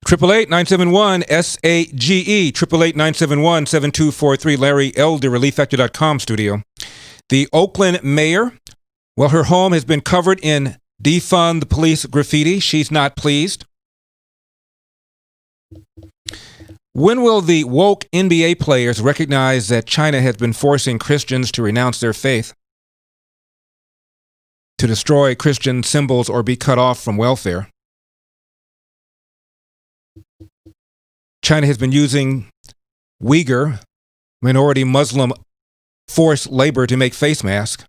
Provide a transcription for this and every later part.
888-971-SAGE, 888-971-7243, Larry Elder, ReliefFactor.com studio. The Oakland mayor, well, her home has been covered in defund the police graffiti. She's not pleased. When will the woke NBA players recognize that China has been forcing Christians to renounce their faith, to destroy Christian symbols or be cut off from welfare? China has been using Uyghur, minority Muslim, forced labor to make face masks.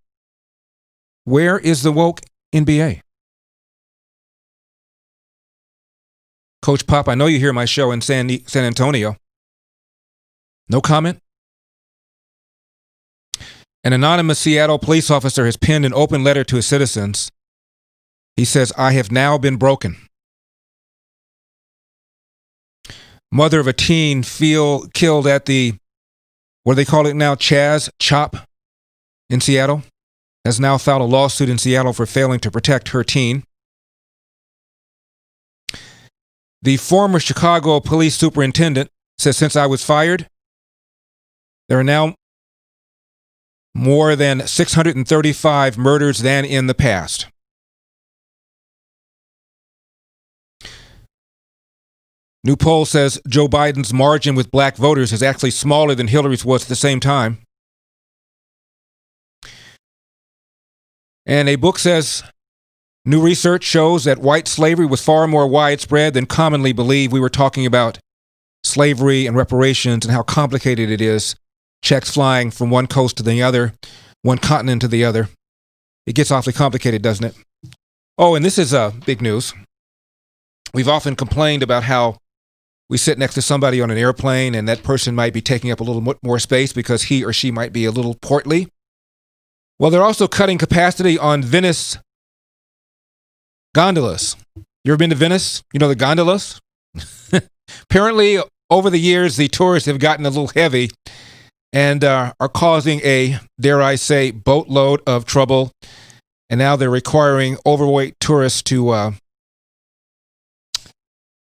Where is the woke NBA? Coach Pop, I know you hear my show in San Antonio. No comment? An anonymous Seattle police officer has penned an open letter to his citizens. He says, "I have now been broken." Mother of a teen killed at the, what do they call it now, Chaz Chop in Seattle, has now filed a lawsuit in Seattle for failing to protect her teen. The former Chicago police superintendent says, "Since I was fired, there are now more than 635 murders than in the past." New poll says Joe Biden's margin with black voters is actually smaller than Hillary's was at the same time. And a book says new research shows that white slavery was far more widespread than commonly believed. We were talking about slavery and reparations and how complicated it is. Checks flying from one coast to the other, one continent to the other. It gets awfully complicated, doesn't it? Oh, and this is big news. We've often complained about how we sit next to somebody on an airplane and that person might be taking up a little more space because he or she might be a little portly. Well, they're also cutting capacity on Venice gondolas. You ever been to Venice? You know the gondolas? Apparently, over the years, the tourists have gotten a little heavy and are causing a, dare I say, boatload of trouble. And now they're requiring overweight tourists to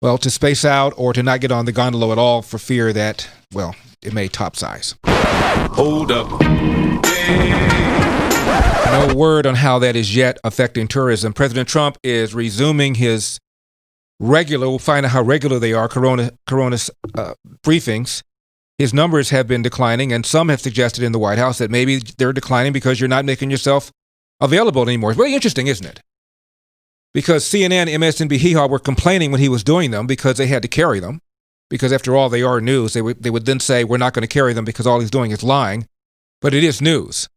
to space out or to not get on the gondola at all for fear that, well, it may capsize. Hold up. No word on how that is yet affecting tourism. President Trump is resuming his we'll find out how regular they are, corona briefings. His numbers have been declining, and some have suggested in the White House that maybe they're declining because you're not making yourself available anymore. It's very interesting, isn't it? Because CNN, MSNBC were complaining when he was doing them because they had to carry them. Because after all, they are news. They would then say, we're not going to carry them because all he's doing is lying. But it is news.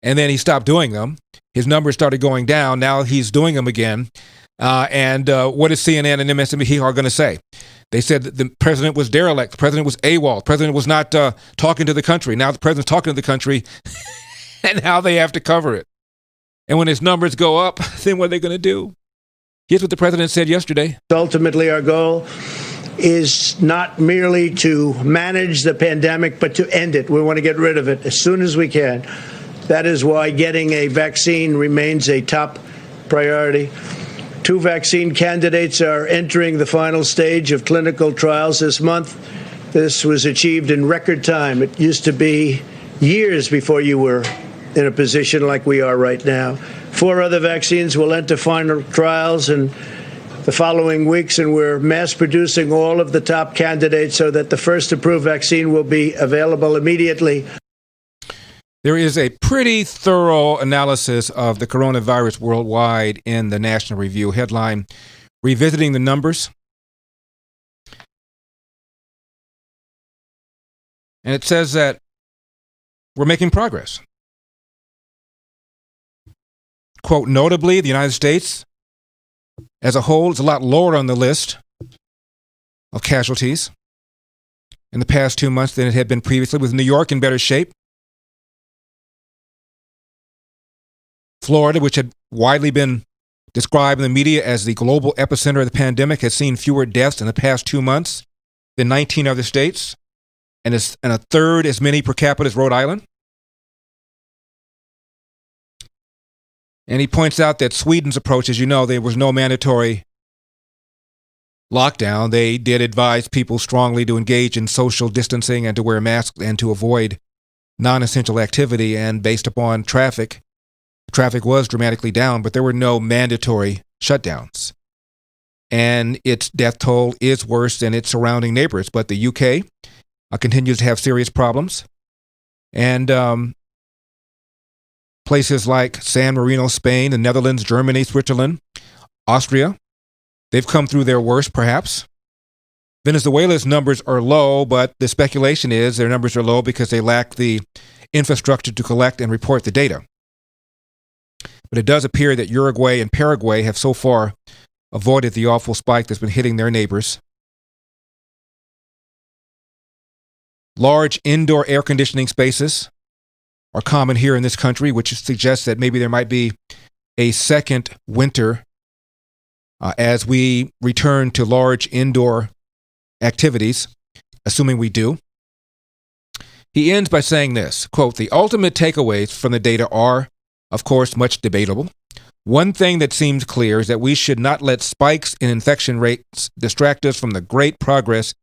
And then he stopped doing them. His numbers started going down. Now he's doing them again. And what is CNN and MSNBC are going to say? They said that the president was derelict. The president was AWOL. The president was not talking to the country. Now the president's talking to the country. And now they have to cover it. And when his numbers go up, then what are they going to do? Here's what the president said yesterday. Ultimately, our goal is not merely to manage the pandemic, but to end it. We want to get rid of it as soon as we can. That is why getting a vaccine remains a top priority. 2 vaccine candidates are entering the final stage of clinical trials this month. This was achieved in record time. It used to be years before you were in a position like we are right now. 4 other vaccines will enter final trials in the following weeks, and we're mass producing all of the top candidates so that the first approved vaccine will be available immediately. There is a pretty thorough analysis of the coronavirus worldwide in the National Review. Headline, Revisiting the Numbers. And it says that we're making progress. Quote, notably, the United States as a whole is a lot lower on the list of casualties in the past 2 months than it had been previously, with New York in better shape. Florida, which had widely been described in the media as the global epicenter of the pandemic, has seen fewer deaths in the past 2 months than 19 other states, and a third as many per capita as Rhode Island. And he points out that Sweden's approach, as you know, there was no mandatory lockdown, they did advise people strongly to engage in social distancing and to wear masks and to avoid non-essential activity. And based upon traffic was dramatically down, but there were no mandatory shutdowns. And its death toll is worse than its surrounding neighbors. But the UK continues to have serious problems. And places like San Marino, Spain, the Netherlands, Germany, Switzerland, Austria, they've come through their worst, perhaps. Venezuela's numbers are low, but the speculation is their numbers are low because they lack the infrastructure to collect and report the data. But it does appear that Uruguay and Paraguay have so far avoided the awful spike that's been hitting their neighbors. Large indoor air conditioning spaces are common here in this country, which suggests that maybe there might be a second winter as we return to large indoor activities, assuming we do. He ends by saying this, quote, "The ultimate takeaways from the data are, of course, much debatable. One thing that seems clear is that we should not let spikes in infection rates distract us from the great progress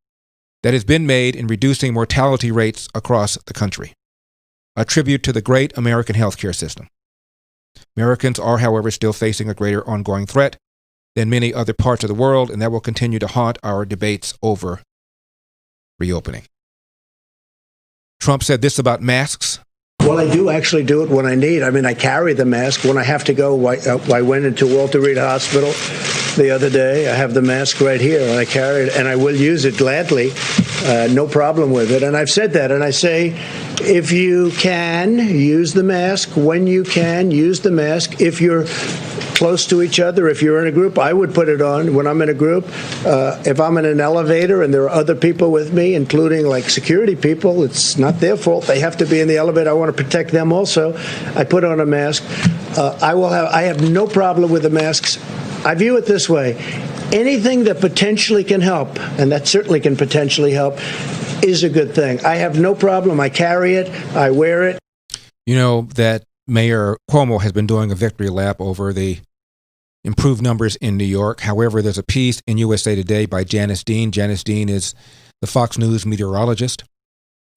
that has been made in reducing mortality rates across the country. A tribute to the great American healthcare system. Americans are, however, still facing a greater ongoing threat than many other parts of the world, and that will continue to haunt our debates over reopening." Trump said this about masks. Well, I do actually do it when I need. I mean, I carry the mask when I have to go. I went into Walter Reed Hospital the other day. I have the mask right here, and I carry it, and I will use it gladly. No problem with it. And I've said that, and I say, if you can, use the mask. When you can, use the mask. If you're close to each other, if you're in a group, I would put it on when I'm in a group. If I'm in an elevator and there are other people with me, including like security people, it's not their fault. They have to be in the elevator. I want to protect them also. I put on a mask. I have no problem with the masks. I view it this way. Anything that potentially can help, and that certainly can potentially help, is a good thing. I have no problem. I carry it. I wear it. You know that Mayor Cuomo has been doing a victory lap over the improved numbers in New York. However, there's a piece in USA Today by Janice Dean. Janice Dean is the Fox News meteorologist.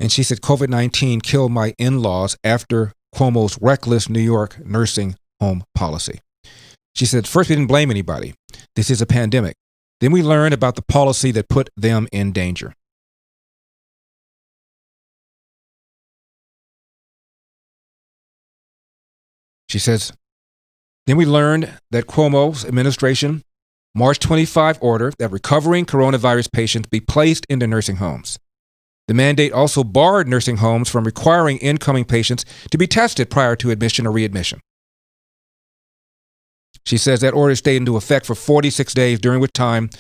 And she said, COVID-19 killed my in-laws after Cuomo's reckless New York nursing home policy. She said, first, we didn't blame anybody. This is a pandemic. Then we learned about the policy that put them in danger. She says, then we learned that Cuomo's administration, March 25 order that recovering coronavirus patients be placed into nursing homes. The mandate also barred nursing homes from requiring incoming patients to be tested prior to admission or readmission. She says that order stayed into effect for 46 days, during which time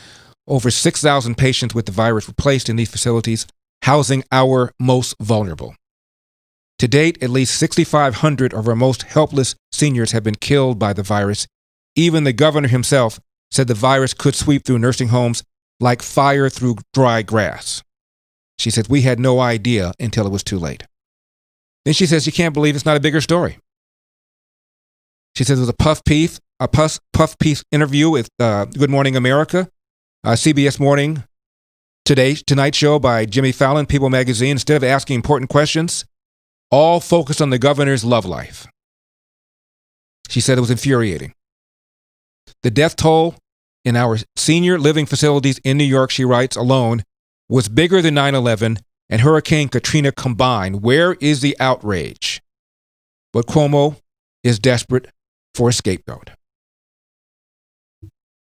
over 6,000 patients with the virus were placed in these facilities, housing our most vulnerable. To date, at least 6,500 of our most helpless seniors have been killed by the virus. Even the governor himself said the virus could sweep through nursing homes like fire through dry grass. She says, we had no idea until it was too late. Then she says, you can't believe it's not a bigger story. She says it was a puff piece interview with Good Morning America, CBS Morning Tonight Show by Jimmy Fallon, People Magazine. Instead of asking important questions, all focused on the governor's love life. She said it was infuriating. The death toll in our senior living facilities in New York, she writes, alone was bigger than 9/11 and Hurricane Katrina combined. Where is the outrage? But Cuomo is desperate for a scapegoat.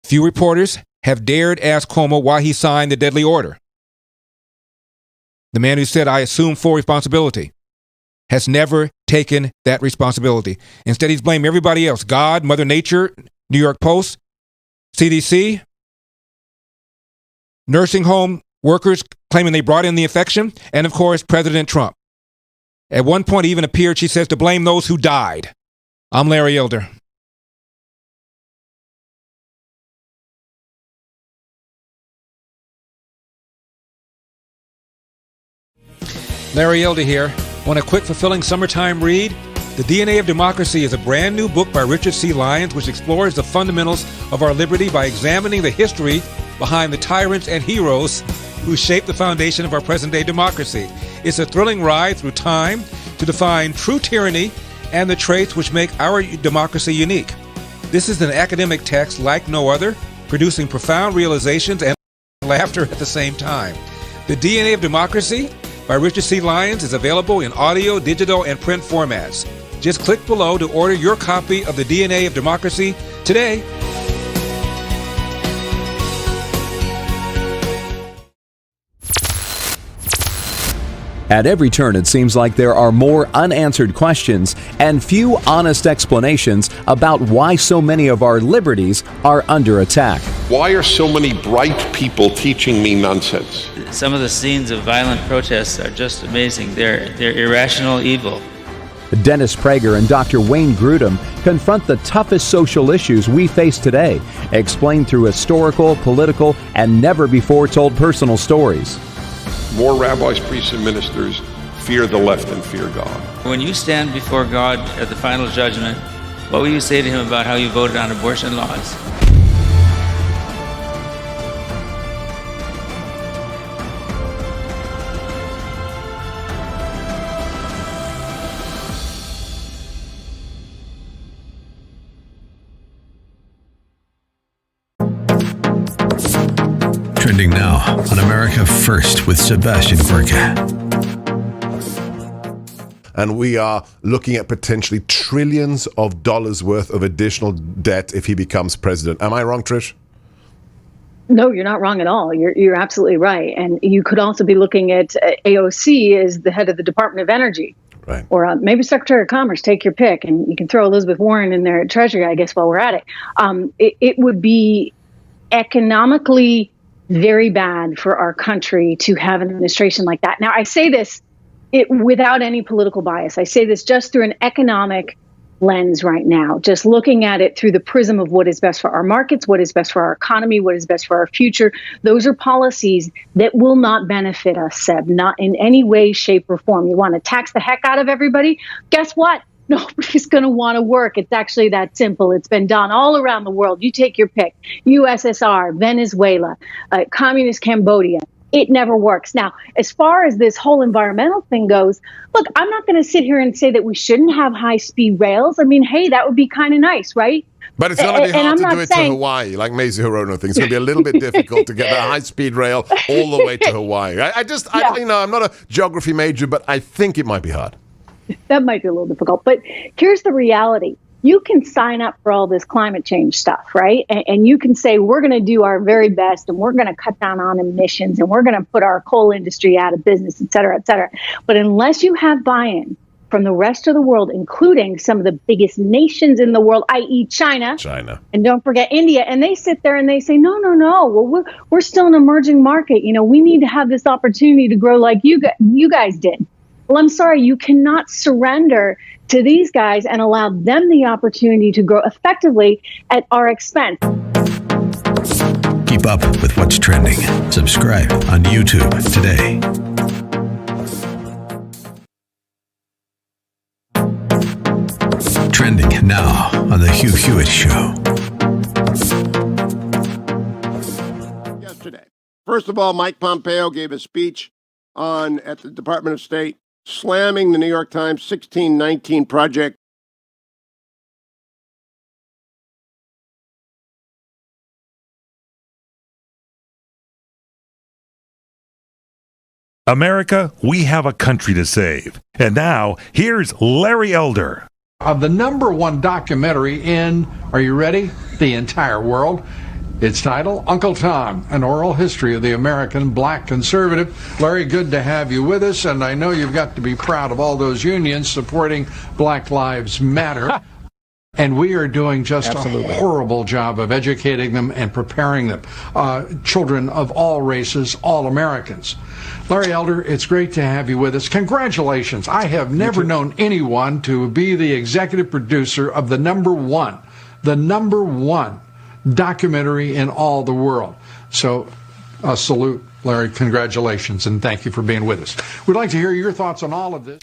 Few reporters have dared ask Cuomo why he signed the deadly order. The man who said, I assume full responsibility, has never taken that responsibility. Instead, he's blamed everybody else. God, Mother Nature, New York Post, CDC, nursing home workers claiming they brought in the infection, and of course, President Trump. At one point, he even appeared, she says, to blame those who died. I'm Larry Elder. Larry Elder here. Want a quick, fulfilling summertime read? The DNA of Democracy is a brand new book by Richard C. Lyons, which explores the fundamentals of our liberty by examining the history behind the tyrants and heroes who shaped the foundation of our present-day democracy. It's a thrilling ride through time to define true tyranny and the traits which make our democracy unique. This is an academic text like no other, producing profound realizations and laughter at the same time. The DNA of Democracy by Richard C. Lyons is available in audio, digital, and print formats. Just click below to order your copy of The DNA of Democracy today. At every turn, it seems like there are more unanswered questions and few honest explanations about why so many of our liberties are under attack. Why are so many bright people teaching me nonsense? Some of the scenes of violent protests are just amazing. They're irrational evil. Dennis Prager and Dr. Wayne Grudem confront the toughest social issues we face today, explained through historical, political, and never-before-told personal stories. More rabbis, priests, and ministers fear the left than fear God. When you stand before God at the final judgment, what will you say to him about how you voted on abortion laws? Trending now on America First with Sebastian Gorka. And we are looking at potentially trillions of dollars worth of additional debt if he becomes president. Am I wrong, Trish? No, you're not wrong at all. You're absolutely right. And you could also be looking at AOC as the head of the Department of Energy. Right. Or maybe Secretary of Commerce, take your pick. And you can throw Elizabeth Warren in there at Treasury, I guess, while we're at it. It would be economically very bad for our country to have an administration like that. Now, I say this without any political bias. I say this just through an economic lens right now, just looking at it through the prism of what is best for our markets, what is best for our economy, what is best for our future. Those are policies that will not benefit us, Seb, not in any way, shape, or form. You want to tax the heck out of everybody? Guess what? Nobody's going to want to work. It's actually that simple. It's been done all around the world. You take your pick. USSR, Venezuela, communist Cambodia. It never works. Now, as far as this whole environmental thing goes, look, I'm not going to sit here and say that we shouldn't have high-speed rails. I mean, hey, that would be kind of nice, right? But it's going to be hard to do it to Hawaii, like Mazie Hirono thinks. It's going to be a little bit difficult to get a high-speed rail all the way to Hawaii. I'm not a geography major, but I think it might be hard. That might be a little difficult. But here's the reality. You can sign up for all this climate change stuff, right? And you can say, we're going to do our very best and we're going to cut down on emissions and we're going to put our coal industry out of business, et cetera, et cetera. But unless you have buy-in from the rest of the world, including some of the biggest nations in the world, i.e. China, and don't forget India, and they sit there and they say, no, well, we're still an emerging market. You know, we need to have this opportunity to grow like you guys did. Well, I'm sorry, you cannot surrender to these guys and allow them the opportunity to grow effectively at our expense. Keep up with what's trending. Subscribe on YouTube today. Trending now on The Hugh Hewitt Show. Yesterday, first of all, Mike Pompeo gave a speech at the Department of State, slamming the New York Times 1619 Project. America, we have a country to save. And now, here's Larry Elder. Of the number one documentary in, are you ready? The entire world. Its title, Uncle Tom, An Oral History of the American Black Conservative. Larry, good to have you with us, and I know you've got to be proud of all those unions supporting Black Lives Matter. And we are doing just a horrible job of educating them and preparing them. Children of all races, all Americans. Larry Elder, it's great to have you with us. Congratulations. I have never known anyone to be the executive producer of the number one documentary in all the world. So, salute, Larry. Congratulations, and thank you for being with us. We'd like to hear your thoughts on all of this.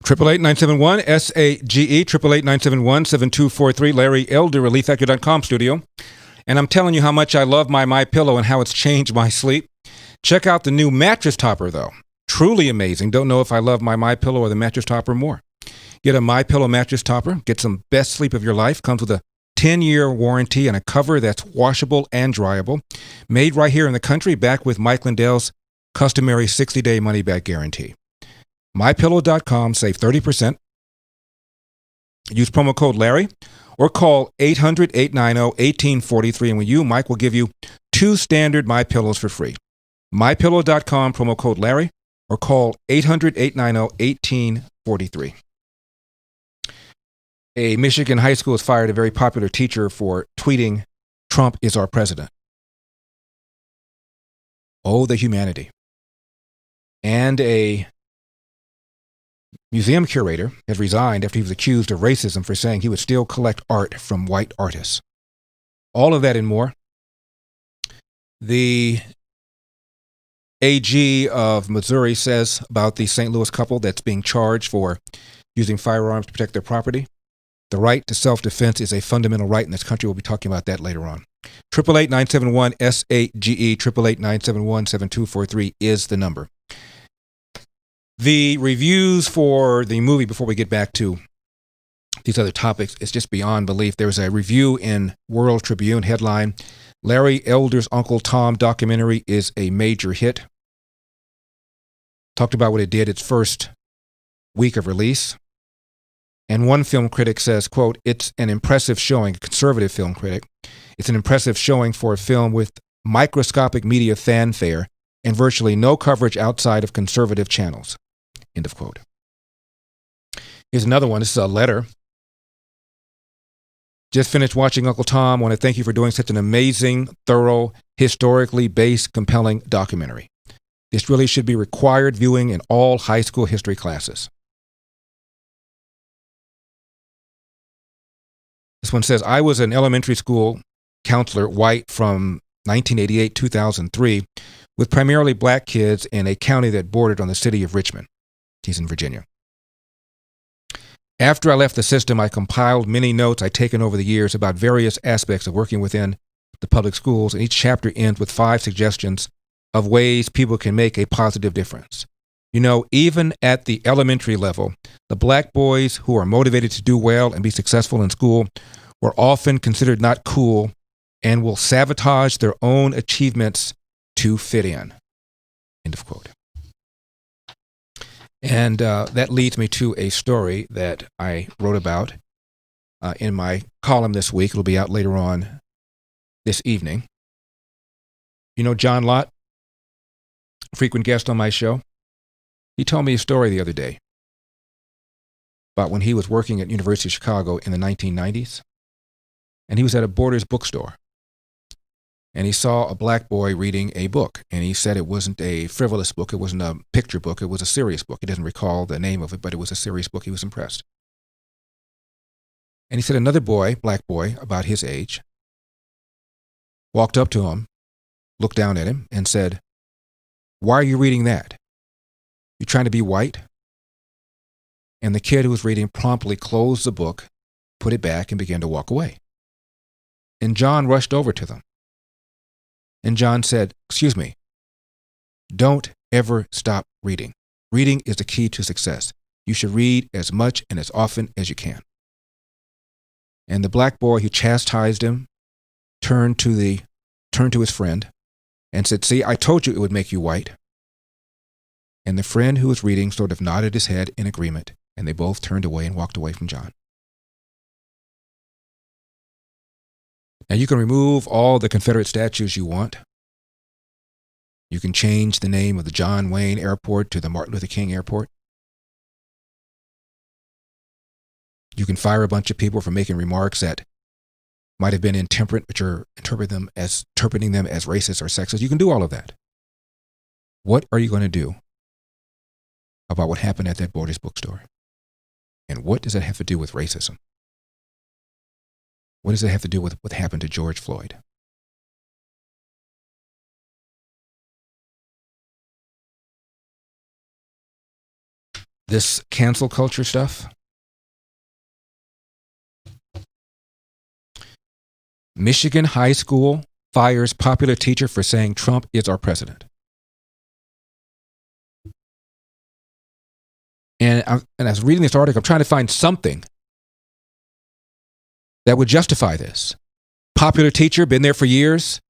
888-971-SAGE, 888-971-7243, Larry Elder, ReliefFactor.com studio. And I'm telling you how much I love my MyPillow and how it's changed my sleep. Check out the new mattress topper, though. Truly amazing. Don't know if I love my MyPillow or the mattress topper more. Get a MyPillow mattress topper. Get some best sleep of your life. Comes with a 10-year warranty and a cover that's washable and dryable. Made right here in the country, back with Mike Lindell's customary 60-day money-back guarantee. MyPillow.com. Save 30%. Use promo code Larry or call 800-890-1843. And when you, Mike will give you 2 standard MyPillows for free. MyPillow.com, promo code Larry, or call 800-890-1843. A Michigan high school has fired a very popular teacher for tweeting, "Trump is our president." Oh, the humanity. And a museum curator has resigned after he was accused of racism for saying he would still collect art from white artists. All of that and more. The AG of Missouri says about the St. Louis couple that's being charged for using firearms to protect their property. The right to self-defense is a fundamental right in this country. We'll be talking about that later on. 888-971-SAGE, 888-971-7243 is the number. The reviews for the movie, before we get back to these other topics, is just beyond belief. There was a review in World Tribune headline, "Larry Elder's Uncle Tom documentary is a major hit." Talked about what it did its first week of release. And one film critic says, quote, "It's an impressive showing," a conservative film critic. "It's an impressive showing for a film with microscopic media fanfare and virtually no coverage outside of conservative channels." End of quote. Here's another one. This is a letter. "Just finished watching Uncle Tom. Want to thank you for doing such an amazing, thorough, historically based, compelling documentary. This really should be required viewing in all high school history classes." This one says, "I was an elementary school counselor, white, from 1988-2003, with primarily black kids in a county that bordered on the city of Richmond." He's in Virginia. "After I left the system, I compiled many notes I'd taken over the years about various aspects of working within the public schools, and each chapter ends with 5 suggestions of ways people can make a positive difference. You know, even at the elementary level, the black boys who are motivated to do well and be successful in school were often considered not cool and will sabotage their own achievements to fit in." End of quote. And that leads me to a story that I wrote about in my column this week. It'll be out later on this evening. You know John Lott, frequent guest on my show? He told me a story the other day about when he was working at University of Chicago in the 1990s, and he was at a Borders bookstore. And he saw a black boy reading a book, and he said it wasn't a frivolous book, it wasn't a picture book, it was a serious book. He doesn't recall the name of it, but it was a serious book. He was impressed. And he said another boy, black boy, about his age, walked up to him, looked down at him, and said, "Why are you reading that? You trying to be white?" And the kid who was reading promptly closed the book, put it back, and began to walk away. And John rushed over to them. And John said, "Excuse me, don't ever stop reading. Reading is the key to success. You should read as much and as often as you can." And the black boy who chastised him turned to his friend and said, "See, I told you it would make you white." And the friend who was reading sort of nodded his head in agreement, and they both turned away and walked away from John. Now, you can remove all the Confederate statues you want. You can change the name of the John Wayne Airport to the Martin Luther King Airport. You can fire a bunch of people for making remarks that might have been intemperate, but you're interpreting them as racist or sexist. You can do all of that. What are you going to do about what happened at that Borders bookstore? And what does that have to do with racism? What does it have to do with what happened to George Floyd? This cancel culture stuff. Michigan high school fires popular teacher for saying Trump is our president. And I was reading this article, I'm trying to find something that would justify this. Popular teacher, been there for years.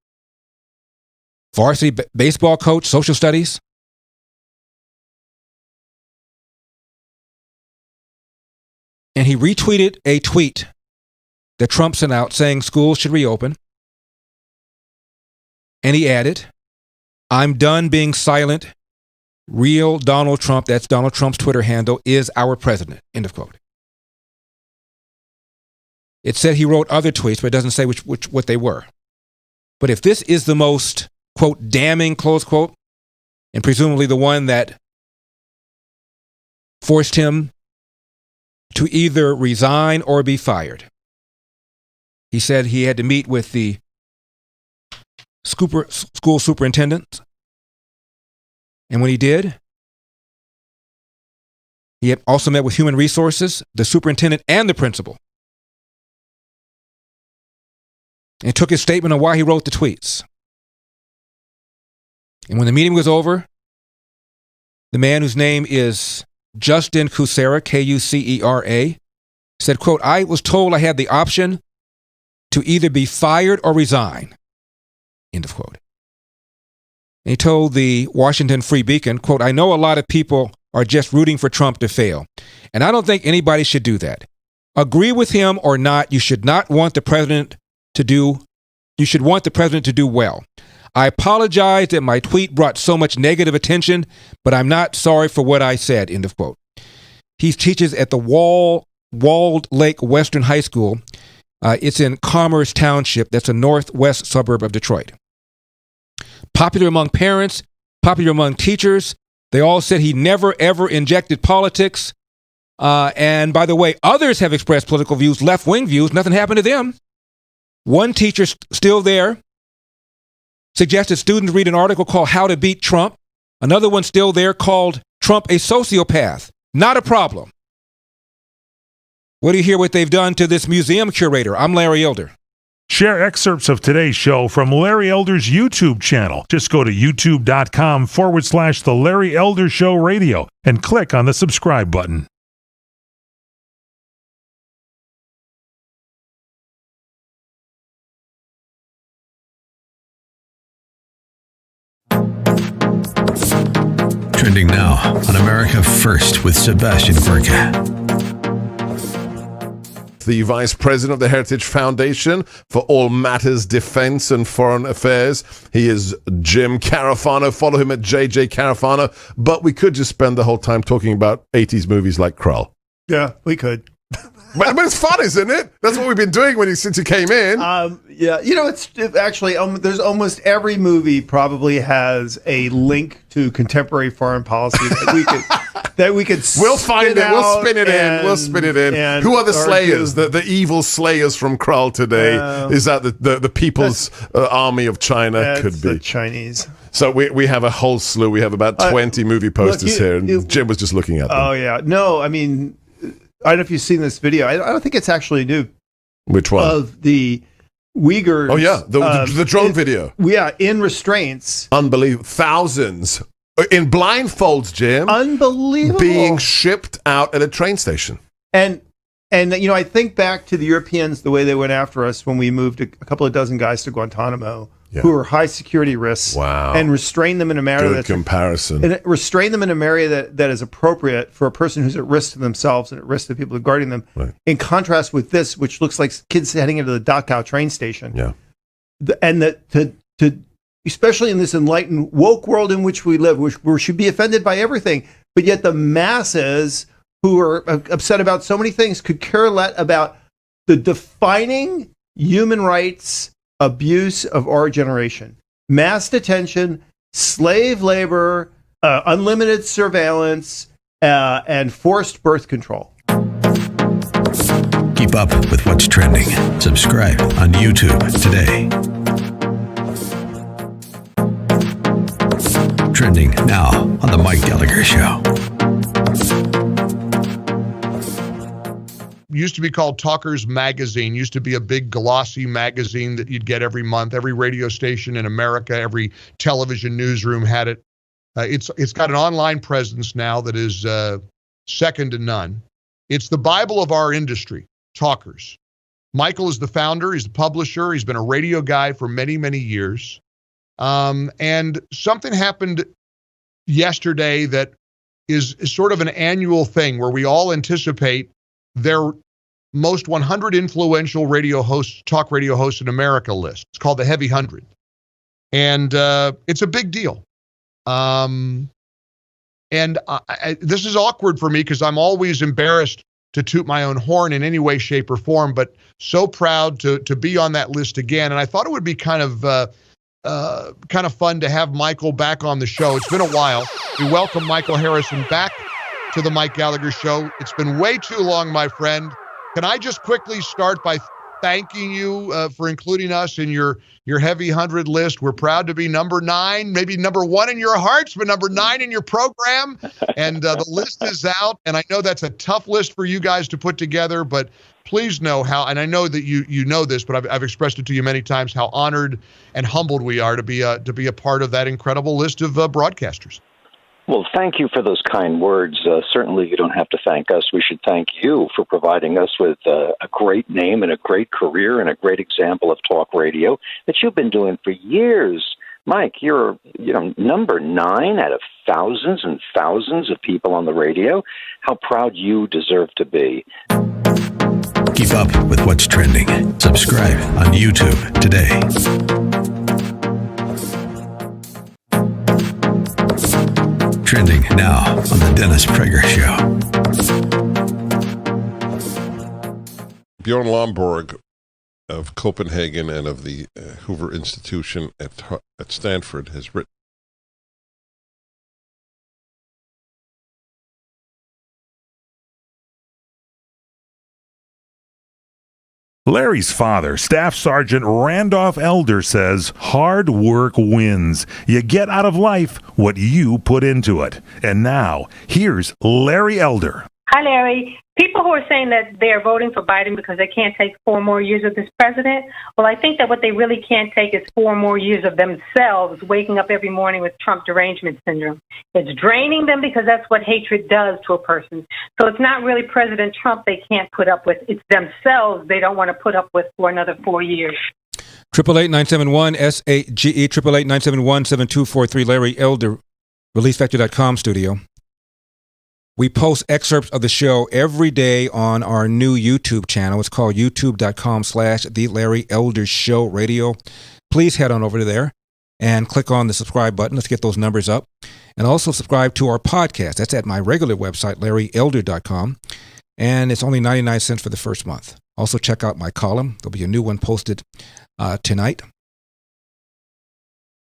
Varsity baseball coach, social studies. And he retweeted a tweet that Trump sent out saying schools should reopen. And he added, "I'm done being silent. Real Donald Trump," that's Donald Trump's Twitter handle, "is our president." End of quote. It said he wrote other tweets, but it doesn't say what they were. But if this is the most, quote, damning, close quote, and presumably the one that forced him to either resign or be fired. He said he had to meet with the school superintendent. And when he did, he had also met with human resources, the superintendent, and the principal. And took his statement on why he wrote the tweets. And when the meeting was over, the man whose name is Justin Kucera, Kucera, said, quote, "I was told I had the option to either be fired or resign." End of quote. And he told the Washington Free Beacon, quote, "I know a lot of people are just rooting for Trump to fail, and I don't think anybody should do that. Agree with him or not, you should want the president to do well. I apologize that my tweet brought so much negative attention, but I'm not sorry for what I said," end of quote. He teaches at the Walled Lake Western High School. It's in Commerce Township. That's a northwest suburb of Detroit. Popular among parents, popular among teachers. They all said he never, ever injected politics. And by the way, others have expressed political views, left-wing views. Nothing happened to them. One teacher still there suggested students read an article called "How to Beat Trump." Another one still there called "Trump a Sociopath." Not a problem. What do you hear what they've done to this museum curator? I'm Larry Elder. Share excerpts of today's show from Larry Elder's YouTube channel. Just go to youtube.com/The Larry Elder Show Radio and click on the subscribe button. Trending now on America First with Sebastian Gorka. The Vice President of the Heritage Foundation for all matters defense and foreign affairs. He is Jim Carafano. Follow him at JJ Carafano. But we could just spend the whole time talking about 80s movies like Krull. Yeah, we could. But it's fun, isn't it? That's what we've been doing since you came in. Yeah, it's actually there's almost every movie probably has a link to contemporary foreign policy that we could. We'll find it. We'll spin it in. Who are the slayers? The evil slayers from Krull today? Is that the People's Army of China? Could be the Chinese. So we have a whole slew. We have about 20 movie posters here, and Jim was just looking at them. Oh yeah, no, I mean, I don't know if you've seen this video. I don't think it's actually new. Which one? Of the Uyghurs. Oh, yeah. The drone video. Yeah, in restraints. Unbelievable. Thousands. In blindfolds, Jim. Unbelievable. Being shipped out at a train station. And I think back to the Europeans, the way they went after us when we moved a couple of dozen guys to Guantanamo. Yeah. Who are high security risks, and restrain them in a manner that is appropriate for a person who's at risk to themselves and at risk to the people guarding them. Right. In contrast with this, which looks like kids heading into the Dachau train station. Yeah, and that to especially in this enlightened woke world in which we live, which we should be offended by everything, but yet the masses who are upset about so many things could care less about the defining human rights abuse of our generation: mass detention, slave labor, unlimited surveillance, and forced birth control. Keep up with what's trending. Subscribe on YouTube today. Trending now on the Mike Gallagher Show. used to be called Talkers Magazine, used to be a big glossy magazine that you'd get every month. Every radio station in America, every television newsroom had it. It's got an online presence now that is second to none. It's the Bible of our industry, Talkers. Michael is the founder. He's the publisher. He's been a radio guy for many, many years. And something happened yesterday that is sort of an annual thing where we all anticipate their most 100 influential talk radio hosts in America list. It's called the Heavy 100. And it's a big deal. And this is awkward for me because I'm always embarrassed to toot my own horn in any way, shape, or form, but so proud to be on that list again. And I thought it would be kind of fun to have Michael back on the show. It's been a while. We welcome Michael Harrison back to the Mike Gallagher Show. It's been way too long, my friend. Can I just quickly start by thanking you for including us in your Heavy 100 list? We're proud to be number 9, maybe number 1 in your hearts, but number 9 in your program. And the list is out. And I know that's a tough list for you guys to put together, but please know how, and I know that you know this, but I've expressed it to you many times, how honored and humbled we are to be a part of that incredible list of broadcasters. Well, thank you for those kind words. Certainly you don't have to thank us. We should thank you for providing us with a great name and a great career and a great example of talk radio that you've been doing for years. Mike, you're number 9 out of thousands and thousands of people on the radio. How proud you deserve to be. Keep up with what's trending. Subscribe on YouTube today. Trending now on the Dennis Prager Show. Bjorn Lomborg of Copenhagen and of the Hoover Institution at Stanford has written. Larry's father, Staff Sergeant Randolph Elder, says hard work wins. You get out of life what you put into it. And now, here's Larry Elder. Hi, Larry. People who are saying that they are voting for Biden because they can't take 4 more years of this president, well, I think that what they really can't take is 4 more years of themselves waking up every morning with Trump derangement syndrome. It's draining them because that's what hatred does to a person. So it's not really President Trump they can't put up with. It's themselves they don't want to put up with for another 4 years. 888-971-SAGE, 888-971-7243, Larry Elder, ReleaseFactor.com studio. We post excerpts of the show every day on our new YouTube channel. It's called youtube.com/The Larry Elder Show Radio. Please head on over there and click on the subscribe button. Let's get those numbers up. And also subscribe to our podcast. That's at my regular website, LarryElder.com. And it's only 99 cents for the first month. Also check out my column. There'll be a new one posted tonight.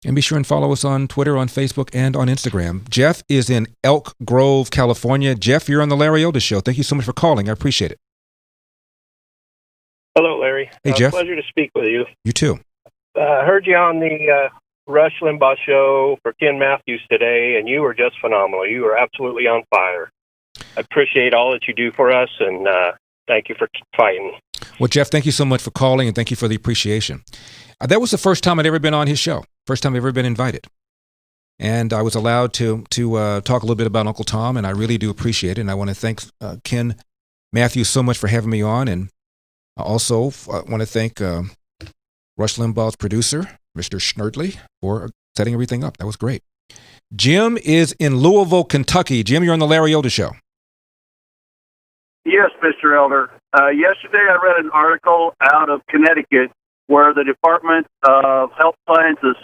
And be sure and follow us on Twitter, on Facebook, and on Instagram. Jeff is in Elk Grove, California. Jeff, you're on the Larry Elder Show. Thank you so much for calling. I appreciate it. Hello, Larry. Hey, Jeff. Pleasure to speak with you. You too. I heard you on the Rush Limbaugh show for Ken Matthews today, and you were just phenomenal. You were absolutely on fire. I appreciate all that you do for us, and thank you for fighting. Well, Jeff, thank you so much for calling, and thank you for the appreciation. That was the first time I'd ever been on his show. First time I've ever been invited. And I was allowed to talk a little bit about Uncle Tom, and I really do appreciate it. And I want to thank Ken Matthews so much for having me on. And I also want to thank Rush Limbaugh's producer, Mr. Schnerdley, for setting everything up. That was great. Jim is in Louisville, Kentucky. Jim, you're on the Larry Elder Show. Yes, Mr. Elder. Yesterday I read an article out of Connecticut where the Department of Health Sciences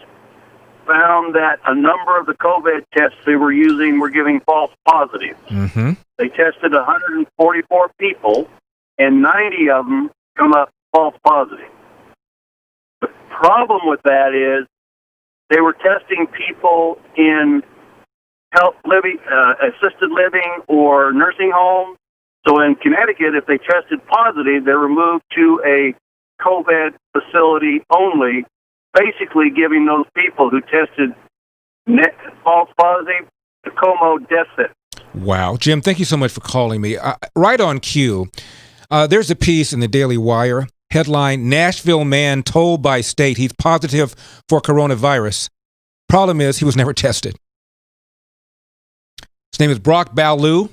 found that a number of the COVID tests they were using were giving false positives. Mm-hmm. They tested 144 people, and 90 of them come up false positive. The problem with that is they were testing people in health living, assisted living, or nursing homes. So in Connecticut, if they tested positive, they were moved to a COVID facility only, basically giving those people who tested false positive the Cuomo death sentence. Wow. Jim, thank you so much for calling me. Right on cue, There's a piece in the Daily Wire. Headline, Nashville man told by state he's positive for coronavirus. Problem is, he was never tested. His name is Brock Ballou,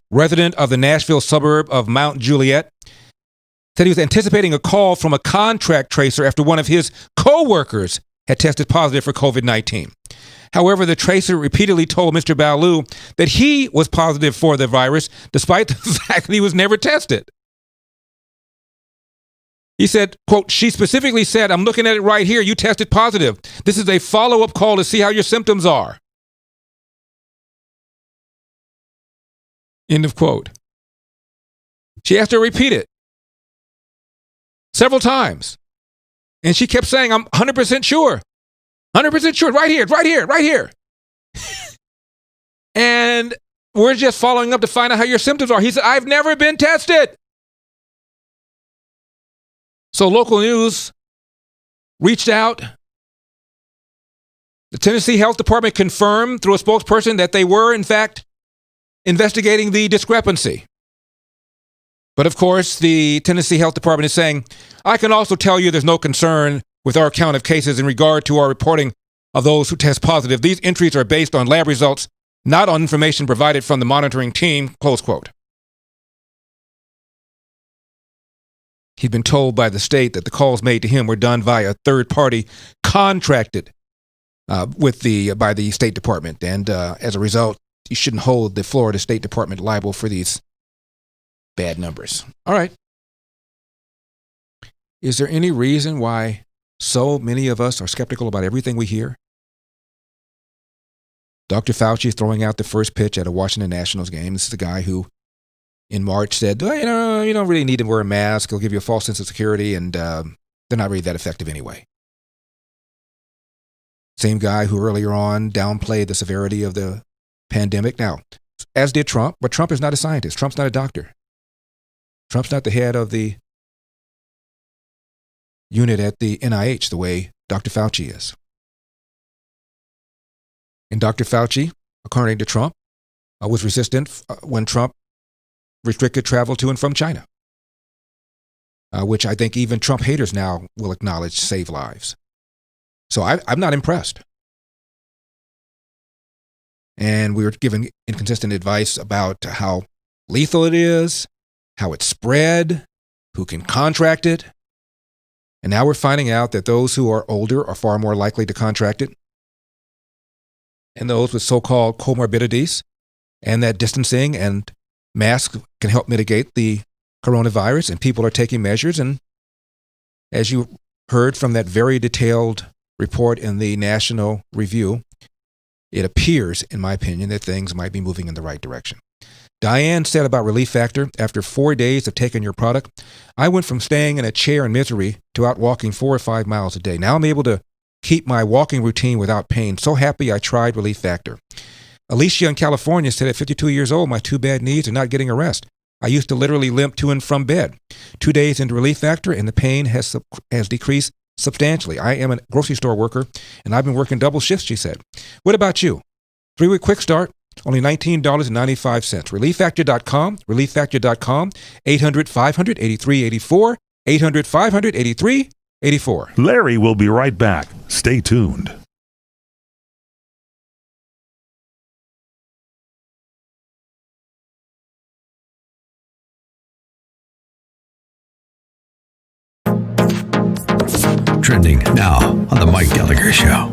resident of the Nashville suburb of Mount Juliet. Said he was anticipating a call from a contract tracer after one of his co-workers had tested positive for COVID-19. However, the tracer repeatedly told Mr. Ballou that he was positive for the virus, despite the fact that he was never tested. He said, quote, she specifically said, I'm looking at it right here. You tested positive. This is a follow-up call to see how your symptoms are. End of quote. She asked her to repeat it several times. And she kept saying, I'm 100% sure. 100% sure. Right here, right here, right here. And we're just following up to find out how your symptoms are. He said, I've never been tested. So local news reached out. The Tennessee Health Department confirmed through a spokesperson that they were, in fact, investigating the discrepancy. But of course, the Tennessee Health Department is saying, I can also tell you there's no concern with our count of cases in regard to our reporting of those who test positive. These entries are based on lab results, not on information provided from the monitoring team, close quote. He'd been told by the state that the calls made to him were done via a third party contracted by the State Department. And as a result, you shouldn't hold the Florida State Department liable for these bad numbers. All right. Is there any reason why so many of us are skeptical about everything we hear? Dr. Fauci throwing out the first pitch at a Washington Nationals game. This is the guy who in March said, well, you don't really need to wear a mask. It'll give you a false sense of security, and they're not really that effective anyway. Same guy who earlier on downplayed the severity of the pandemic. Now, as did Trump, but Trump is not a scientist. Trump's not a doctor. Trump's not the head of the unit at the NIH the way Dr. Fauci is. And Dr. Fauci, according to Trump, was resistant when Trump restricted travel to and from China, which I think even Trump haters now will acknowledge save lives. So I'm not impressed. And we were given inconsistent advice about how lethal it is, how it's spread, who can contract it. And now we're finding out that those who are older are far more likely to contract it, and those with so-called comorbidities, and that distancing and masks can help mitigate the coronavirus, and people are taking measures. And as you heard from that very detailed report in the National Review, it appears, in my opinion, that things might be moving in the right direction. Diane said about Relief Factor, after 4 days of taking your product, I went from staying in a chair in misery to out walking 4 or 5 miles a day. Now I'm able to keep my walking routine without pain. So happy I tried Relief Factor. Alicia in California said at 52 years old, my 2 bad knees are not getting a rest. I used to literally limp to and from bed. 2 days into Relief Factor, and the pain has decreased substantially. I am a grocery store worker, and I've been working double shifts, she said. What about you? 3-week quick start, only $19.95. ReliefFactor.com, ReliefFactor.com, 800-500-8384, 800-500-8384. Larry will be right back. Stay tuned. Trending now on the Mike Gallagher Show.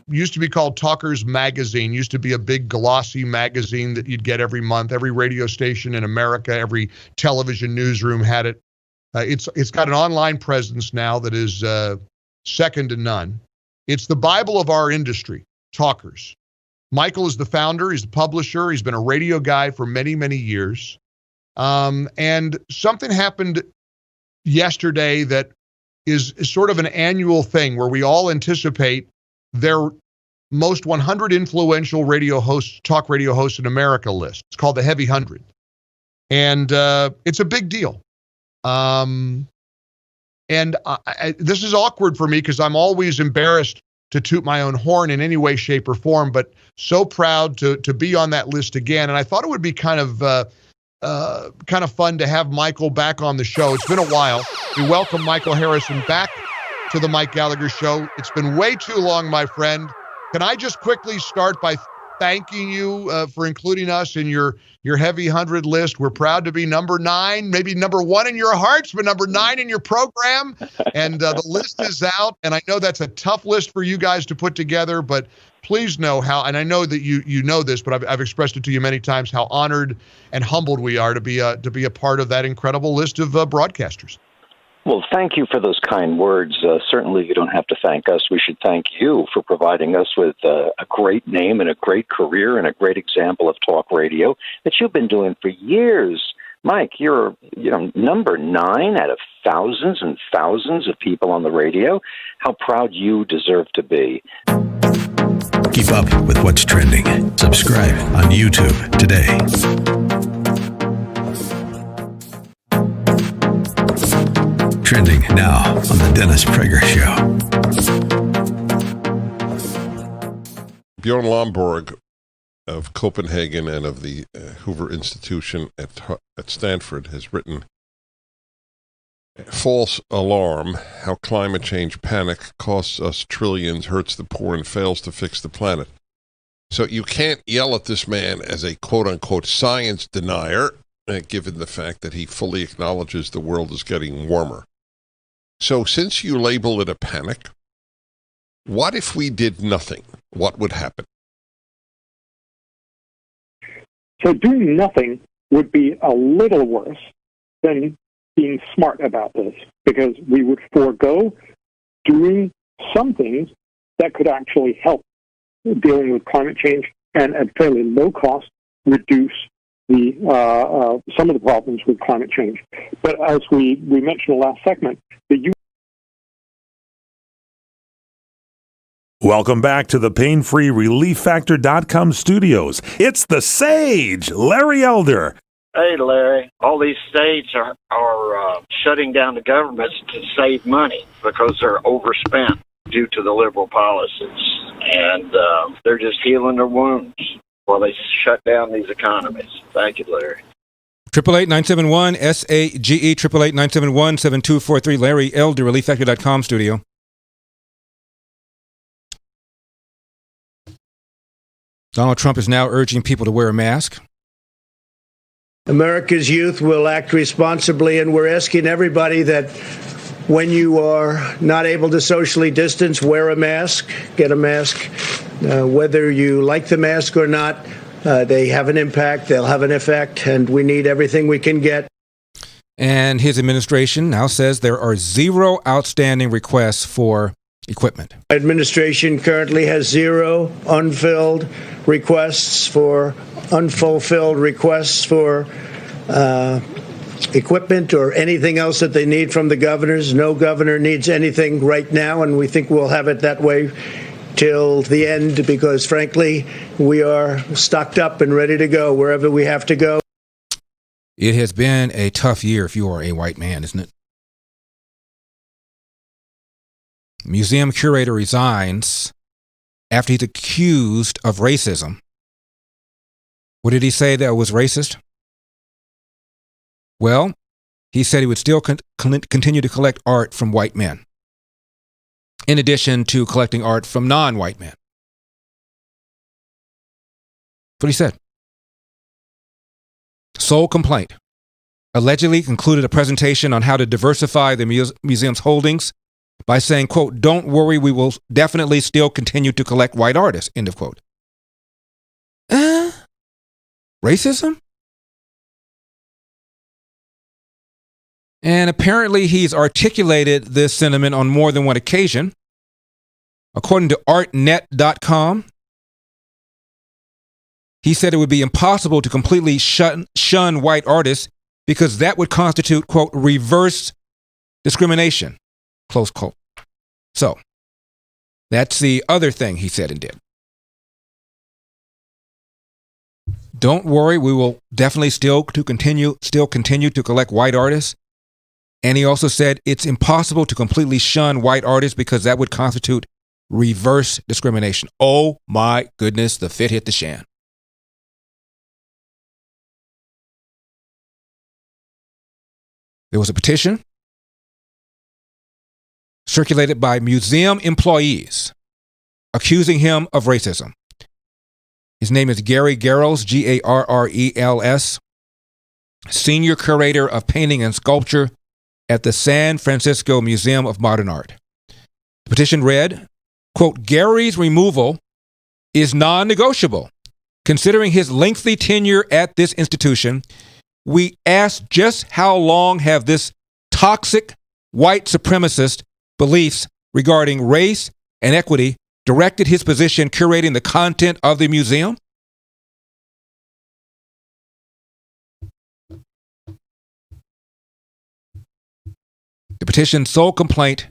Used to be called Talkers Magazine, used to be a big glossy magazine that you'd get every month. Every radio station in America, every television newsroom had it. It's got an online presence now that is second to none. It's the Bible of our industry, Talkers. Michael is the founder, he's the publisher, he's been a radio guy for many, many years. And something happened yesterday that is sort of an annual thing where we all anticipate their most 100 influential talk radio hosts in America list. It's called the Heavy 100. And it's a big deal. And this is awkward for me because I'm always embarrassed to toot my own horn in any way, shape, or form, but so proud to be on that list again. And I thought it would be kind of fun to have Michael back on the show. It's been a while. We welcome Michael Harrison back to the Mike Gallagher Show. It's been way too long, my friend. Can I just quickly start by thanking you for including us in your heavy 100 list? We're proud to be number 9, maybe number 1 in your hearts, but number 9 in your program. And the list is out. And I know that's a tough list for you guys to put together, but please know how, and I know that you know this, but I've expressed it to you many times, how honored and humbled we are to be a part of that incredible list of broadcasters. Well, thank you for those kind words. Certainly you don't have to thank us. We should thank you for providing us with a great name and a great career and a great example of talk radio that you've been doing for years. Mike, you're number 9 out of thousands and thousands of people on the radio. How proud you deserve to be. Keep up with what's trending. Subscribe on YouTube today. Trending now on the Dennis Prager Show. Bjorn Lomborg of Copenhagen and of the Hoover Institution at Stanford has written False Alarm, How Climate Change Panic Costs Us Trillions, Hurts the Poor, and Fails to Fix the Planet. So you can't yell at this man as a quote-unquote science denier, given the fact that he fully acknowledges the world is getting warmer. So since you label it a panic, what if we did nothing? What would happen? So doing nothing would be a little worse than being smart about this, because we would forego doing some things that could actually help dealing with climate change and at fairly low cost reduce the some of the problems with climate change. But as we mentioned in the last segment, Welcome back to the pain-free relieffactor.com studios. It's the Sage, Larry Elder. Hey, Larry, all these states are shutting down the governments to save money because they're overspent due to the liberal policies. And they're just healing their wounds while they shut down these economies. Thank you, Larry. 888-971-SAGE, 888-971-7243, Larry Elder, relieffactor.com studio. Donald Trump is now urging people to wear a mask. America's youth will act responsibly, and we're asking everybody that when you are not able to socially distance, wear a mask, get a mask. Whether you like the mask or not, they have an impact, they'll have an effect, and we need everything we can get. And his administration now says there are 0 outstanding requests for equipment. Administration currently has 0 unfulfilled requests for equipment or anything else that they need from the governors. No governor needs anything right now, and we think we'll have it that way till the end because, frankly, we are stocked up and ready to go wherever we have to go. It has been a tough year if you are a white man, isn't it? Museum curator resigns after he's accused of racism. What did he say that was racist? Well, he said he would still continue to collect art from white men, in addition to collecting art from non-white men. That's what he said. Sole complaint. Allegedly concluded a presentation on how to diversify the museum's holdings by saying, quote, "Don't worry, we will definitely still continue to collect white artists," end of quote. Racism? And apparently he's articulated this sentiment on more than one occasion. According to artnet.com, he said it would be impossible to completely shun white artists because that would constitute, quote, "reverse discrimination," close quote. So, that's the other thing he said and did. Don't worry, we will definitely still continue to collect white artists. And he also said it's impossible to completely shun white artists because that would constitute reverse discrimination. Oh my goodness, the fit hit the shan. There was a petition circulated by museum employees accusing him of racism. His name is Gary Garrels, Garrels, Senior Curator of Painting and Sculpture at the San Francisco Museum of Modern Art. The petition read, quote, Gary's removal is non-negotiable. Considering his lengthy tenure at this institution, we ask just how long have this toxic white supremacist beliefs regarding race and equity directed his position curating the content of the museum? The petition's sole complaint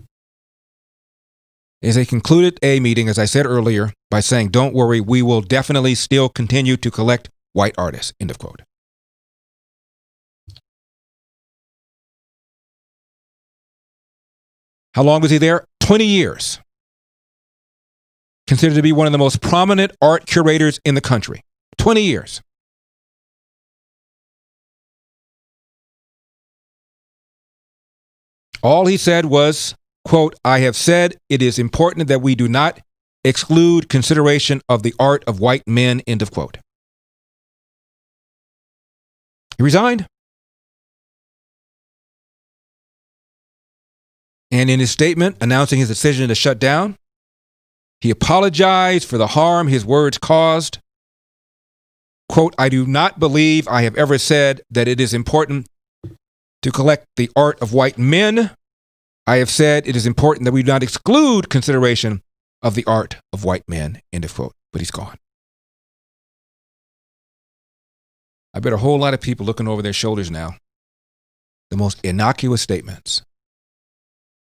is they concluded a meeting, as I said earlier, by saying, don't worry, we will definitely still continue to collect white artists, end of quote. How long was he there? 20 years. Considered to be one of the most prominent art curators in the country. 20 years. All he said was, quote, I have said it is important that we do not exclude consideration of the art of white men, end of quote. He resigned. And in his statement announcing his decision to shut down, he apologized for the harm his words caused. Quote, I do not believe I have ever said that it is important to collect the art of white men. I have said it is important that we do not exclude consideration of the art of white men, end of quote. But he's gone. I bet a whole lot of people looking over their shoulders now. The most innocuous statements.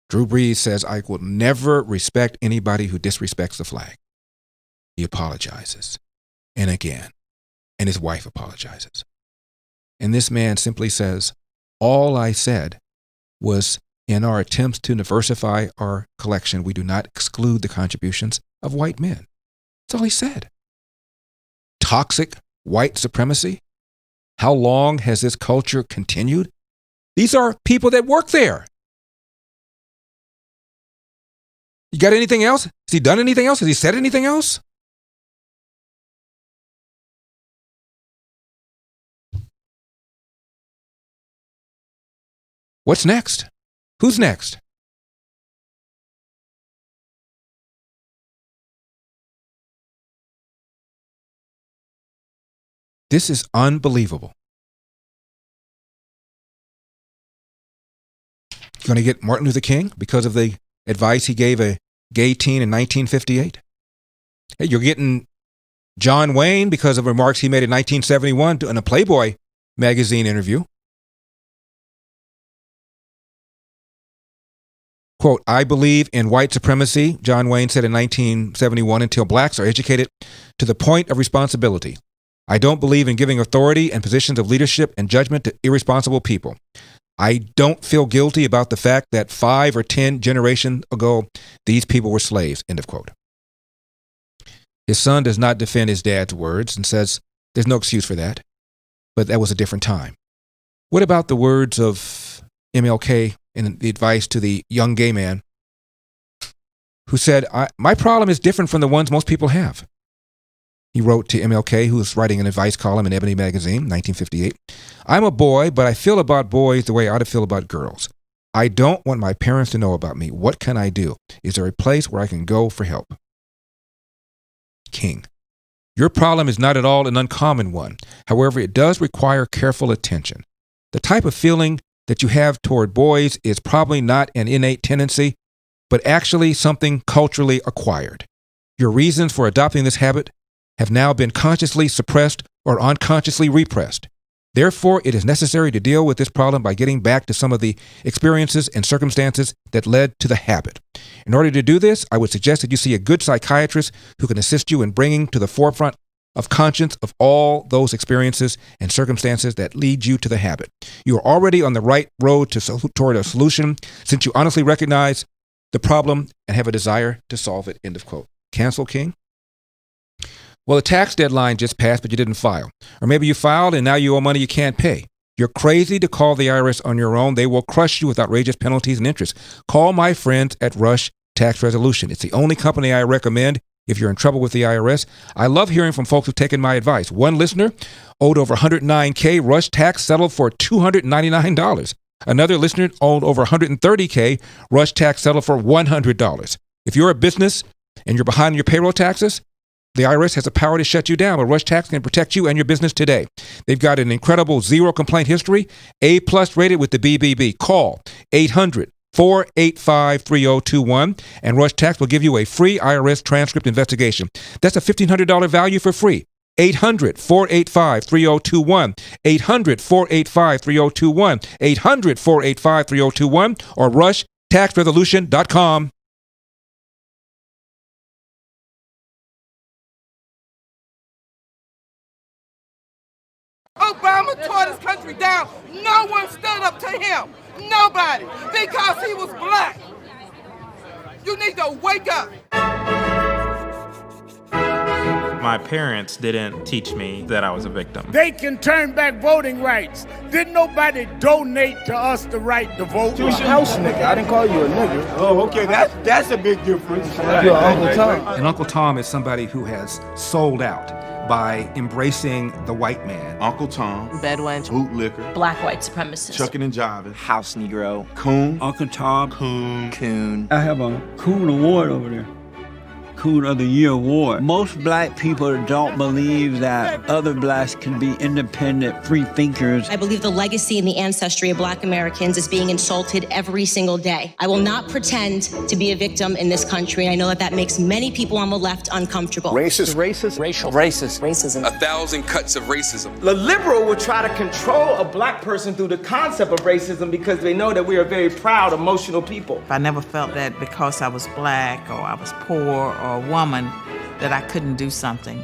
Drew Brees says, I will never respect anybody who disrespects the flag. He apologizes. And again. And his wife apologizes. And this man simply says, all I said was in our attempts to diversify our collection, we do not exclude the contributions of white men. That's all he said. Toxic white supremacy? How long has this culture continued? These are people that work there. You got anything else? Has he done anything else? Has he said anything else? What's next? Who's next? This is unbelievable. You're going to get Martin Luther King because of the advice he gave a gay teen in 1958. Hey, you're getting John Wayne because of remarks he made in 1971 in a Playboy magazine interview. Quote, I believe in white supremacy, John Wayne said in 1971, until blacks are educated to the point of responsibility. I don't believe in giving authority and positions of leadership and judgment to irresponsible people. I don't feel guilty about the fact that 5 or 10 generations ago, these people were slaves, end of quote. His son does not defend his dad's words and says there's no excuse for that, but that was a different time. What about the words of MLK and the advice to the young gay man who said, my problem is different from the ones most people have. He wrote to MLK, who was writing an advice column in Ebony magazine, 1958. I'm a boy, but I feel about boys the way I ought to feel about girls. I don't want my parents to know about me. What can I do? Is there a place where I can go for help? King, your problem is not at all an uncommon one. However, it does require careful attention. The type of feeling that you have toward boys is probably not an innate tendency, but actually something culturally acquired. Your reasons for adopting this habit have now been consciously suppressed or unconsciously repressed. Therefore, it is necessary to deal with this problem by getting back to some of the experiences and circumstances that led to the habit. In order to do this, I would suggest that you see a good psychiatrist who can assist you in bringing to the forefront of conscience of all those experiences and circumstances that lead you to the habit. You are already on the right road toward a solution, since you honestly recognize the problem and have a desire to solve it, end of quote. Cancel King? Well, the tax deadline just passed, but you didn't file. Or maybe you filed and now you owe money you can't pay. You're crazy to call the IRS on your own. They will crush you with outrageous penalties and interest. Call my friends at Rush Tax Resolution. It's the only company I recommend if you're in trouble with the IRS. I love hearing from folks who've taken my advice. One listener owed over $109K. Rush Tax settled for $299. Another listener owed over $130K. Rush Tax settled for $100. If you're a business and you're behind on your payroll taxes, the IRS has the power to shut you down, but Rush Tax can protect you and your business today. They've got an incredible zero complaint history, A+ rated with the BBB. Call 800-485-3021, and Rush Tax will give you a free IRS transcript investigation. That's a $1,500 value for free. 800-485-3021, 800-485-3021, 800-485-3021, or rushtaxresolution.com. Obama tore this country down. No one stood up to him. Nobody. Because he was black. You need to wake up. My parents didn't teach me that I was a victim. They can turn back voting rights. Didn't nobody donate to us the right to vote? You was your house nigga. I didn't call you a nigga. Oh, okay. That's a big difference. You're Uncle Tom. And Uncle Tom is somebody who has sold out by embracing the white man. Uncle Tom, Bedwench, bootlicker, black white supremacist, chucking and jiving, house Negro, coon, Uncle Tom, coon. I have a Coon Award over there. Coon of the Year Award. Most black people don't believe that other blacks can be independent, free thinkers. I believe the legacy and the ancestry of black Americans is being insulted every single day. I will not pretend to be a victim in this country. I know that makes many people on the left uncomfortable. Racist, racial, racist, racism. 1,000 cuts of racism. The liberal will try to control a black person through the concept of racism because they know that we are very proud, emotional people. I never felt that because I was black or I was poor or a woman that I couldn't do something.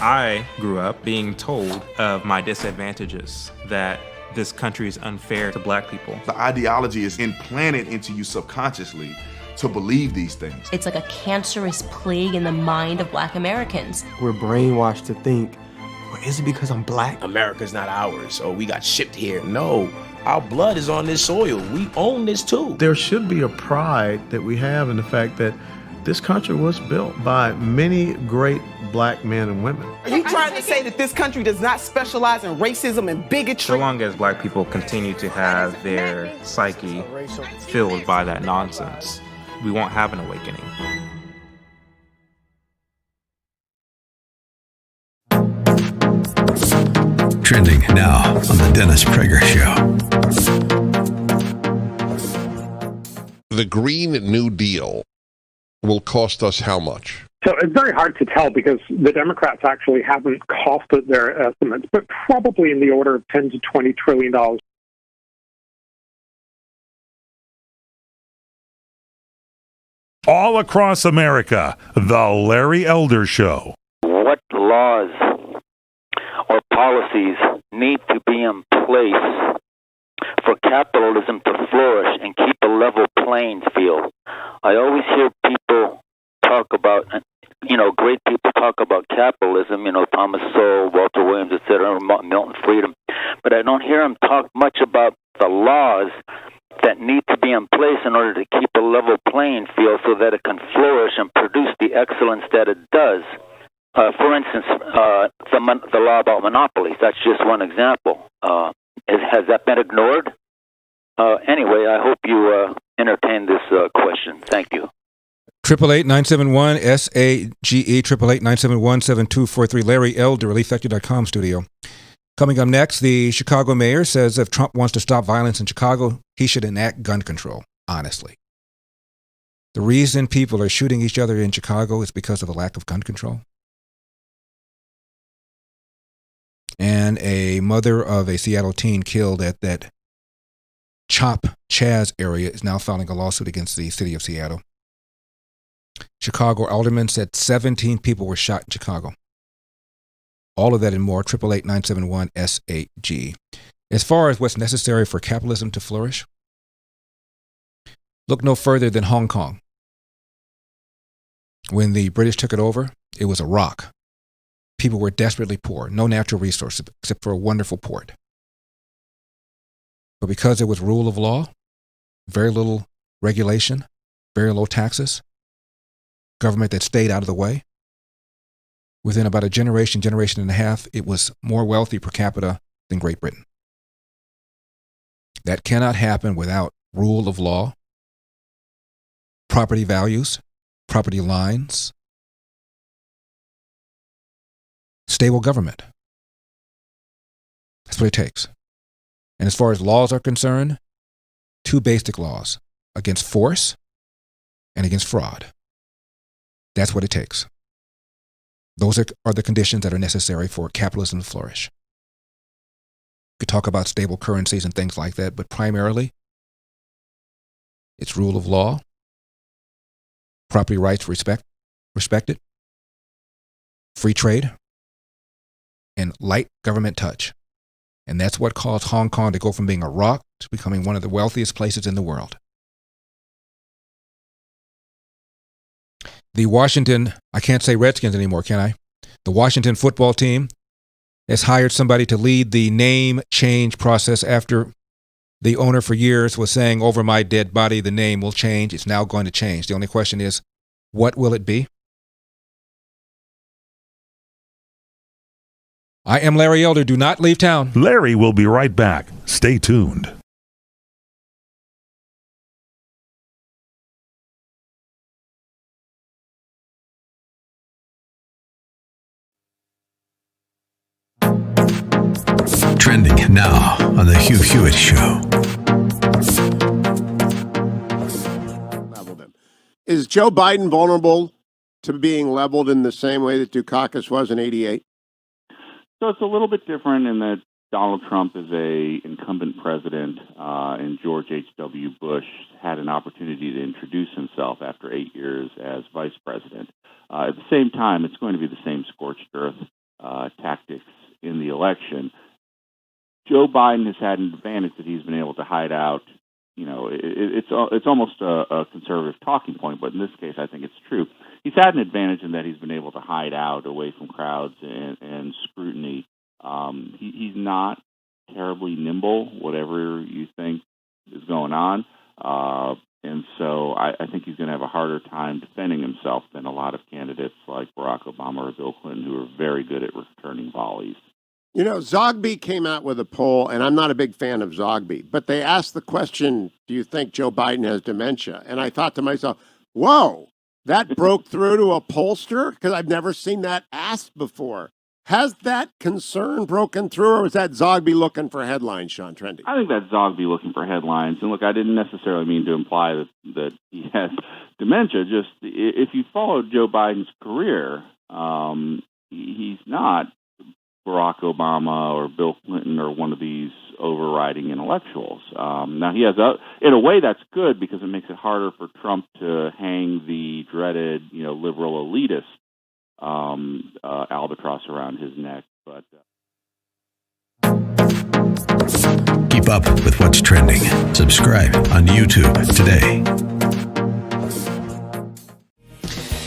I grew up being told of my disadvantages, that this country is unfair to black people. The ideology is implanted into you subconsciously to believe these things. It's like a cancerous plague in the mind of black Americans. We're brainwashed to think, well, is it because I'm black? America's not ours, or we got shipped here. No, our blood is on this soil. We own this too. There should be a pride that we have in the fact that this country was built by many great black men and women. Are you trying to say that this country does not specialize in racism and bigotry? So long as black people continue to have their psyche filled by that nonsense, we won't have an awakening. Trending now on the Dennis Prager Show. The Green New Deal will cost us how much? So it's very hard to tell because the Democrats actually haven't costed their estimates, but probably in the order of $10 to $20 trillion. All across America, The Larry Elder Show. What laws or policies need to be in place for capitalism to flourish and keep a level playing field? I always hear people talk about, great people talk about capitalism, Thomas Sowell, Walter Williams, etc., Milton Friedman, but I don't hear them talk much about the laws that need to be in place in order to keep a level playing field so that it can flourish and produce the excellence that it does. For instance, the law about monopolies, that's just one example. Has that been ignored? Anyway, I hope you entertain this question. Thank you. 888-971-SAGE, 888-971-7243, Larry Elder, ReliefFactor.com studio. Coming up next, the Chicago mayor says if Trump wants to stop violence in Chicago, he should enact gun control, honestly. The reason people are shooting each other in Chicago is because of a lack of gun control. And a mother of a Seattle teen killed at that Chop Chaz area is now filing a lawsuit against the city of Seattle. Chicago alderman said 17 people were shot in Chicago. All of that and more, 888-971-SAG. As far as what's necessary for capitalism to flourish, Look no further than Hong Kong. When the British took it over, it was a rock. People were desperately poor, no natural resources except for a wonderful port. But because there was rule of law, very little regulation, very low taxes, government that stayed out of the way, within about a generation and a half, it was more wealthy per capita than Great Britain. That cannot happen without rule of law, property values, property lines, stable government. That's what it takes. And as far as laws are concerned, two basic laws: against force and against fraud. That's what it takes. Those are the conditions that are necessary for capitalism to flourish. We could talk about stable currencies and things like that, but primarily, it's rule of law, property rights respected, free trade, and light government touch. And that's what caused Hong Kong to go from being a rock to becoming one of the wealthiest places in the world. The Washington, I can't say Redskins anymore, can I? The Washington football team has hired somebody to lead the name change process after the owner for years was saying, over my dead body, the name will change. It's now going to change. The only question is, what will it be? I am Larry Elder. Do not leave town. Larry will be right back. Stay tuned. Trending now on The Hugh Hewitt Show. Is Joe Biden vulnerable to being leveled in the same way that Dukakis was in '88? So it's a little bit different in that Donald Trump is a incumbent president, and George H.W. Bush had an opportunity to introduce himself after 8 years as vice president. At the same time, it's going to be the same scorched earth tactics in the election. Joe Biden has had an advantage that he's been able to hide out. You know, it's almost a conservative talking point, but in this case, I think it's true. He's had an advantage in that he's been able to hide out away from crowds and scrutiny. He's not terribly nimble, whatever you think is going on. And so I think he's going to have a harder time defending himself than a lot of candidates like Barack Obama or Bill Clinton, who are very good at returning volleys. You know, Zogby came out with a poll, and I'm not a big fan of Zogby, but they asked the question, do you think Joe Biden has dementia? And I thought to myself, whoa, that broke through to a pollster? Because I've never seen that asked before. Has that concern broken through, or is that Zogby looking for headlines, Sean Trendy? I think that's Zogby looking for headlines. And look, I didn't necessarily mean to imply that he has dementia. Just if you follow Joe Biden's career, he's not Barack Obama or Bill Clinton or one of these overriding intellectuals. Now, he has in a way that's good because it makes it harder for Trump to hang the dreaded, liberal elitist albatross around his neck. But keep up with what's trending. Subscribe on YouTube today.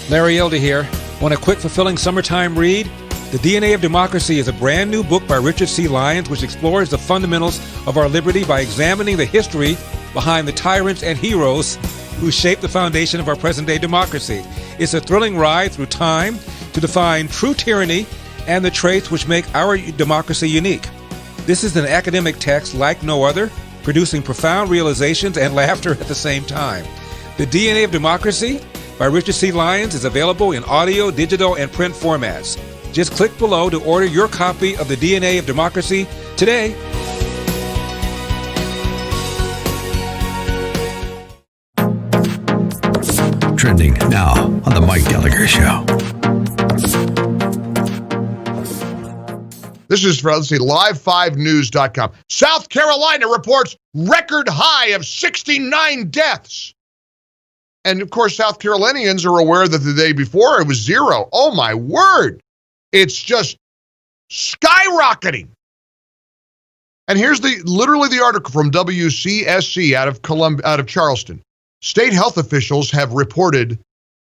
Larry Elder here. Want a quick, fulfilling summertime read? The DNA of Democracy is a brand new book by Richard C. Lyons, which explores the fundamentals of our liberty by examining the history behind the tyrants and heroes who shaped the foundation of our present-day democracy. It's a thrilling ride through time to define true tyranny and the traits which make our democracy unique. This is an academic text like no other, producing profound realizations and laughter at the same time. The DNA of Democracy by Richard C. Lyons is available in audio, digital, and print formats. Just click below to order your copy of The DNA of Democracy today. Trending now on The Mike Gallagher Show. This is from, live5news.com. South Carolina reports record high of 69 deaths. And of course, South Carolinians are aware that the day before it was 0. Oh my word. It's just skyrocketing. And here's literally the article from WCSC out of Charleston. State health officials have reported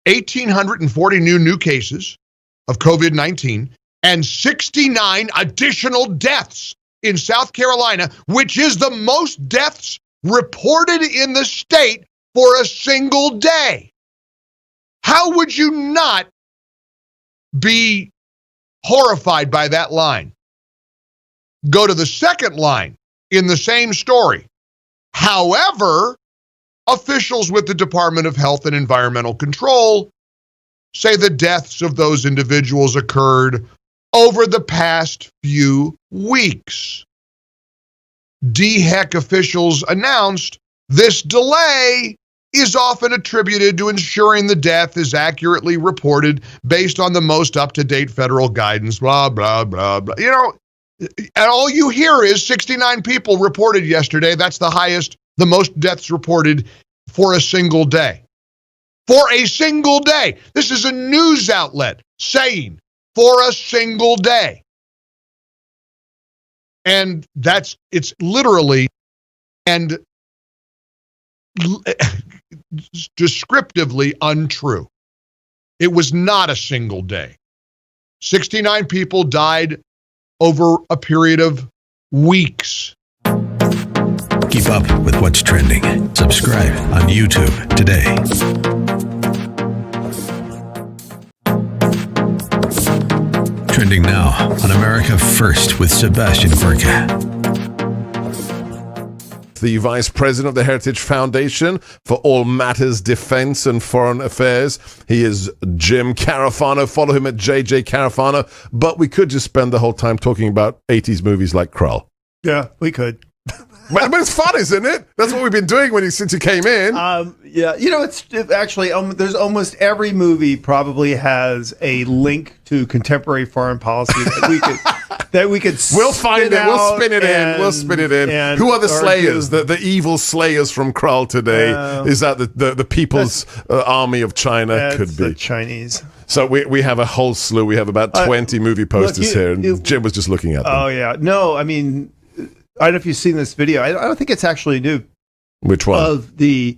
1,840 new cases of COVID-19 and 69 additional deaths in South Carolina, which is the most deaths reported in the state for a single day. How would you not be horrified by that line? Go to the second line in the same story. However, officials with the Department of Health and Environmental Control say the deaths of those individuals occurred over the past few weeks. DHEC officials announced this delay is often attributed to ensuring the death is accurately reported based on the most up-to-date federal guidance, blah, blah, blah, blah. You know, and all you hear is 69 people reported yesterday. That's the highest, the most deaths reported for a single day. For a single day. This is a news outlet saying for a single day. And it's literally and descriptively untrue. It was not a single day. 69 people died over a period of weeks. Keep up with what's trending. Subscribe on YouTube today. Trending now on America First with Sebastian Gorka. The Vice President of the Heritage Foundation for All Matters Defense and Foreign Affairs. He is Jim Carafano. Follow him at JJ Carafano. But we could just spend the whole time talking about 80s movies like Krull. Yeah, we could. But it's fun, isn't it? That's what we've been doing since you came in. Yeah, you know, it's actually there's almost every movie probably has a link to contemporary foreign policy that we could. We'll find it. We'll spin it in. We'll spin it in. Who are the slayers? The evil slayers from Krull today? Is that the People's Army of China? Could be the Chinese. So we have a whole slew. We have about 20 movie posters here, and Jim was just looking at them. Oh yeah, no, I mean, I don't know if you've seen this video. I don't think it's actually new. Which one? Of the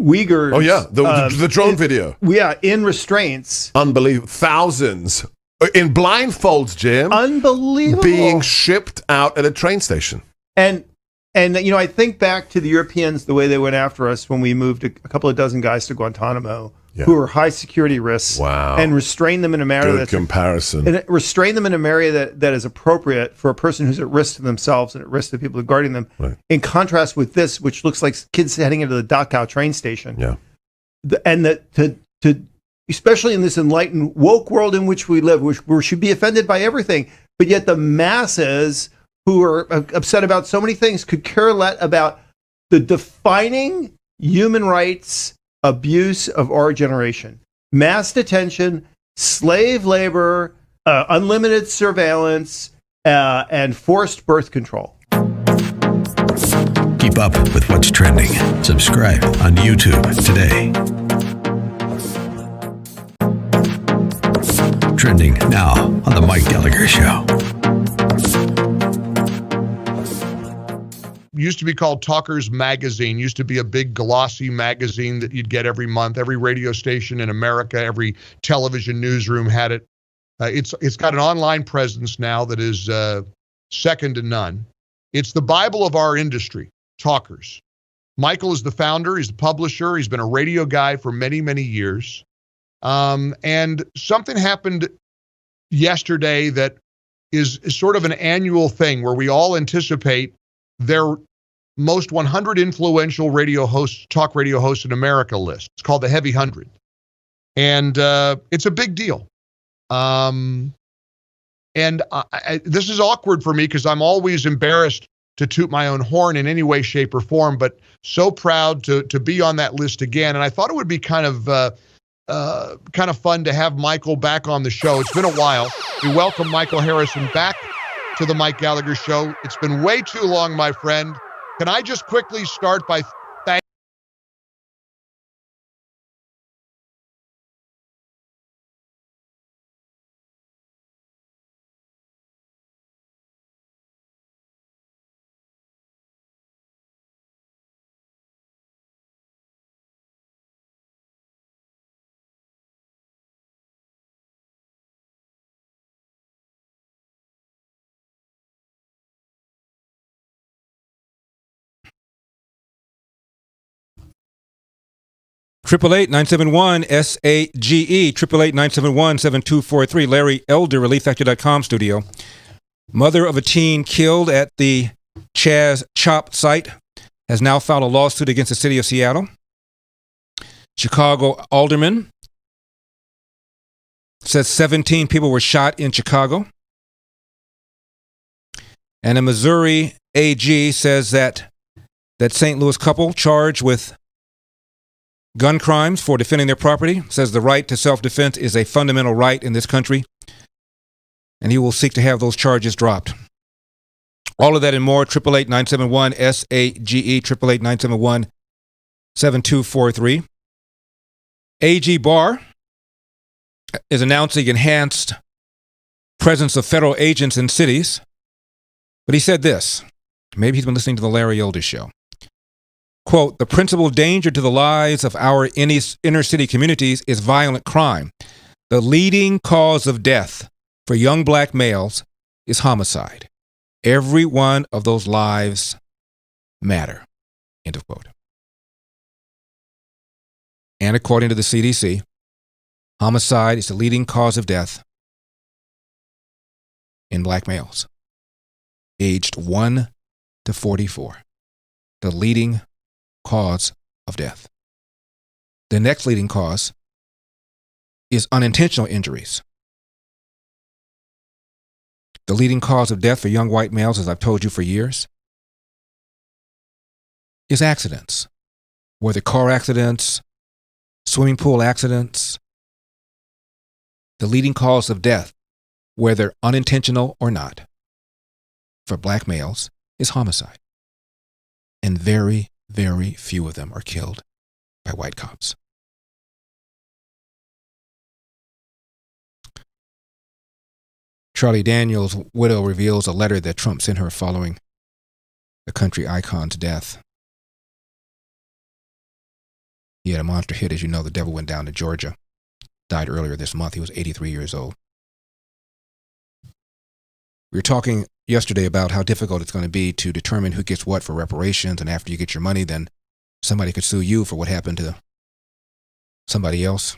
Uyghurs. Oh yeah, the drone video. Yeah, in restraints. Unbelievable. Thousands in blindfolds, Jim. Unbelievable. Being shipped out at a train station. And you know, I think back to the Europeans, the way they went after us when we moved a couple of dozen guys to Guantanamo, who were high security risks. Wow. And restrain them in a manner Good comparison. And restrain them in a manner that is appropriate for a person who's at risk to themselves and at risk to people guarding them. Right. In contrast with this, which looks like kids heading into the Dachau train station. Yeah. And that to especially in this enlightened woke world in which we live, which we should be offended by everything, but yet the masses who are upset about so many things could care less about the defining human rights abuse of our generation: mass detention, slave labor, unlimited surveillance, and forced birth control. Keep up with what's trending. Subscribe on YouTube today. Trending now on The Mike Gallagher Show. Used to be called Talkers Magazine, used to be a big glossy magazine that you'd get every month. Every radio station in America, every television newsroom had it. It's got an online presence now that is second to none. It's the Bible of our industry, Talkers. Michael is the founder, he's the publisher, he's been a radio guy for many, many years. And something happened yesterday that is sort of an annual thing where we all anticipate their most 100 influential talk radio hosts in America list. It's called the Heavy 100. And it's a big deal. And this is awkward for me because I'm always embarrassed to toot my own horn in any way, shape, or form, but so proud to be on that list again. And I thought it would be kind of fun to have Michael back on the show. It's been a while. We welcome Michael Harrison back to the Mike Gallagher Show. It's been way too long, my friend. Can I just quickly start by 888-971-SAGE, 888-971-7243. Larry Elder, ReliefFactor.com studio. Mother of a teen killed at the Chaz Chop site has now filed a lawsuit against the city of Seattle. Chicago alderman says 17 people were shot in Chicago. And a Missouri AG says that St. Louis couple charged with gun crimes for defending their property says the right to self-defense is a fundamental right in this country, and he will seek to have those charges dropped. All of that and more, 888-971-SAGE, 888-971-7243. AG Barr is announcing enhanced presence of federal agents in cities, but he said this. Maybe he's been listening to the Larry Elder show. Quote, the principal danger to the lives of our inner city communities is violent crime. The leading cause of death for young black males is homicide. Every one of those lives matter. End of quote. And according to the CDC, homicide is the leading cause of death in black males aged 1 to 44. The leading cause of death. The next leading cause is unintentional injuries. The leading cause of death for young white males, as I've told you for years, is accidents, whether car accidents, swimming pool accidents. The leading cause of death, whether unintentional or not, for black males is homicide. And very, very few of them are killed by white cops. Charlie Daniels' widow reveals a letter that Trump sent her following the country icon's death. He had a monster hit, as you know. The devil went down to Georgia. Died earlier this month. He was 83 years old. We were talking yesterday about how difficult it's going to be to determine who gets what for reparations, and after you get your money, then somebody could sue you for what happened to somebody else.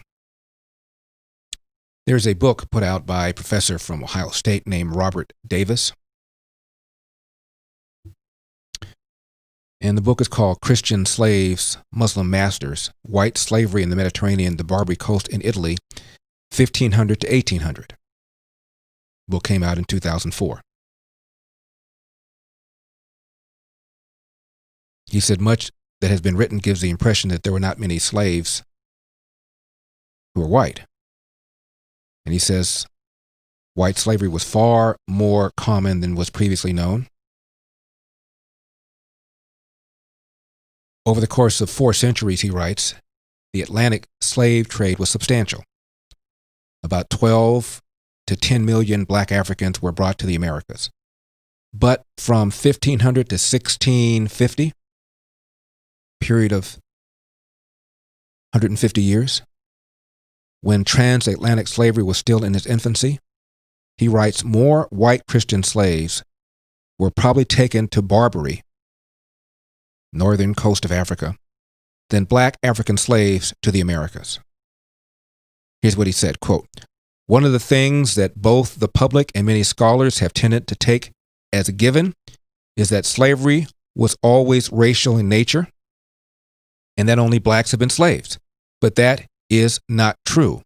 There's a book put out by a professor from Ohio State named Robert Davis. And the book is called Christian Slaves, Muslim Masters, White Slavery in the Mediterranean, the Barbary Coast in Italy, 1500 to 1800. The book came out in 2004. He said much that has been written gives the impression that there were not many slaves who were white. And he says white slavery was far more common than was previously known. Over the course of 4 centuries, he writes, the Atlantic slave trade was substantial. About 12 to 10 million black Africans were brought to the Americas. But from 1500 to 1650, period of 150 years, when transatlantic slavery was still in its infancy, he writes, more white Christian slaves were probably taken to Barbary, northern coast of Africa, than black African slaves to the Americas. Here's what he said, quote, one of the things that both the public and many scholars have tended to take as a given is that slavery was always racial in nature and that only blacks have been slaves. But that is not true.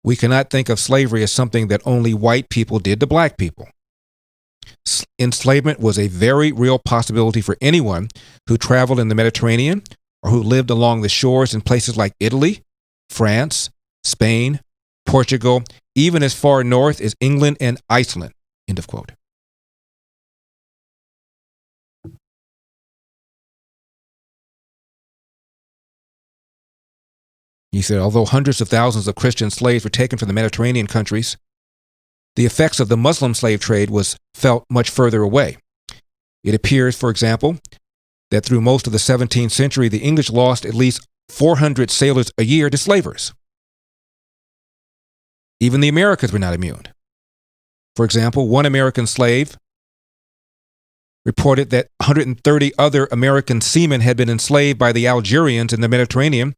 We cannot think of slavery as something that only white people did to black people. Enslavement was a very real possibility for anyone who traveled in the Mediterranean or who lived along the shores in places like Italy, France, Spain, Portugal, even as far north as England and Iceland. End of quote. He said, although hundreds of thousands of Christian slaves were taken from the Mediterranean countries, the effects of the Muslim slave trade was felt much further away. It appears, for example, that through most of the 17th century, the English lost at least 400 sailors a year to slavers. Even the Americans were not immune. For example, one American slave reported that 130 other American seamen had been enslaved by the Algerians in the Mediterranean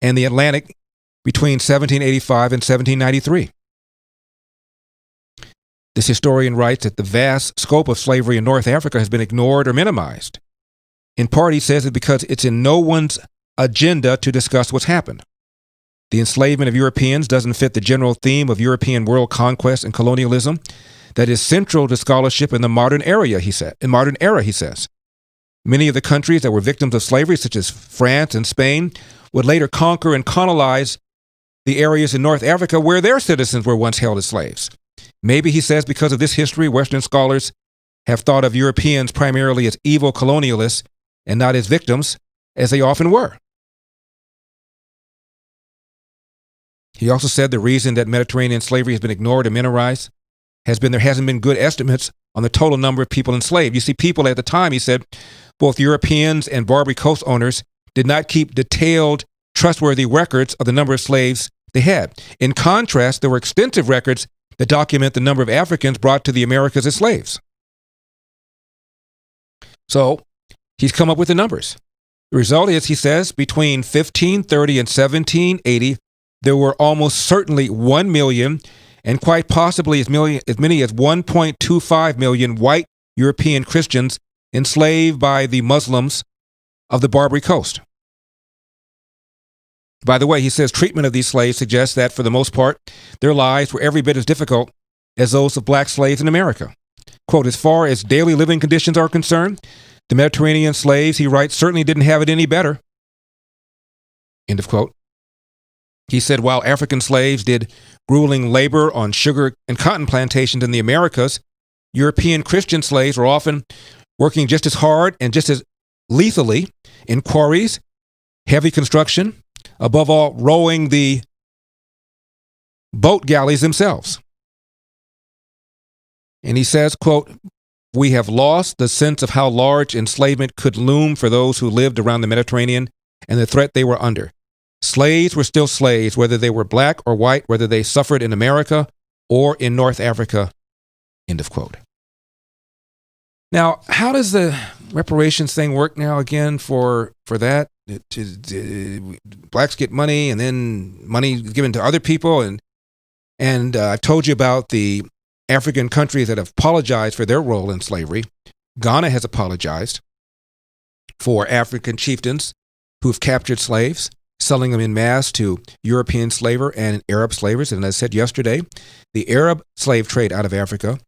and the Atlantic between 1785 and 1793. This historian writes that the vast scope of slavery in North Africa has been ignored or minimized. In part, he says it because it's in no one's agenda to discuss what's happened. The enslavement of Europeans doesn't fit the general theme of European world conquest and colonialism that is central to scholarship in the modern era, he says. Many of the countries that were victims of slavery, such as France and Spain, would later conquer and colonize the areas in North Africa where their citizens were once held as slaves. Maybe, he says, because of this history, Western scholars have thought of Europeans primarily as evil colonialists and not as victims, as they often were. He also said the reason that Mediterranean slavery has been ignored or minimized has been there hasn't been good estimates on the total number of people enslaved. You see, people at the time, he said, both Europeans and Barbary Coast owners did not keep detailed, trustworthy records of the number of slaves they had. In contrast, there were extensive records that document the number of Africans brought to the Americas as slaves. So he's come up with the numbers. The result is, he says, between 1530 and 1780, there were almost certainly 1 million and quite possibly as many as 1.25 million white European Christians enslaved by the Muslims of the Barbary Coast. By the way, he says treatment of these slaves suggests that, for the most part, their lives were every bit as difficult as those of black slaves in America. Quote, as far as daily living conditions are concerned, the Mediterranean slaves, he writes, certainly didn't have it any better. End of quote. He said while African slaves did grueling labor on sugar and cotton plantations in the Americas, European Christian slaves were often working just as hard and just as lethally in quarries, heavy construction, above all, rowing the boat galleys themselves. And he says, quote, we have lost the sense of how large enslavement could loom for those who lived around the Mediterranean and the threat they were under. Slaves were still slaves, whether they were black or white, whether they suffered in America or in North Africa, end of quote. Now, how does the reparations thing work now again for that? Blacks get money and then money given to other people. And I've told you about the African countries that have apologized for their role in slavery. Ghana has apologized for African chieftains who've captured slaves, selling them en masse to European slaver and Arab slavers. And as I said yesterday, the Arab slave trade out of Africa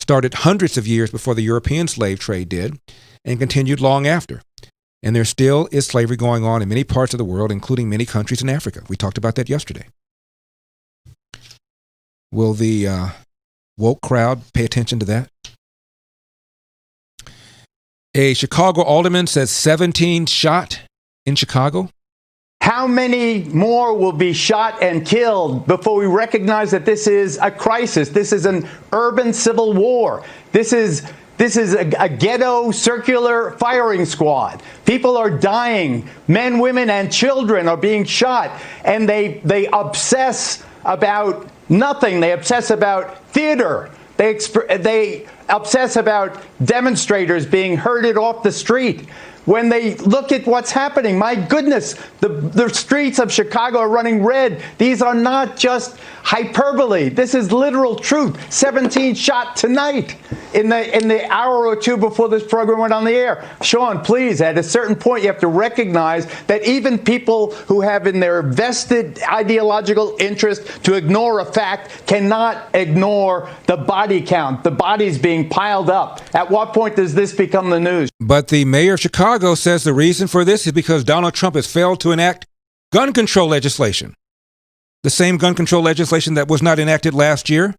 started hundreds of years before the European slave trade did and continued long after. And there still is slavery going on in many parts of the world, including many countries in Africa. We talked about that yesterday. Will the woke crowd pay attention to that? A Chicago alderman says 17 shot in Chicago. How many more will be shot and killed before we recognize that this is a crisis? This is an urban civil war. This is a ghetto circular firing squad. People are dying. Men, women, and children are being shot. And they obsess about nothing. They obsess about theater. They obsess about demonstrators being herded off the street. When they look at what's happening, my goodness, the streets of Chicago are running red. These are not just hyperbole. This is literal truth. 17 shot tonight in the hour or two before this program went on the air. Sean, please, at a certain point, you have to recognize that even people who have in their vested ideological interest to ignore a fact cannot ignore the body count, the bodies being piled up. At what point does this become the news? But the mayor of Chicago says the reason for this is because Donald Trump has failed to enact gun control legislation. The same gun control legislation that was not enacted last year.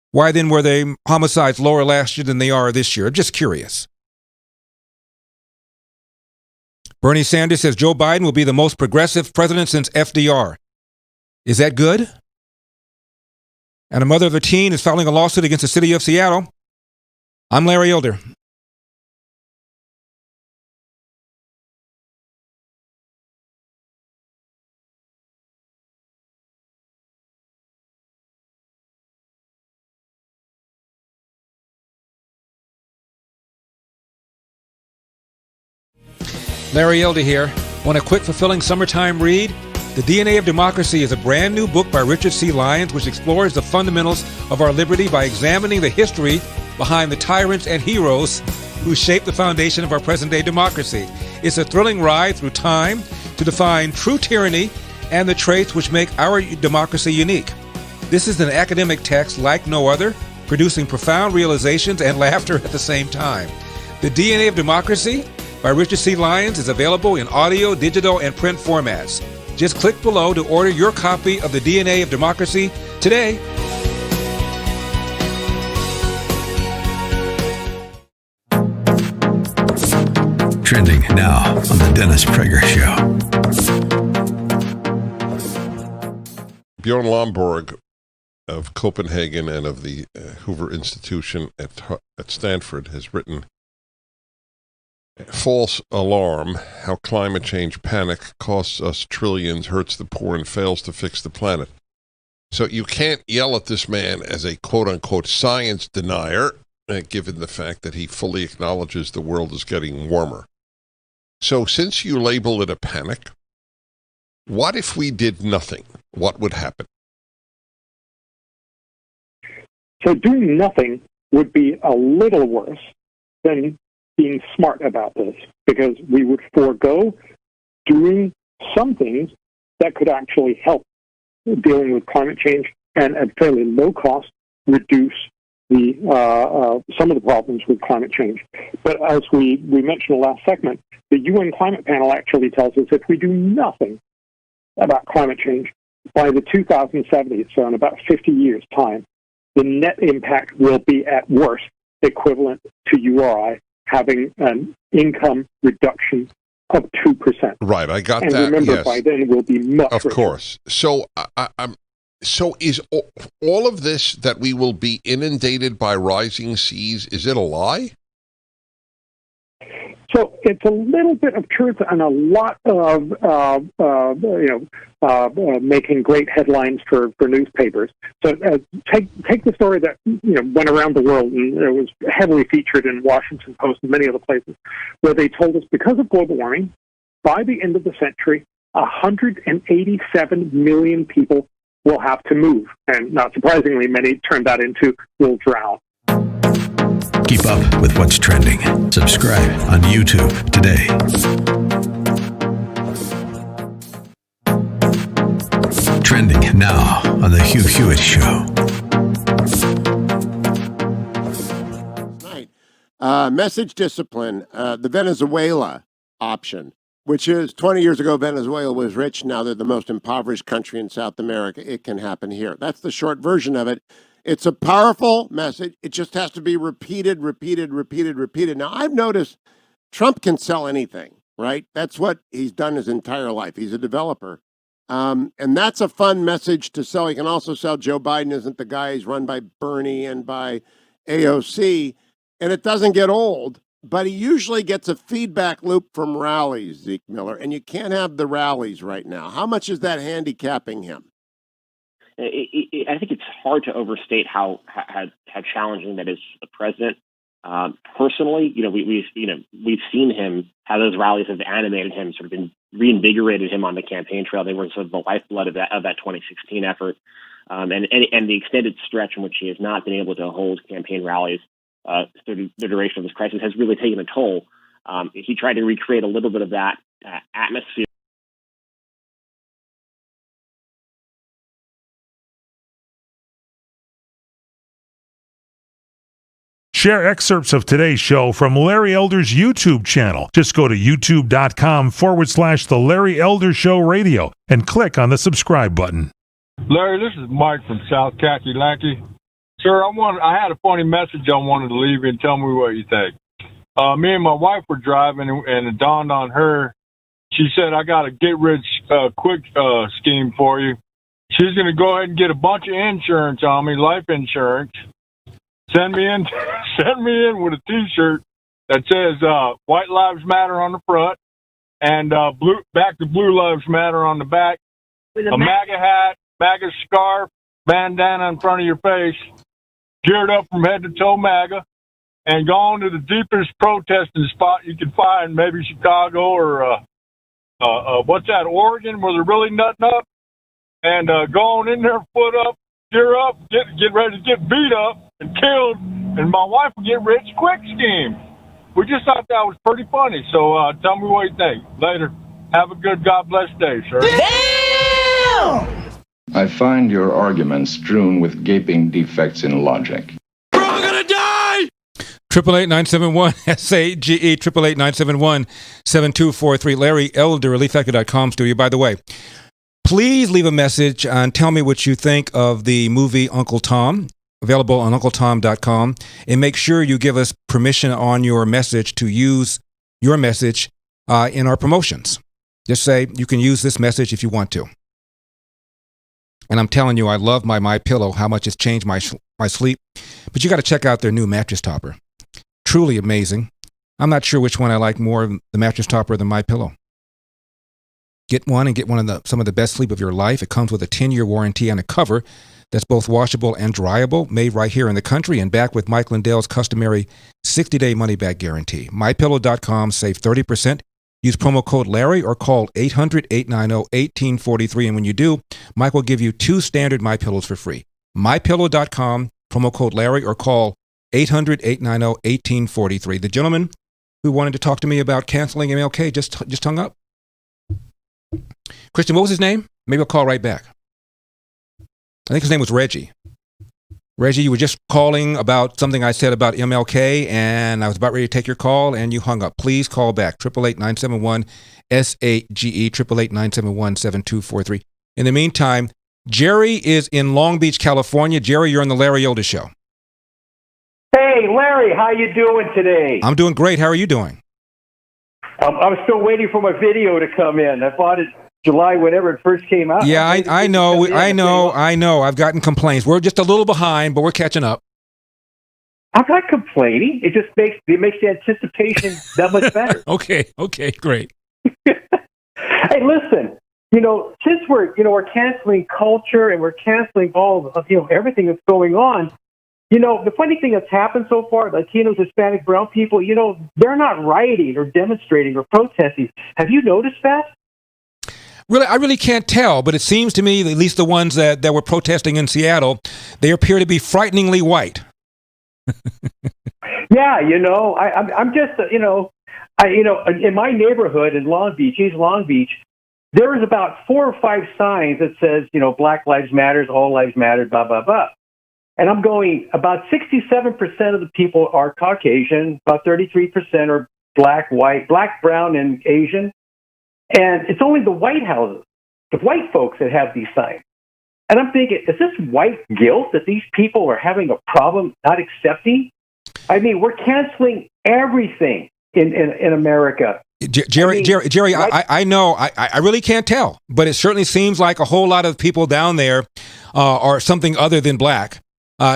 Why then were the homicides lower last year than they are this year? I'm just curious. Bernie Sanders says Joe Biden will be the most progressive president since FDR. Is that good? And a mother of a teen is filing a lawsuit against the city of Seattle. I'm Larry Elder. Larry Elder here. Want a quick, fulfilling summertime read? The DNA of Democracy is a brand new book by Richard C. Lyons, which explores the fundamentals of our liberty by examining the history behind the tyrants and heroes who shaped the foundation of our present-day democracy. It's a thrilling ride through time to define true tyranny and the traits which make our democracy unique. This is an academic text like no other, producing profound realizations and laughter at the same time. The DNA of Democracy by Richard C. Lyons is available in audio, digital, and print formats. Just click below to order your copy of The DNA of Democracy today. Trending now on the Dennis Prager Show. Bjorn Lomborg of Copenhagen and of the Hoover Institution at Stanford has written False Alarm, How Climate Change Panic Costs Us Trillions, Hurts the Poor, and Fails to Fix the Planet. So you can't yell at this man as a quote-unquote science denier, given the fact that he fully acknowledges the world is getting warmer. So since you label it a panic, what if we did nothing? What would happen? So doing nothing would be a little worse than being smart about this, because we would forego doing some things that could actually help dealing with climate change and at fairly low cost reduce the some of the problems with climate change. But as we mentioned in the last segment, the UN climate panel actually tells us if we do nothing about climate change by the 2070s, so in about 50 years' time, the net impact will be at worst equivalent to you or I having an income reduction of 2%. Right, I got and that. Remember, yes. by then we'll be much Of richer. course. So, so is all of this that we will be inundated by rising seas? Is it a lie? So it's a little bit of truth and a lot of making great headlines for newspapers. So take the story that went around the world and it was heavily featured in Washington Post and many other places, where they told us because of global warming, by the end of the century, 187 million people will have to move, and not surprisingly, many turned that into will drown. Keep up with what's trending. Subscribe on YouTube today. Trending now on The Hugh Hewitt Show. Message discipline, the Venezuela option, which is 20 years ago, Venezuela was rich. Now they're the most impoverished country in South America. It can happen here. That's the short version of it. It's a powerful message. It just has to be repeated. Now, I've noticed Trump can sell anything, right? That's what he's done his entire life. He's a developer. And that's a fun message to sell. He can also sell Joe Biden isn't the guy. He's run by Bernie and by AOC. And it doesn't get old, but he usually gets a feedback loop from rallies, Zeke Miller. And you can't have the rallies right now. How much is that handicapping him? I think it's hard to overstate how challenging that is for the president. Personally, we've seen him, how those rallies have animated him, sort of been reinvigorated him on the campaign trail. They were sort of the lifeblood of that 2016 effort, and the extended stretch in which he has not been able to hold campaign rallies through the duration of this crisis has really taken a toll. He tried to recreate a little bit of that atmosphere. Share excerpts of today's show from Larry Elder's YouTube channel. Just go to youtube.com/The Larry Elder Show Radio and click on the subscribe button. Larry, this is Mike from South Kakalaki. Sir, I had a funny message I wanted to leave you and tell me what you think. Me and my wife were driving and it dawned on her. She said, I got a get-rich-quick scheme for you. She's going to go ahead and get a bunch of insurance on me, life insurance. Send me in with a T-shirt that says White Lives Matter on the front and back to Blue Lives Matter on the back. With a MAGA hat, MAGA scarf, bandana in front of your face, geared up from head to toe MAGA, and go on to the deepest protesting spot you can find, maybe Chicago or what's that, Oregon, where they're really nutting up, and going in there, foot up, gear up, get ready to get beat up and killed, and my wife will get rich quick scheme. We just thought that was pretty funny. So tell me what you think. Later. Have a good God bless day, sir. Damn! I find your arguments strewn with gaping defects in logic. 888-971-SAGE, 888-971-7243. Larry Elder, ReliefFactor.com studio. By the way, please leave a message and tell me what you think of the movie Uncle Tom, available on UncleTom.com. And make sure you give us permission on your message to use your message in our promotions. Just say you can use this message if you want to. And I'm telling you, I love my MyPillow, how much it's changed my sleep. But you got to check out their new mattress topper. Truly amazing. I'm not sure which one I like more, the mattress topper or the MyPillow. Get one and get one of some of the best sleep of your life. It comes with a 10-year warranty and a cover that's both washable and dryable, made right here in the country, and back with Mike Lindell's customary 60-day money-back guarantee. MyPillow.com, save 30%. Use promo code Larry or call 800-890-1843. And when you do, Mike will give you 2 standard MyPillows for free. MyPillow.com, promo code Larry, or call 800-890-1843. The gentleman who wanted to talk to me about canceling MLK just hung up. Christian, what was his name? Maybe I'll call right back. I think his name was Reggie. Reggie, you were just calling about something I said about MLK, and I was about ready to take your call, and you hung up. Please call back, 888-971-SAGE, 888-971-7243. In the meantime, Jerry is in Long Beach, California. Jerry, you're on the Larry Elder Show. Hey, Larry, how you doing today? I'm doing great. How are you doing? I'm still waiting for my video to come in. I bought it July, whenever it first came out. Yeah, I know. I've gotten complaints. We're just a little behind, but we're catching up. I'm not complaining. It just makes the anticipation that much better. Okay, great. Hey, listen. Since we're canceling culture and we're canceling all of everything that's going on. The funny thing that's happened so far, Latinos, Hispanic, brown people, they're not rioting or demonstrating or protesting. Have you noticed that? Really, I really can't tell, but it seems to me, at least the ones that were protesting in Seattle, they appear to be frighteningly white. Yeah, I'm just, in my neighborhood in Long Beach, East Long Beach, there is about 4 or 5 signs that says, Black Lives Matter, all lives matter, blah, blah, blah. And I'm going, about 67% of the people are Caucasian, about 33% are black, white, black, brown, and Asian. And it's only the white houses, the white folks that have these signs. And I'm thinking, is this white guilt that these people are having a problem not accepting? I mean, we're canceling everything in America. Jerry, I know, I really can't tell, but it certainly seems like a whole lot of people down there are something other than black.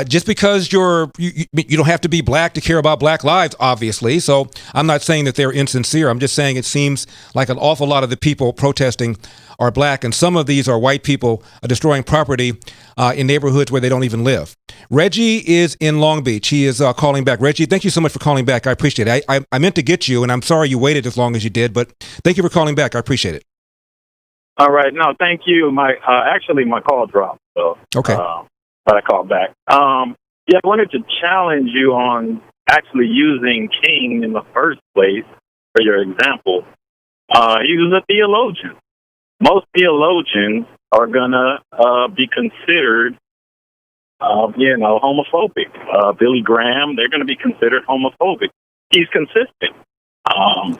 Just because you don't have to be black to care about black lives, obviously. So I'm not saying that they're insincere. I'm just saying it seems like an awful lot of the people protesting are black, and some of these are white people destroying property in neighborhoods where they don't even live. Reggie is in Long Beach. He is calling back. Reggie, thank you so much for calling back. I appreciate it. I meant to get you, and I'm sorry you waited as long as you did, but thank you for calling back. I appreciate it. All right. No, thank you. My call dropped. So, okay. But I called back. I wanted to challenge you on actually using King in the first place for your example. He was a theologian. Most theologians are going to be considered, homophobic. Billy Graham, they're going to be considered homophobic. He's consistent.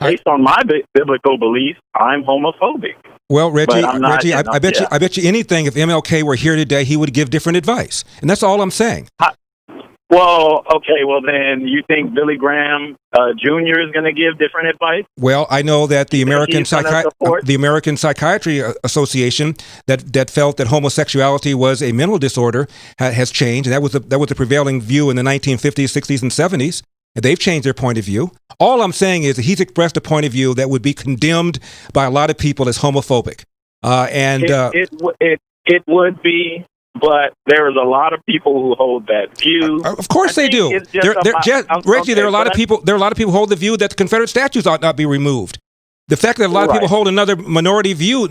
Based on my biblical beliefs, I'm homophobic. Well, Reggie, I bet you anything, if MLK were here today, he would give different advice. And that's all I'm saying. Then you think Billy Graham Jr. is going to give different advice? Well, I know that the American Psychiatry Association that felt that homosexuality was a mental disorder has changed, and that was the prevailing view in the 1950s, 60s, and 70s. And they've changed their point of view. All I'm saying is that he's expressed a point of view that would be condemned by a lot of people as homophobic. It would be, but there's a lot of people who hold that view. Of course they do. Reggie, there are a lot of people. There are a lot of people who hold the view that the Confederate statues ought not be removed. The fact that a lot of people hold another minority view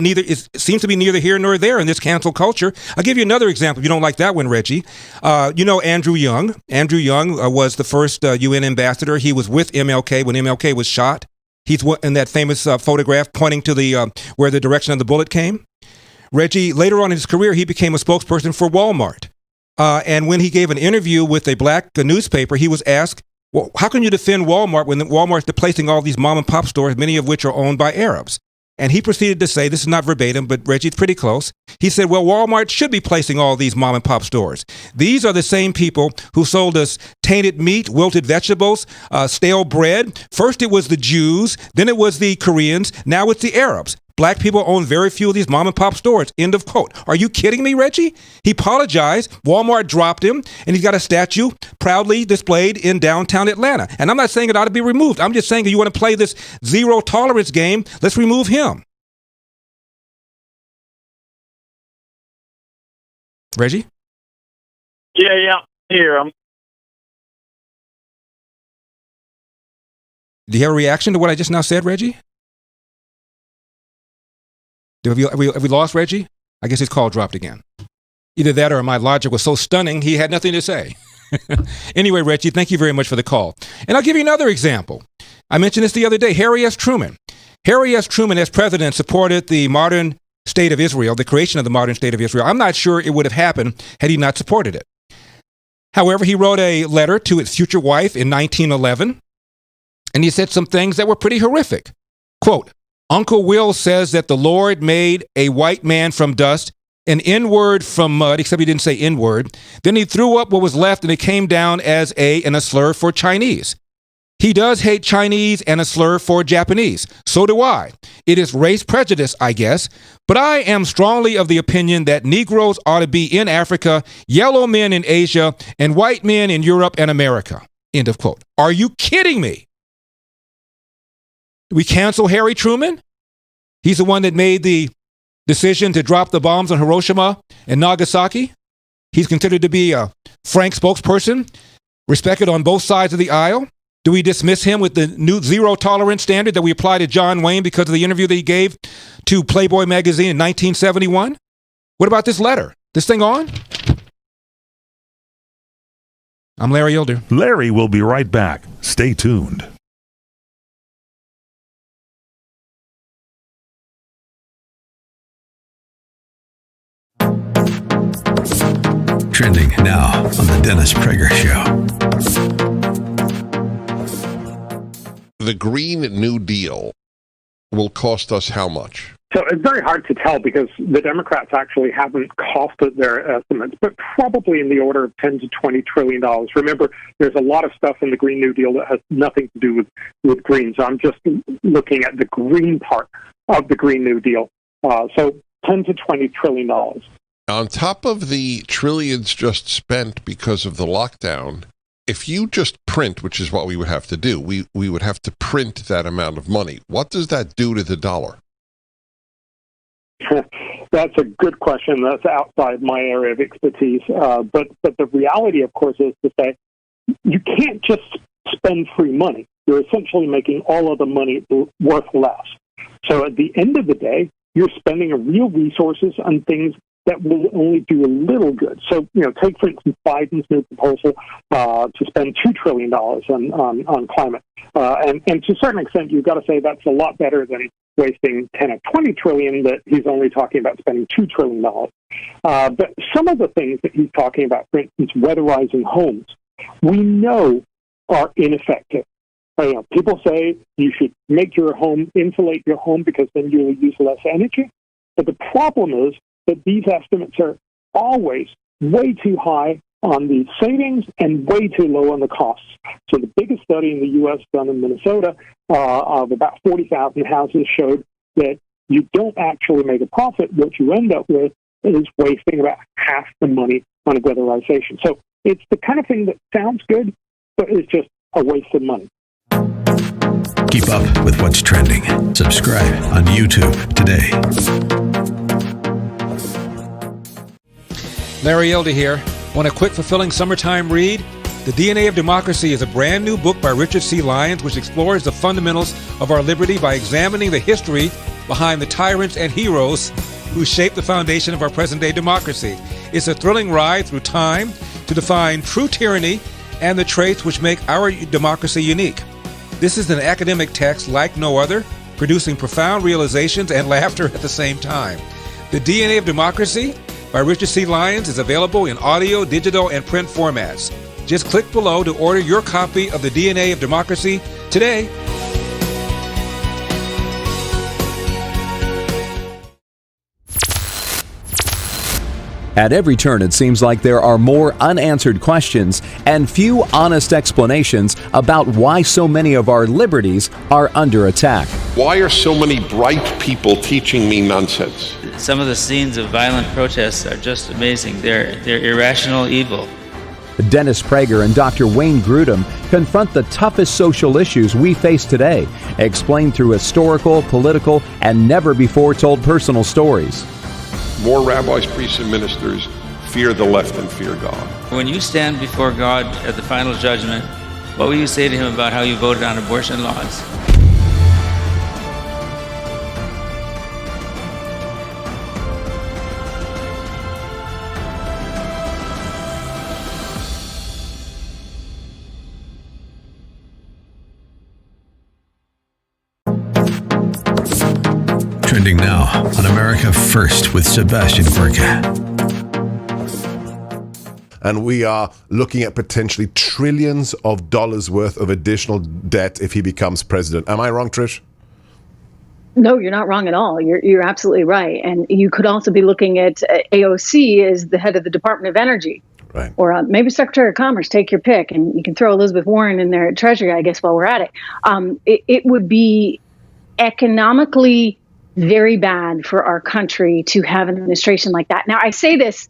seems to be neither here nor there in this cancel culture. I'll give you another example. If you don't like that one, Reggie. You know Andrew Young. Andrew Young was the first UN ambassador. He was with MLK when MLK was shot. He's in that famous photograph pointing to where the direction of the bullet came. Reggie, later on in his career, he became a spokesperson for Walmart. And when he gave an interview with a black newspaper, he was asked, well, how can you defend Walmart when Walmart's displacing all these mom and pop stores, many of which are owned by Arabs? And he proceeded to say, this is not verbatim, but Reggie, it's pretty close. He said, well, Walmart should be placing all these mom and pop stores. These are the same people who sold us tainted meat, wilted vegetables, stale bread. First it was the Jews, then it was the Koreans, now it's the Arabs. Black people own very few of these mom and pop stores. End of quote. Are you kidding me, Reggie? He apologized. Walmart dropped him, and he's got a statue proudly displayed in downtown Atlanta. And I'm not saying it ought to be removed. I'm just saying that you want to play this zero tolerance game, let's remove him. Reggie? Yeah. Here. Do you have a reaction to what I just now said, Reggie? Have we lost Reggie? I guess his call dropped again. Either that or my logic was so stunning he had nothing to say. Anyway, Reggie, thank you very much for the call. And I'll give you another example. I mentioned this the other day. Harry S. Truman. Harry S. Truman, as president, supported the modern state of Israel, the creation of the modern state of Israel. I'm not sure it would have happened had he not supported it. However, he wrote a letter to his future wife in 1911, and he said some things that were pretty horrific. Quote, Uncle Will says that the Lord made a white man from dust, an N-word from mud, except he didn't say N-word. Then he threw up what was left, and it came down as a slur for Chinese. He does hate Chinese and a slur for Japanese. So do I. It is race prejudice, I guess. But I am strongly of the opinion that Negroes ought to be in Africa, yellow men in Asia, and white men in Europe and America. End of quote. Are you kidding me? We cancel Harry Truman? He's the one that made the decision to drop the bombs on Hiroshima and Nagasaki. He's considered to be a frank spokesperson, respected on both sides of the aisle. Do we dismiss him with the new zero tolerance standard that we apply to John Wayne because of the interview that he gave to Playboy magazine in 1971? What about this letter? This thing on? I'm Larry Elder. Larry will be right back. Stay tuned. Trending now on the Dennis Prager Show. The Green New Deal will cost us how much? So it's very hard to tell because the Democrats actually haven't costed their estimates, but probably in the order of $10 to $20 trillion. Remember, there's a lot of stuff in the Green New Deal that has nothing to do with green. So I'm just looking at the green part of the Green New Deal. So $10 to $20 trillion. On top of the trillions just spent because of the lockdown, if you just print, which is what we would have to do, we would have to print that amount of money. What does that do to the dollar? That's a good question. That's outside my area of expertise. But the reality, of course, is to say you can't just spend free money. You're essentially making all of the money worth less. So at the end of the day, you're spending real resources on things that will only do a little good. So, take, for instance, Biden's new proposal to spend $2 trillion on climate. And to a certain extent, you've got to say that's a lot better than wasting 10 or 20 trillion that he's only talking about spending $2 trillion. But some of the things that he's talking about, for instance, weatherizing homes, we know are ineffective. People say you should make your home, insulate your home because then you'll use less energy. But the problem is that these estimates are always way too high on the savings and way too low on the costs. So the biggest study in the U.S. done in Minnesota of about 40,000 houses showed that you don't actually make a profit. What you end up with is wasting about half the money on weatherization. So it's the kind of thing that sounds good, but it's just a waste of money. Keep up with what's trending. Subscribe on YouTube today. Larry Elder here. Want a quick, fulfilling summertime read? The DNA of Democracy is a brand new book by Richard C. Lyons, which explores the fundamentals of our liberty by examining the history behind the tyrants and heroes who shaped the foundation of our present-day democracy. It's a thrilling ride through time to define true tyranny and the traits which make our democracy unique. This is an academic text like no other, producing profound realizations and laughter at the same time. The DNA of Democracy by Richard C. Lyons is available in audio, digital, and print formats. Just click below to order your copy of The DNA of Democracy today. At every turn, it seems like there are more unanswered questions and few honest explanations about why so many of our liberties are under attack. Why are so many bright people teaching me nonsense? Some of the scenes of violent protests are just amazing. They're irrational evil. Dennis Prager and Dr. Wayne Grudem confront the toughest social issues we face today, explained through historical, political, and never-before-told personal stories. More rabbis, priests, and ministers fear the left than fear God. When you stand before God at the final judgment, what will you say to him about how you voted on abortion laws? Trending now on America First with Sebastian Gorka. And we are looking at potentially trillions of dollars worth of additional debt if he becomes president. Am I wrong, Trish? No, you're not wrong at all. You're absolutely right. And you could also be looking at AOC as the head of the Department of Energy. Right. Or maybe Secretary of Commerce, take your pick. And you can throw Elizabeth Warren in there at Treasury, I guess, while we're at it. It would be economically very bad for our country to have an administration like that. Now, I say this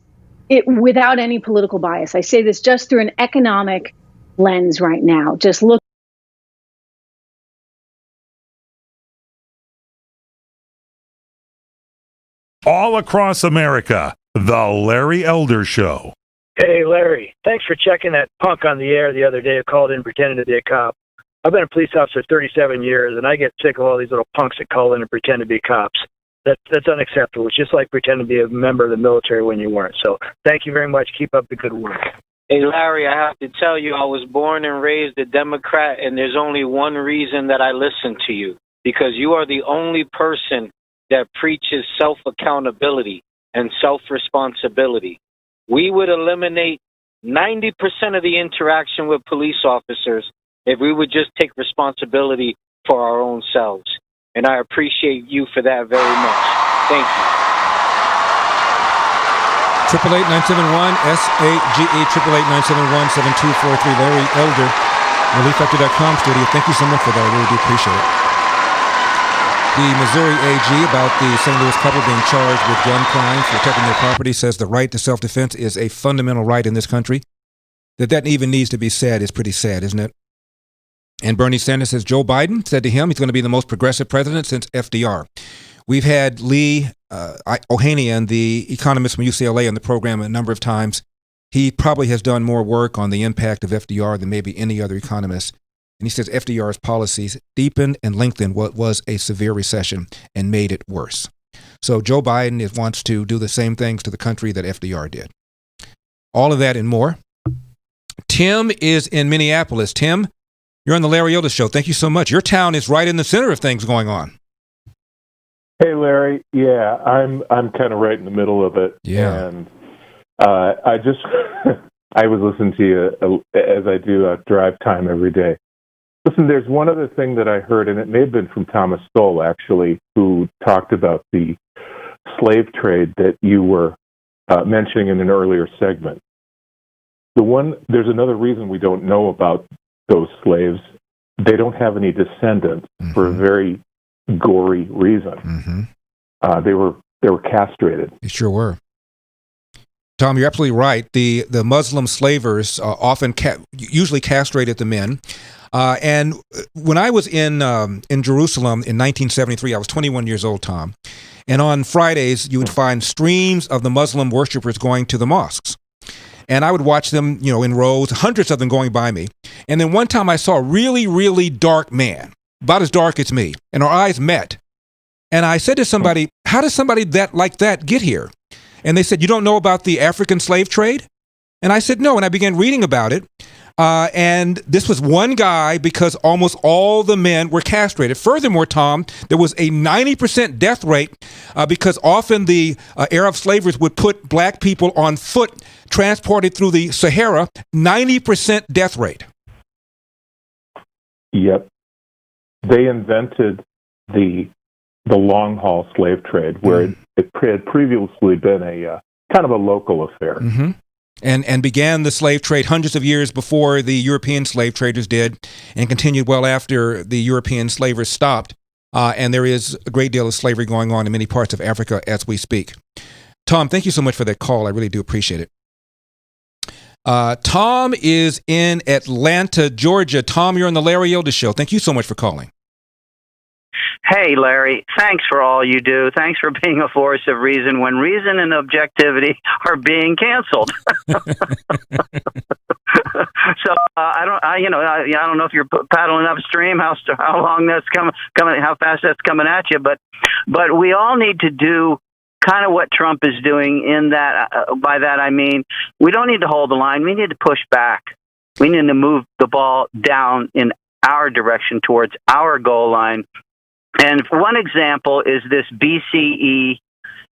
without any political bias. I say this just through an economic lens right now. Just look. All across America, The Larry Elder Show. Hey, Larry, thanks for checking that punk on the air the other day who called in pretending to be a cop. I've been a police officer 37 years, and I get sick of all these little punks that call in and pretend to be cops. That's unacceptable. It's just like pretending to be a member of the military when you weren't. So thank you very much. Keep up the good work. Hey, Larry, I have to tell you, I was born and raised a Democrat, and there's only one reason that I listen to you, because you are the only person that preaches self-accountability and self-responsibility. We would eliminate 90% of the interaction with police officers if we would just take responsibility for our own selves. And I appreciate you for that very much. Thank you. 888-971-SAGE, 888-971-7243, Larry Elder, ReliefFactor.com studio. Thank you so much for that. I really do appreciate it. The Missouri AG about the St. Louis couple being charged with gun crime for protecting their property says the right to self-defense is a fundamental right in this country. That even needs to be said is pretty sad, isn't it? And Bernie Sanders says Joe Biden said to him he's going to be the most progressive president since FDR. We've had Lee Ohanian, the economist from UCLA, on the program a number of times. He probably has done more work on the impact of FDR than maybe any other economist. And he says FDR's policies deepened and lengthened what was a severe recession and made it worse. So Joe Biden wants to do the same things to the country that FDR did. All of that and more. Tim is in Minneapolis. Tim, you're on the Larry Elder Show. Thank you so much. Your town is right in the center of things going on. Hey, Larry. Yeah, I'm kind of right in the middle of it. Yeah. And I just I was listening to you as I do drive time every day. Listen, there's one other thing that I heard, and it may have been from Thomas Sowell, actually, who talked about the slave trade that you were mentioning in an earlier segment. There's another reason we don't know about those slaves. They don't have any descendants for a very gory reason. They were castrated. They sure were. Tom, you're absolutely right. The Muslim slavers often usually castrated the men. And when I was in Jerusalem in 1973, I was 21 years old, Tom. And on Fridays, you would find streams of the Muslim worshipers going to the mosques. And I would watch them, in rows, hundreds of them going by me. And then one time I saw a really, really dark man. about as dark as me, and our eyes met. And I said to somebody, how does somebody like that get here? And they said, you don't know about the African slave trade? And I said, no. And I began reading about it. And this was one guy because almost all the men were castrated. Furthermore, Tom, there was a 90% death rate because often the Arab slavers would put black people on foot transported through the Sahara. 90% death rate. Yep. They invented the long haul slave trade, where it had previously been a kind of a local affair. Mm-hmm. And began the slave trade hundreds of years before the European slave traders did, and continued well after the European slavers stopped. And there is a great deal of slavery going on in many parts of Africa as we speak. Tom, thank you so much for that call. I really do appreciate it. Tom is in Atlanta, Georgia. Tom, you're on the Larry Elder Show. Thank you so much for calling. Hey, Larry, thanks for all you do. Thanks for being a force of reason when reason and objectivity are being canceled. So I don't know if you're paddling upstream, how long that's coming, how fast that's coming at you, but we all need to do kind of what Trump is doing in that. By that I mean we don't need to hold the line. We need to push back. We need to move the ball down in our direction towards our goal line. And one example is this BCE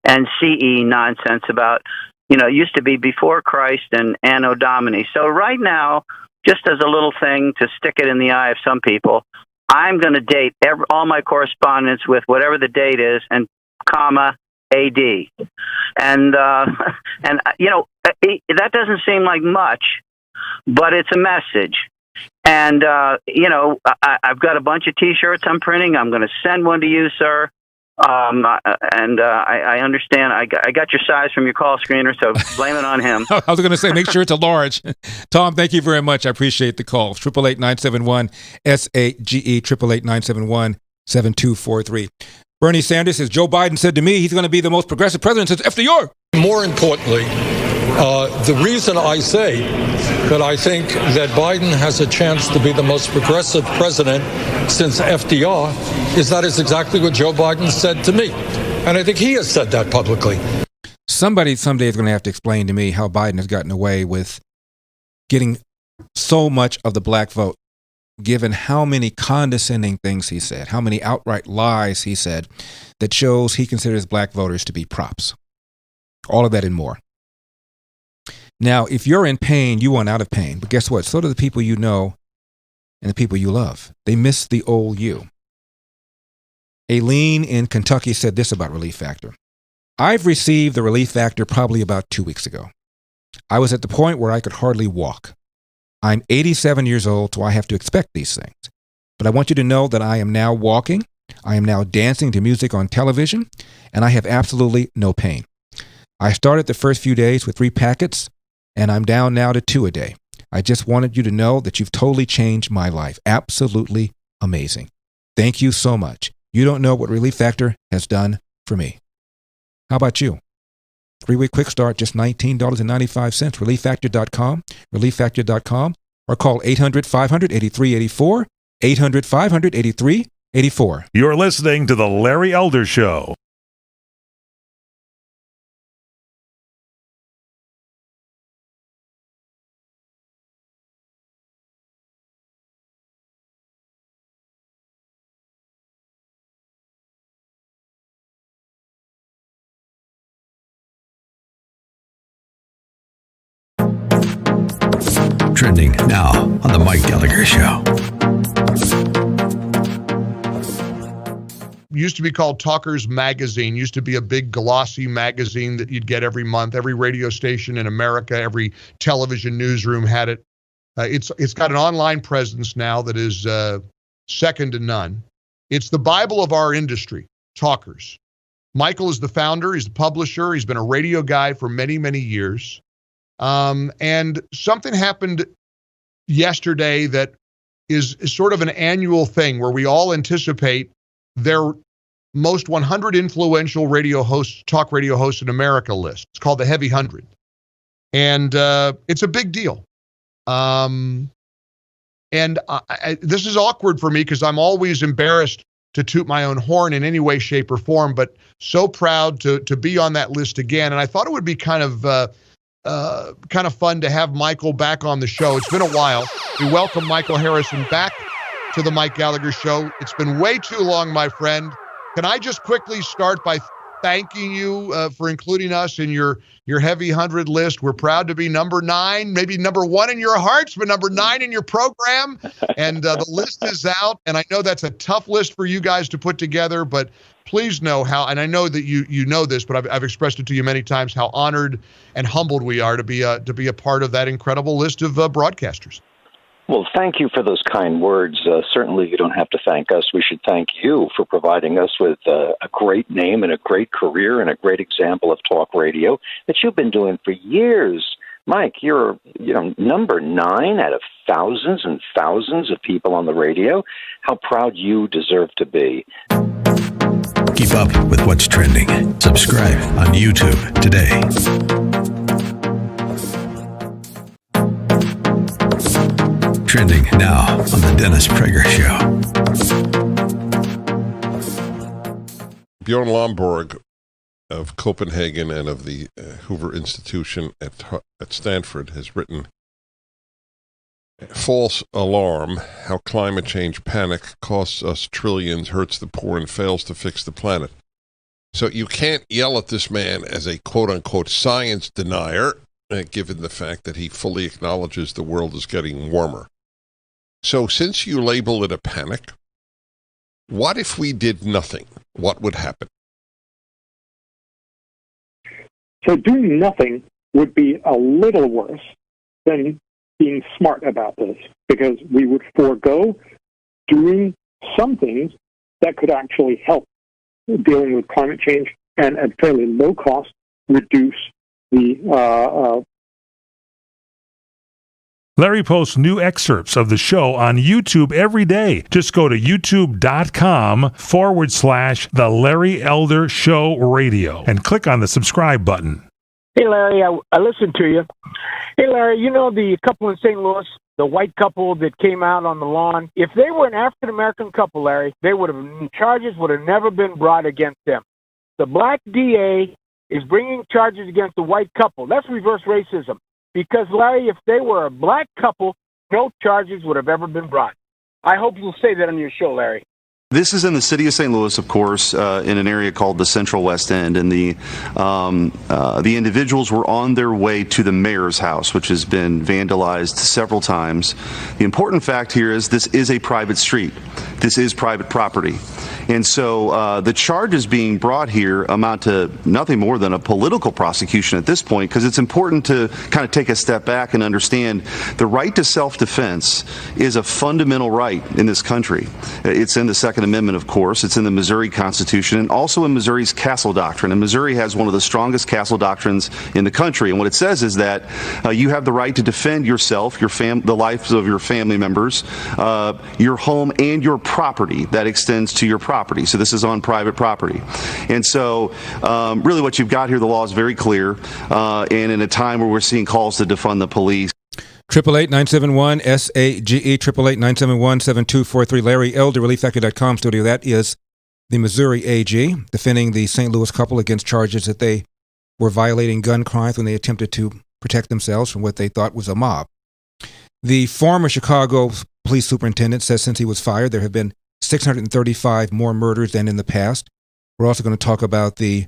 and CE nonsense about, it used to be before Christ and Anno Domini. So right now, just as a little thing to stick it in the eye of some people, I'm going to date all my correspondence with whatever the date is and comma AD. And that doesn't seem like much, but it's a message. And, I've got a bunch of T-shirts I'm printing. I'm going to send one to you, sir. I understand. I got your size from your call screener, so blame it on him. I was going to say, make sure it's a large. Tom, thank you very much. I appreciate the call. 888-971-SAGE, 888-971-7243. Bernie Sanders says, Joe Biden said to me he's going to be the most progressive president since FDR. More importantly, the reason I say that I think that Biden has a chance to be the most progressive president since FDR is that is exactly what Joe Biden said to me. And I think he has said that publicly. Somebody someday is going to have to explain to me how Biden has gotten away with getting so much of the black vote, given how many condescending things he said, how many outright lies he said that shows he considers black voters to be props. All of that and more. Now, if you're in pain, you want out of pain. But guess what? So do the people you know and the people you love. They miss the old you. Aileen in Kentucky said this about Relief Factor. I've received the Relief Factor probably about 2 weeks ago. I was at the point where I could hardly walk. I'm 87 years old, so I have to expect these things. But I want you to know that I am now walking. I am now dancing to music on television, and I have absolutely no pain. I started the first few days with 3 packets, and I'm down now to 2 a day. I just wanted you to know that you've totally changed my life. Absolutely amazing. Thank you so much. You don't know what Relief Factor has done for me. How about you? 3-week quick start, just $19.95. ReliefFactor.com, ReliefFactor.com, or call 800-500-8384, 800-500-8384. You're listening to The Larry Elder Show. Trending now on the Mike Gallagher Show. Used to be called Talkers Magazine, used to be a big glossy magazine that you'd get every month. Every radio station in America, every television newsroom had it. It's got an online presence now that is second to none. It's the Bible of our industry, Talkers. Michael is the founder, he's the publisher, he's been a radio guy for many, many years. And something happened yesterday that is sort of an annual thing where we all anticipate their most 100 influential radio hosts, talk radio hosts in America list. It's called the Heavy 100. And it's a big deal. And And this is awkward for me because I'm always embarrassed to toot my own horn in any way, shape, or form, but so proud to be on that list again. And I thought it would be kind of fun to have Michael back on the show. It's been a while. We welcome Michael Harrison back to the Mike Gallagher Show. It's been way too long, my friend. Can I just quickly start by thanking you for including us in your heavy 100 list? We're proud to be number 9, maybe number 1 in your hearts, but number 9 in your program. And the list is out. And I know that's a tough list for you guys to put together, but please know how, and I know that you know this, but I've expressed it to you many times, how honored and humbled we are to be a part of that incredible list of broadcasters. Well, thank you for those kind words. Certainly you don't have to thank us. We should thank you for providing us with a great name and a great career and a great example of talk radio that you've been doing for years. Mike, you're number 9 out of thousands and thousands of people on the radio. How proud you deserve to be. Keep up with what's trending. Subscribe on YouTube today. Trending now on the Dennis Prager Show. Bjorn Lomborg of Copenhagen and of the Hoover Institution at Stanford has written False Alarm, How Climate Change Panic Costs Us Trillions, Hurts the Poor, and Fails to Fix the Planet. So you can't yell at this man as a quote-unquote science denier, given the fact that he fully acknowledges the world is getting warmer. So since you label it a panic, what if we did nothing? What would happen? So doing nothing would be a little worse than being smart about this, because we would forego doing some things that could actually help dealing with climate change and at fairly low cost reduce the Larry posts new excerpts of the show on YouTube every day. Just go to youtube.com/The Larry Elder Show Radio and click on the subscribe button. Hey, Larry, I listened to you. Hey, Larry, you know the couple in St. Louis, the white couple that came out on the lawn? If they were an African-American couple, Larry, charges would have never been brought against them. The black DA is bringing charges against the white couple. That's reverse racism. Because, Larry, if they were a black couple, no charges would have ever been brought. I hope you'll say that on your show, Larry. This is in the city of St. Louis, of course, in an area called the Central West End, and the individuals were on their way to the mayor's house, which has been vandalized several times. The important fact here is this is a private street. This is private property. And so the charges being brought here amount to nothing more than a political prosecution at this point, because it's important to kind of take a step back and understand the right to self-defense is a fundamental right in this country. It's in the Second Amendment, of course. It's in the Missouri Constitution and also in Missouri's Castle Doctrine. And Missouri has one of the strongest castle doctrines in the country. And what it says is that you have the right to defend yourself, the lives of your family members, your home, and your property that extends to your property. So this is on private property. And so really what you've got here, the law is very clear. And in a time where we're seeing calls to defund the police. 888-971-SAGE, 888-971-7243. Larry Elder, ReliefFactor.com studio. That is the Missouri AG defending the St. Louis couple against charges that they were violating gun crimes when they attempted to protect themselves from what they thought was a mob. The former Chicago police superintendent says since he was fired, there have been 635 more murders than in the past. We're also going to talk about the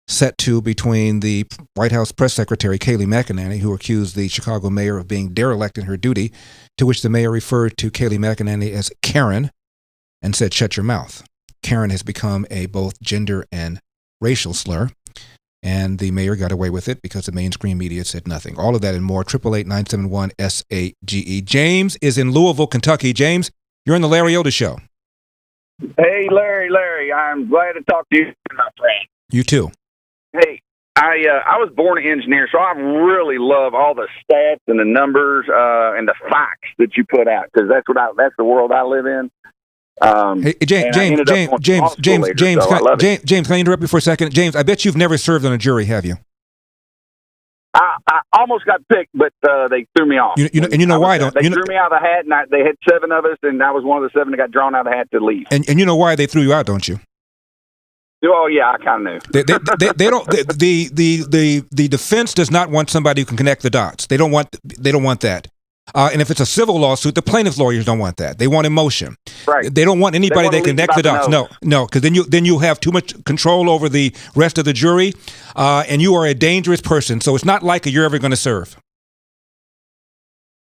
set to between the White House press secretary, Kayleigh McEnany, who accused the Chicago mayor of being derelict in her duty, to which the mayor referred to Kayleigh McEnany as Karen and said, "Shut your mouth." Karen has become a both gender and racial slur, and the mayor got away with it because the mainstream media said nothing. All of that and more, 888-971-SAGE. James is in Louisville, Kentucky. James, you're on the Larry Elder Show. Hey, Larry, I'm glad to talk to you, my friend. You too. Hey, I was born an engineer, so I really love all the stats and the numbers and the facts that you put out, because that's the world I live in. Hey, James, can I interrupt you for a second? James, I bet you've never served on a jury, have you? I almost got picked, but they threw me off. You know why? They threw me out of the hat, and they had 7 of us, and I was one of the 7 that got drawn out of the hat to leave. And you know why they threw you out, don't you? Oh yeah, I kind of knew. They don't. The defense does not want somebody who can connect the dots. They don't want that. And if it's a civil lawsuit, the plaintiff's lawyers don't want that. They want emotion. Right. They don't want anybody that connect the dots. No, because then you have too much control over the rest of the jury, and you are a dangerous person. So it's not likely you're ever going to serve.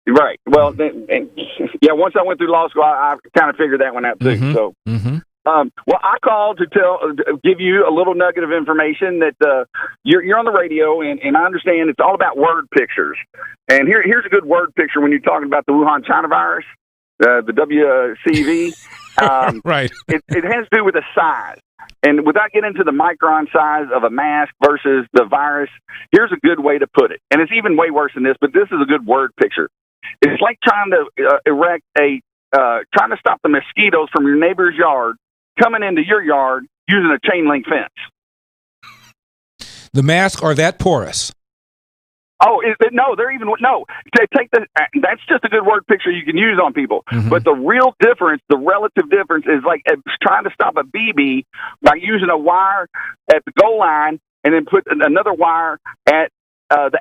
Right. Well, yeah. Once I went through law school, I kind of figured that one out too. Mm-hmm. So. Mm-hmm. Well, I called to give you a little nugget of information that you're on the radio, and I understand it's all about word pictures. And here's a good word picture when you're talking about the Wuhan China virus, the WCV. Right. It has to do with the size. And without getting into the micron size of a mask versus the virus, here's a good way to put it. And it's even way worse than this, but this is a good word picture. It's like trying to trying to stop the mosquitoes from your neighbor's yard coming into your yard using a chain link fence. The masks are that porous. Oh, no, they're even, no. That's just a good word picture you can use on people. Mm-hmm. But the real difference, the relative difference is like trying to stop a BB by using a wire at the goal line and then put another wire at at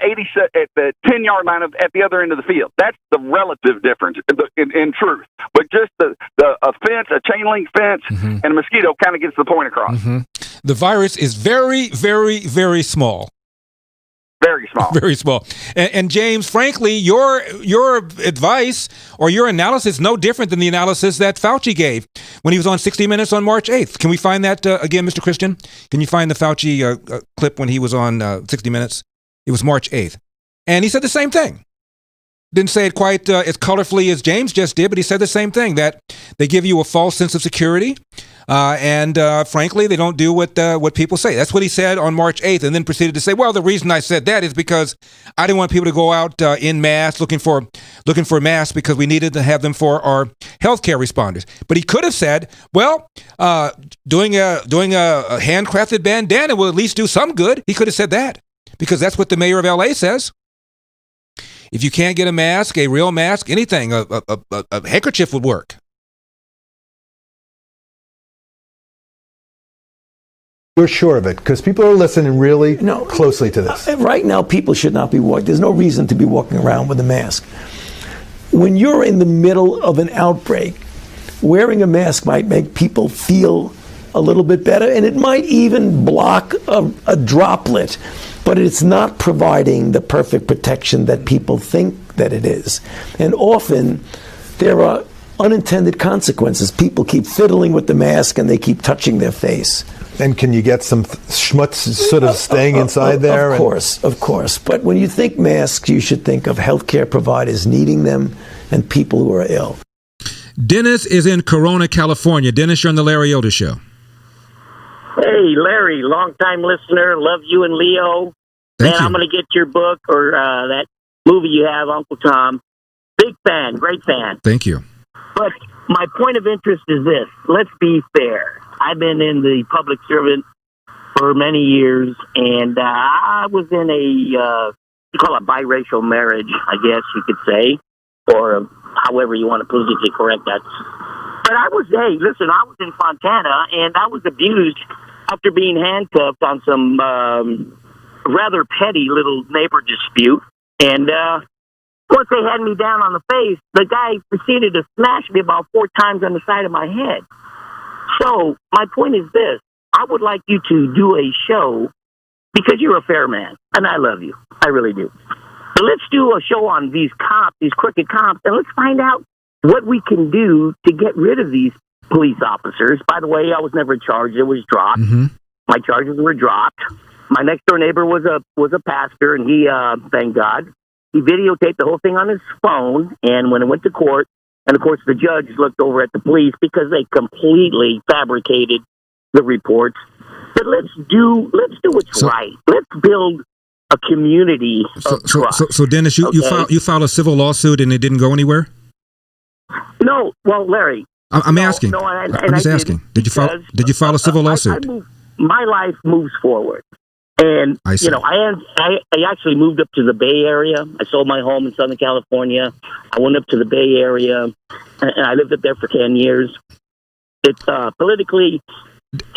the 10-yard line at the other end of the field. That's the relative difference in truth. But just a fence, a chain link fence, mm-hmm. and a mosquito kind of gets the point across. Mm-hmm. The virus is very, very, very small. Very small. Very small. And James, frankly, your advice or your analysis is no different than the analysis that Fauci gave when he was on 60 Minutes on March 8th. Can we find that again, Mr. Christian? Can you find the Fauci clip when he was on 60 Minutes? It was March 8th. And he said the same thing. Didn't say it quite as colorfully as James just did, but he said the same thing, that they give you a false sense of security. And frankly, they don't do what people say. That's what he said on March 8th, and then proceeded to say, well, the reason I said that is because I didn't want people to go out in mass looking for masks because we needed to have them for our healthcare responders. But he could have said, well, doing a handcrafted bandana will at least do some good. He could have said that. Because that's what the mayor of LA says. If you can't get a mask, a real mask, anything, a handkerchief would work. We're sure of it because people are listening really closely to this. Right now, people should not be walking. There's no reason to be walking around with a mask. When you're in the middle of an outbreak, wearing a mask might make people feel a little bit better, and it might even block a droplet. But it's not providing the perfect protection that people think that it is. And often there are unintended consequences. People keep fiddling with the mask and they keep touching their face. And can you get some schmutz sort of staying inside there? Of course. But when you think masks, you should think of healthcare providers needing them and people who are ill. Dennis is in Corona, California. Dennis, you're on the Larry Elder Show. Hey, Larry, long-time listener. Love you and Leo. Thank you. I'm going to get your book or that movie you have, Uncle Tom. Big fan, great fan. Thank you. But my point of interest is this. Let's be fair. I've been in the public servant for many years, and I was in you call it biracial marriage, I guess you could say, or however you want to politically correct that. But I was in Fontana, and I was abused after being handcuffed on some rather petty little neighbor dispute. And once they had me down on the face, the guy proceeded to smash me about 4 times on the side of my head. So my point is this. I would like you to do a show, because you're a fair man, and I love you. I really do. So let's do a show on these cops, these crooked cops, and let's find out what we can do to get rid of these police officers. By the way, I was never charged. It was dropped. Mm-hmm. My charges were dropped. My next door neighbor was a pastor, and he, thank God, he videotaped the whole thing on his phone. And when it went to court, and of course the judge looked over at the police because they completely fabricated the reports. But let's do what's right. Let's build a community of trust. So Dennis, you filed a civil lawsuit and it didn't go anywhere? No, well, Larry, I'm asking. No, I'm just asking. Did you file a civil lawsuit? My life moves forward. And, I see. you know, I actually moved up to the Bay Area. I sold my home in Southern California. I went up to the Bay Area, and I lived up there for 10 years. It's politically,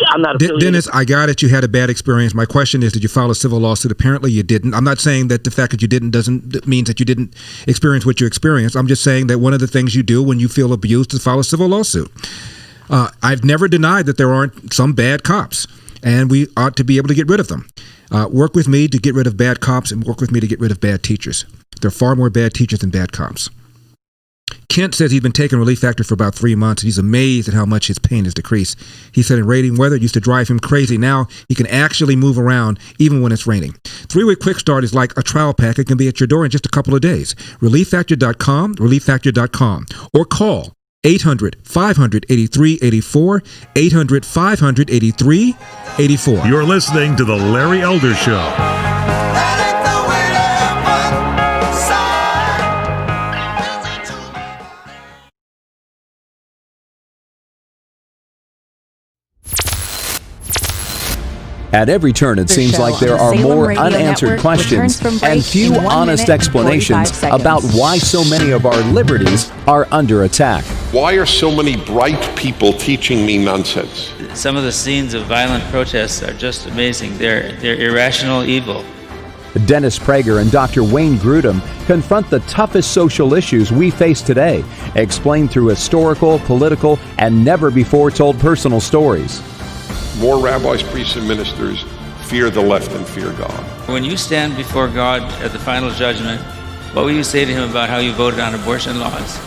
I'm not affiliated. Dennis, I got it. You had a bad experience. My question is, did you file a civil lawsuit? Apparently you didn't. I'm not saying that the fact that you didn't doesn't mean that you didn't experience what you experienced. I'm just saying that one of the things you do when you feel abused is file a civil lawsuit. I've never denied that there aren't some bad cops, and we ought to be able to get rid of them. Work with me to get rid of bad cops, and work with me to get rid of bad teachers. There are far more bad teachers than bad cops. Kent says he's been taking Relief Factor for about 3 months, and he's amazed at how much his pain has decreased. He said in raining weather it used to drive him crazy. Now he can actually move around even when it's raining. 3-week quick start is like a trial pack. It can be at your door in just a couple of days. ReliefFactor.com, ReliefFactor.com, or call 800-500-8384, 800-500-8384. You're listening to The Larry Elder Show. At every turn, it seems like there are more unanswered questions and few honest explanations about why so many of our liberties are under attack. Why are so many bright people teaching me nonsense? Some of the scenes of violent protests are just amazing. They're irrational evil. Dennis Prager and Dr. Wayne Grudem confront the toughest social issues we face today, explained through historical, political, and never-before-told personal stories. More rabbis, priests, and ministers fear the left than fear God. When you stand before God at the final judgment, what will you say to him about how you voted on abortion laws?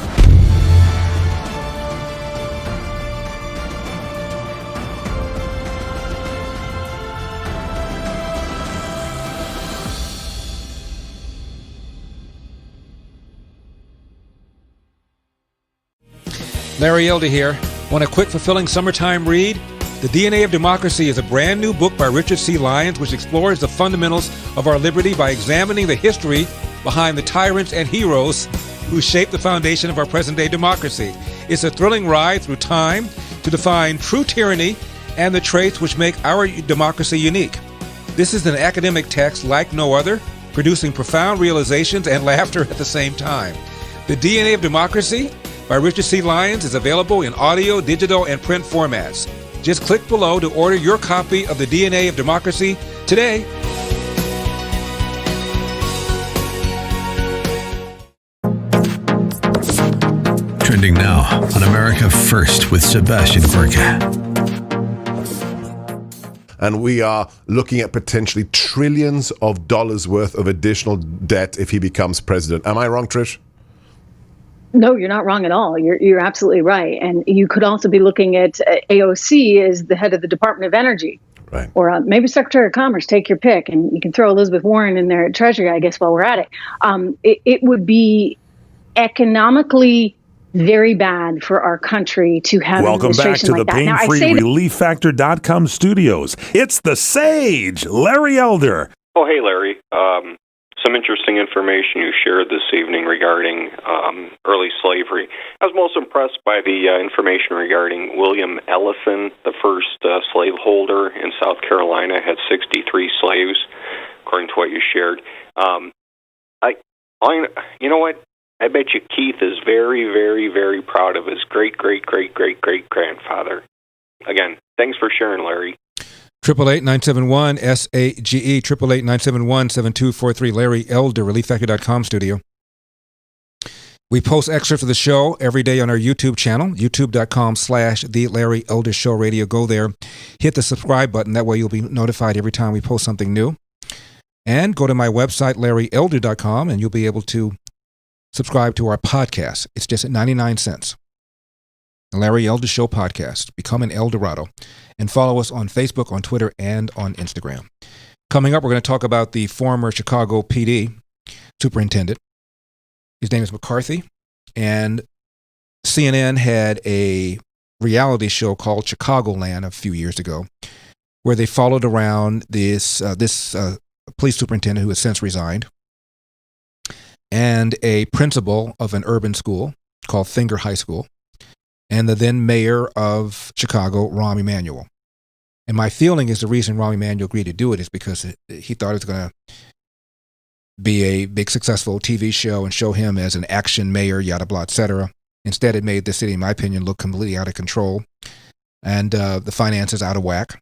Larry Elder here. Want a quick, fulfilling summertime read? The DNA of Democracy is a brand new book by Richard C. Lyons, which explores the fundamentals of our liberty by examining the history behind the tyrants and heroes who shaped the foundation of our present-day democracy. It's a thrilling ride through time to define true tyranny and the traits which make our democracy unique. This is an academic text like no other, producing profound realizations and laughter at the same time. The DNA of Democracy by Richard C. Lyons is available in audio, digital, and print formats. Just click below to order your copy of The DNA of Democracy today. Trending now on America First with Sebastian Gorka. And we are looking at potentially trillions of dollars worth of additional debt if he becomes president. Am I wrong, Trish? No, you're not wrong at all. You're absolutely right. And you could also be looking at AOC as the head of the Department of Energy. Right. Or maybe Secretary of Commerce, take your pick. And you can throw Elizabeth Warren in there at Treasury, I guess, while we're at it. It would be economically very bad for our country to have Welcome an back to administration the like that. pain-free ReliefFactor.com studios. It's the Sage, Larry Elder. Oh, hey, Larry. Some interesting information you shared this evening regarding early slavery. I was most impressed by the information regarding William Ellison, the first slaveholder in South Carolina, had 63 slaves, according to what you shared. You know what? I bet you Keith is very, very, very proud of his great-great-great-great-great-grandfather. Again, thanks for sharing, Larry. 888-971-SAGE, 888-971-7243, Larry Elder, ReliefFactor.com studio. We post excerpts of the show every day on our YouTube channel, youtube.com/The Larry Elder Show Radio. Go there, hit the subscribe button. That way you'll be notified every time we post something new. And go to my website, LarryElder.com, and you'll be able to subscribe to our podcast. It's just at 99 cents. The Larry Elder Show podcast. Become an Eldorado. And follow us on Facebook, on Twitter, and on Instagram. Coming up, we're going to talk about the former Chicago PD superintendent. His name is McCarthy. And CNN had a reality show called Chicagoland a few years ago, where they followed around this police superintendent who has since resigned, and a principal of an urban school called Finger High School, and the then mayor of Chicago, Rahm Emanuel. And my feeling is the reason Rahm Emanuel agreed to do it is because he thought it was going to be a big successful TV show and show him as an action mayor, yada blah, etc. Instead, it made the city, in my opinion, look completely out of control and the finances out of whack.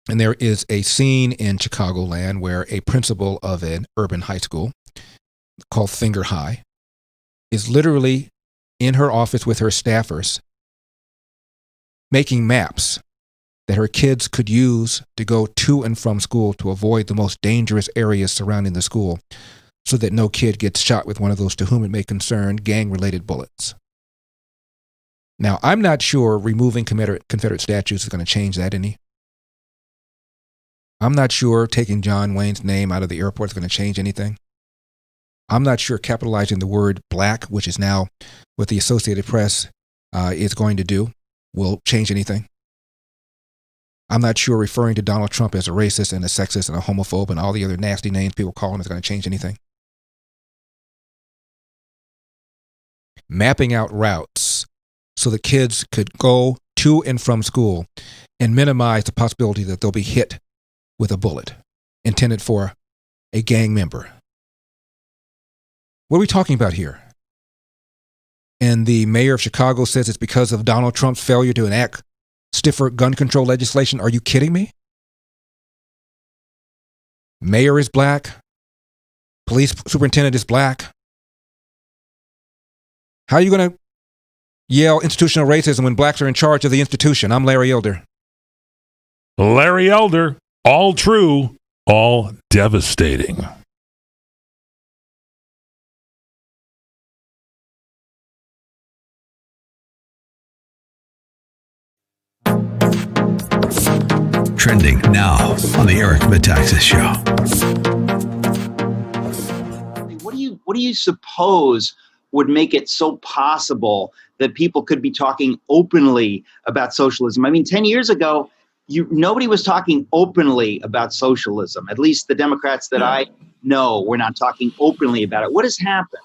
And there is a scene in Chicagoland where a principal of an urban high school called Finger High is literally in her office with her staffers making maps that her kids could use to go to and from school to avoid the most dangerous areas surrounding the school so that no kid gets shot with one of those, to whom it may concern, gang-related bullets. Now, I'm not sure removing Confederate statues is going to change that any. I'm not sure taking John Wayne's name out of the airport is going to change anything. I'm not sure capitalizing the word black, which is now what the Associated Press is going to do, will change anything. I'm not sure referring to Donald Trump as a racist and a sexist and a homophobe and all the other nasty names people call him is going to change anything. Mapping out routes so the kids could go to and from school and minimize the possibility that they'll be hit with a bullet intended for a gang member. What are we talking about here? And the mayor of Chicago says it's because of Donald Trump's failure to enact stiffer gun control legislation. Are you kidding me? Mayor is black. Police superintendent is black. How are you going to yell institutional racism when blacks are in charge of the institution? I'm Larry Elder. Larry Elder, all true, all devastating. Trending now on the Eric Metaxas Show. What do you suppose would make it so possible that people could be talking openly about socialism? I mean, 10 years ago, nobody was talking openly about socialism. At least the Democrats that I know were not talking openly about it. What has happened?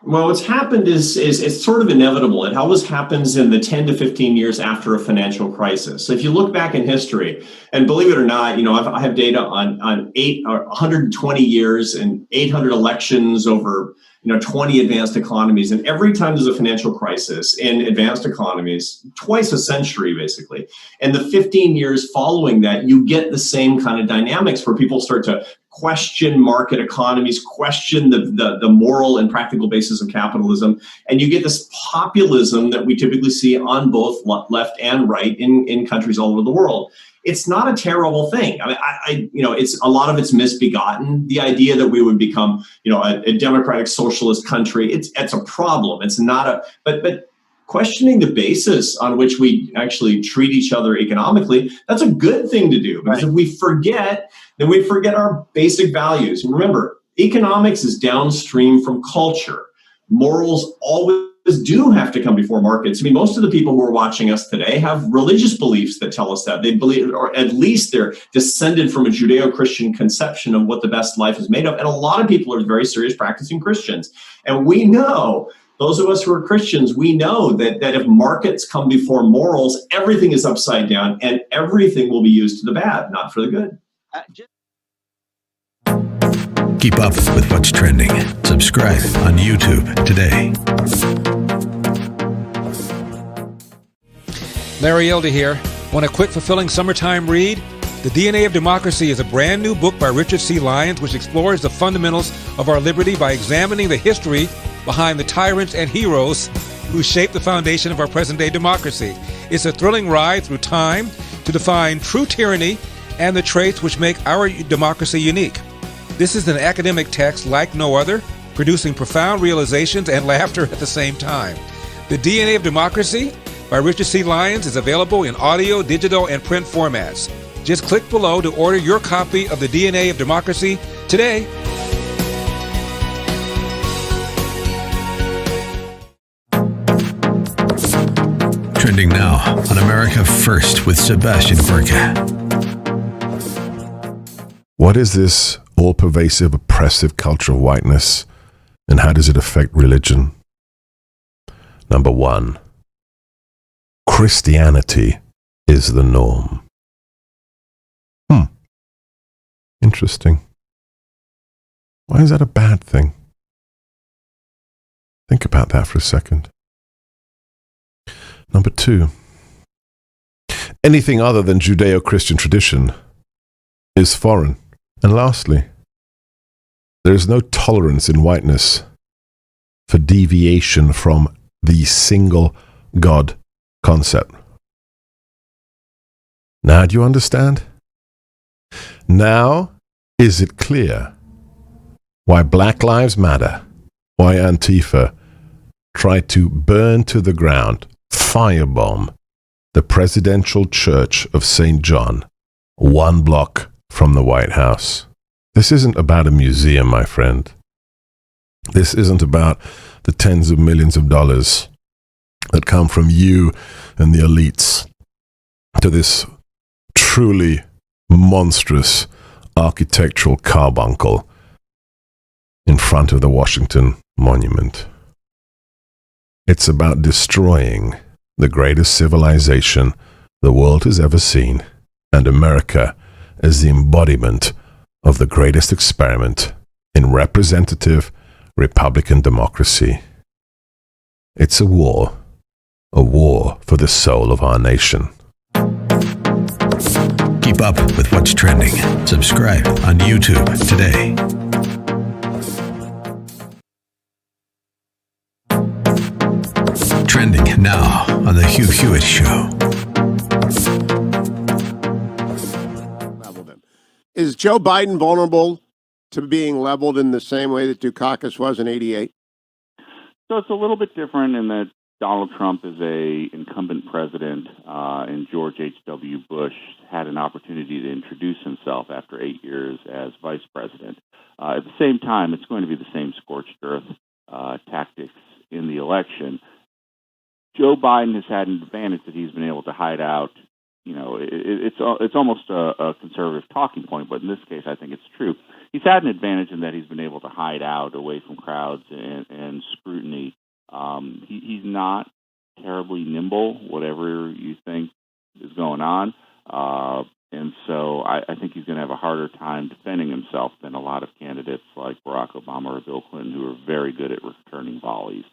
Well, what's happened is it's sort of inevitable. It always happens in the 10 to 15 years after a financial crisis. So if you look back in history, and believe it or not, I have data on 120 years and 800 elections over 20 advanced economies. And every time there's a financial crisis in advanced economies, twice a century, basically, and the 15 years following that, you get the same kind of dynamics where people start to question market economies, question the moral and practical basis of capitalism. And you get this populism that we typically see on both left and right in countries all over the world. It's not a terrible thing. I mean, it's a lot of it's misbegotten. The idea that we would become, a democratic socialist country, it's a problem. It's not but questioning the basis on which we actually treat each other economically, that's a good thing to do. Because if we forget, then we forget our basic values. And remember, economics is downstream from culture. Morals always do have to come before markets. I mean, most of the people who are watching us today have religious beliefs that tell us that. They believe, or at least they're descended from a Judeo-Christian conception of what the best life is made of. And a lot of people are very serious practicing Christians. And we know, those of us who are Christians, we know that if markets come before morals, everything is upside down and everything will be used to the bad, not for the good. Keep up with what's trending. Subscribe on YouTube today. Larry Elder here. Want a quick, fulfilling summertime read? The DNA of Democracy is a brand new book by Richard C. Lyons, which explores the fundamentals of our liberty by examining the history behind the tyrants and heroes who shaped the foundation of our present-day democracy. It's a thrilling ride through time to define true tyranny and the traits which make our democracy unique. This is an academic text like no other, producing profound realizations and laughter at the same time. The DNA of Democracy by Richard C. Lyons is available in audio, digital, and print formats. Just click below to order your copy of The DNA of Democracy today. Trending now on America First with Sebastian Gorka. What is this all-pervasive, oppressive culture of whiteness, and how does it affect religion? Number one, Christianity is the norm. Interesting. Why is that a bad thing? Think about that for a second. Number 2. Anything other than Judeo-Christian tradition is foreign. And lastly, there is no tolerance in whiteness for deviation from the single God concept. Now do you understand? Now is it clear why Black Lives Matter, why Antifa tried to burn to the ground, firebomb the presidential church of St. John, 1 block from the White House? This isn't about a museum, my friend. This isn't about the tens of millions of dollars that come from you and the elites to this truly monstrous architectural carbuncle in front of the Washington Monument. It's about destroying the greatest civilization the world has ever seen, and America as the embodiment of the greatest experiment in representative Republican democracy. It's a war for the soul of our nation. Keep up with what's trending. Subscribe on YouTube today. Trending now on The Hugh Hewitt Show. Is Joe Biden vulnerable to being leveled in the same way that Dukakis was in '88? So it's a little bit different in that Donald Trump is a incumbent president, and George H.W. Bush had an opportunity to introduce himself after 8 years as vice president. At the same time, it's going to be the same scorched earth tactics in the election. Joe Biden has had an advantage that he's been able to hide out. You know, it's almost a conservative talking point, but in this case, I think it's true. He's had an advantage in that he's been able to hide out away from crowds and scrutiny. He's not terribly nimble, whatever you think is going on. And so I think he's going to have a harder time defending himself than a lot of candidates like Barack Obama or Bill Clinton, who are very good at returning volleys.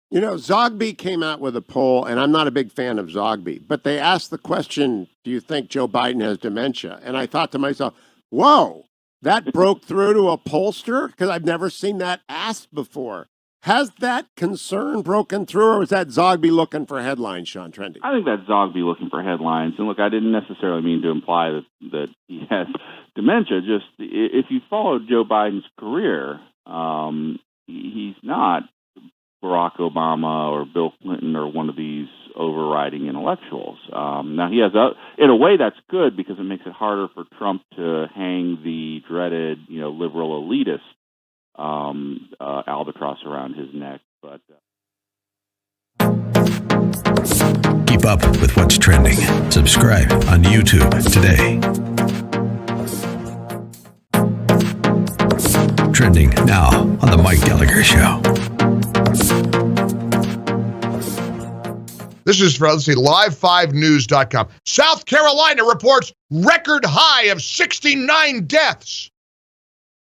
You know, Zogby came out with a poll, and I'm not a big fan of Zogby, but they asked the question, do you think Joe Biden has dementia? And I thought to myself, whoa, that broke through to a pollster? Because I've never seen that asked before. Has that concern broken through, or was that Zogby looking for headlines, Sean Trendy? I think that's Zogby looking for headlines. And look, I didn't necessarily mean to imply that he has dementia. Just if you followed Joe Biden's career, he's not Barack Obama or Bill Clinton or one of these overriding intellectuals. Now, he has in a way that's good because it makes it harder for Trump to hang the dreaded, liberal elitist albatross around his neck. But keep up with what's trending. Subscribe on YouTube today. Trending now on the Mike Gallagher Show. This is from, live5news.com. South Carolina reports record high of 69 deaths.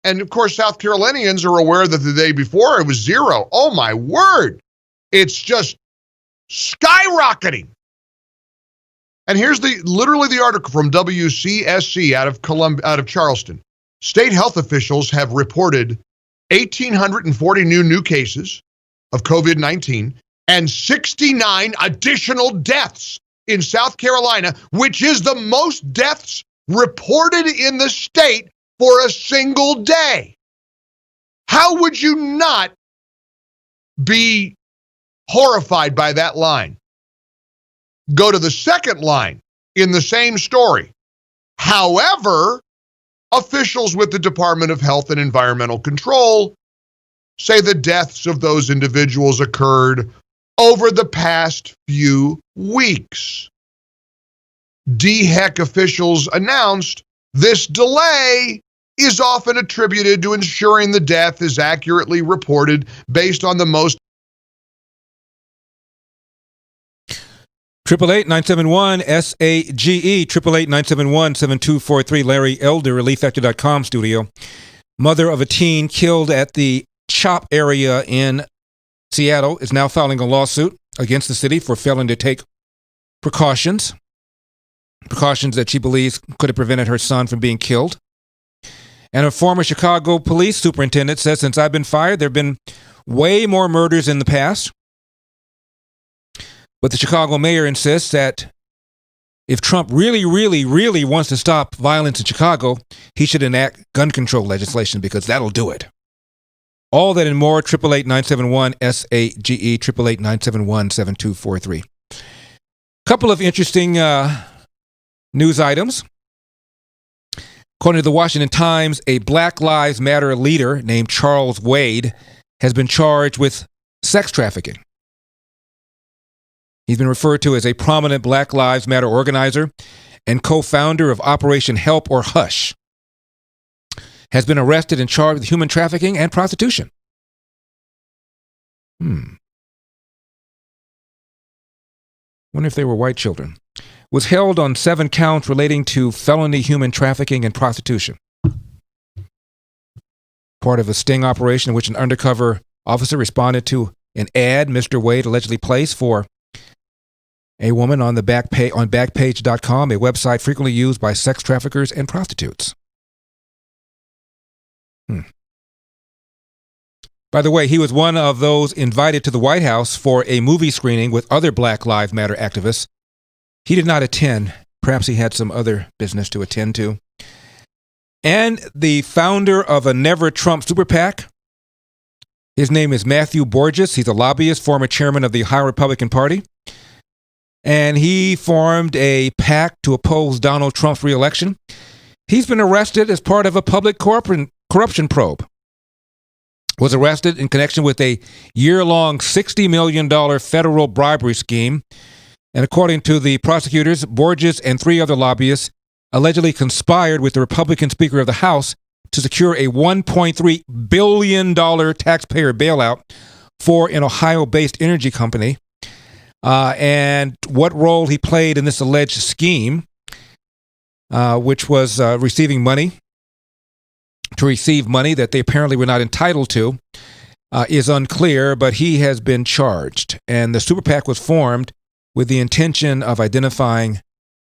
And, of course, South Carolinians are aware that the day before it was 0. Oh, my word. It's just skyrocketing. And here's literally the article from WCSC out of Charleston. State health officials have reported 1,840 new cases of COVID-19 and 69 additional deaths in South Carolina, which is the most deaths reported in the state for a single day. How would you not be horrified by that line? Go to the second line in the same story. However, officials with the Department of Health and Environmental Control say the deaths of those individuals occurred over the past few weeks. DHEC officials announced this delay is often attributed to ensuring the death is accurately reported based on the most 888-971-SAGE, 888-971-7243, Larry Elder, ReliefFactor.com studio. Mother of a teen killed at the CHOP area in Seattle is now filing a lawsuit against the city for failing to take precautions that she believes could have prevented her son from being killed. And a former Chicago police superintendent says, since I've been fired, there have been way more murders in the past. But the Chicago mayor insists that if Trump really, really, really wants to stop violence in Chicago, he should enact gun control legislation because that'll do it. All that and more, 888-971-SAGE, 888-971-7243. Couple of interesting news items. According to the Washington Times, a Black Lives Matter leader named Charles Wade has been charged with sex trafficking. He's been referred to as a prominent Black Lives Matter organizer and co-founder of Operation Help or Hush. Has been arrested and charged with human trafficking and prostitution. Wonder if they were white children. Was held on 7 counts relating to felony human trafficking and prostitution. Part of a sting operation in which an undercover officer responded to an ad Mr. Wade allegedly placed for a woman on the on Backpage.com, a website frequently used by sex traffickers and prostitutes. By the way, he was one of those invited to the White House for a movie screening with other Black Lives Matter activists. He did not attend. Perhaps he had some other business to attend to. And the founder of a Never Trump super PAC, his name is Matthew Borges. He's a lobbyist, former chairman of the Ohio Republican Party. And he formed a PAC to oppose Donald Trump's reelection. He's been arrested as part of a public corruption probe. Was arrested in connection with a year-long $60 million federal bribery scheme. And according to the prosecutors, Borges and 3 other lobbyists allegedly conspired with the Republican Speaker of the House to secure a $1.3 billion taxpayer bailout for an Ohio-based energy company. And what role he played in this alleged scheme, which was receive money that they apparently were not entitled to, is unclear, but he has been charged. And the super PAC was formed with the intention of identifying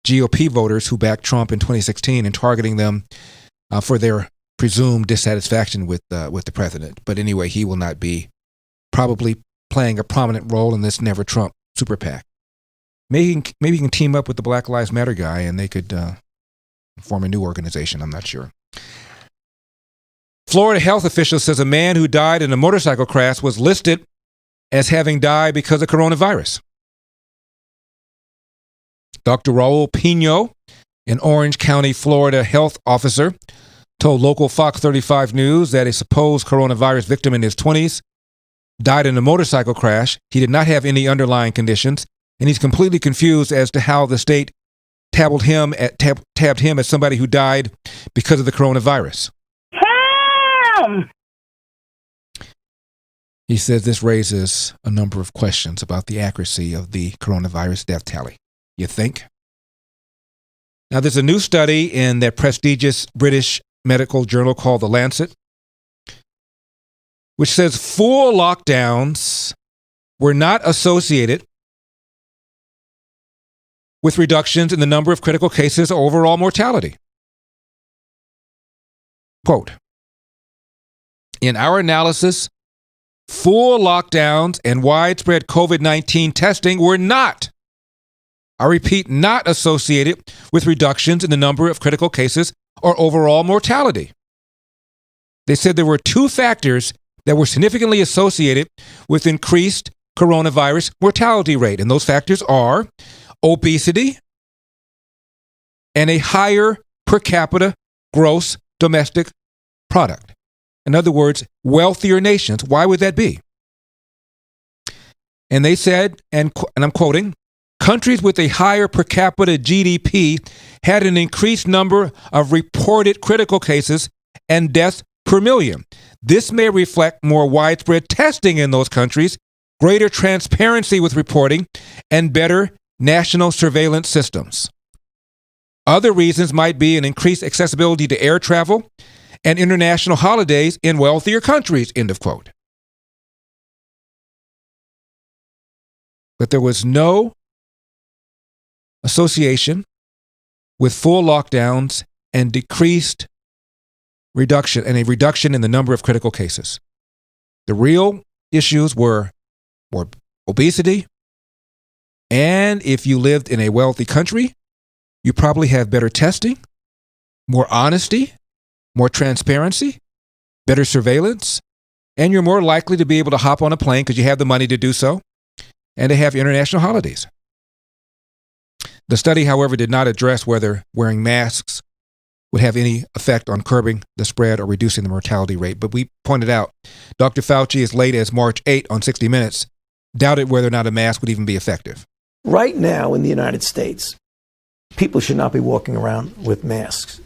GOP voters who backed Trump in 2016 and targeting them for their presumed dissatisfaction with the president. But anyway, he will not be probably playing a prominent role in this Never Trump super PAC. Maybe he can team up with the Black Lives Matter guy and they could form a new organization. I'm not sure. Florida health official says a man who died in a motorcycle crash was listed as having died because of coronavirus. Dr. Raul Pino, an Orange County, Florida health officer, told local Fox 35 News that a supposed coronavirus victim in his 20s died in a motorcycle crash. He did not have any underlying conditions, and he's completely confused as to how the state tabbed him as somebody who died because of the coronavirus. He says this raises a number of questions about the accuracy of the coronavirus death tally. You think? Now, there's a new study in that prestigious British medical journal called The Lancet, which says full lockdowns were not associated with reductions in the number of critical cases or overall mortality. Quote, in our analysis, full lockdowns and widespread COVID-19 testing were not, I repeat, not associated with reductions in the number of critical cases or overall mortality. They said there were 2 factors that were significantly associated with increased coronavirus mortality rate, and those factors are obesity and a higher per capita gross domestic product. In other words, wealthier nations. Why would that be? And they said, and I'm quoting, countries with a higher per capita GDP had an increased number of reported critical cases and deaths per million. This may reflect more widespread testing in those countries, greater transparency with reporting, and better national surveillance systems. Other reasons might be an increased accessibility to air travel and international holidays in wealthier countries, end of quote. But there was no association with full lockdowns and a reduction in the number of critical cases. The real issues were more obesity, and if you lived in a wealthy country, you probably have better testing, more honesty, more transparency, better surveillance, and you're more likely to be able to hop on a plane because you have the money to do so, and to have international holidays. The study, however, did not address whether wearing masks would have any effect on curbing the spread or reducing the mortality rate. But we pointed out, Dr. Fauci, as late as March 8 on 60 Minutes, doubted whether or not a mask would even be effective. Right now in the United States, people should not be walking around with masks.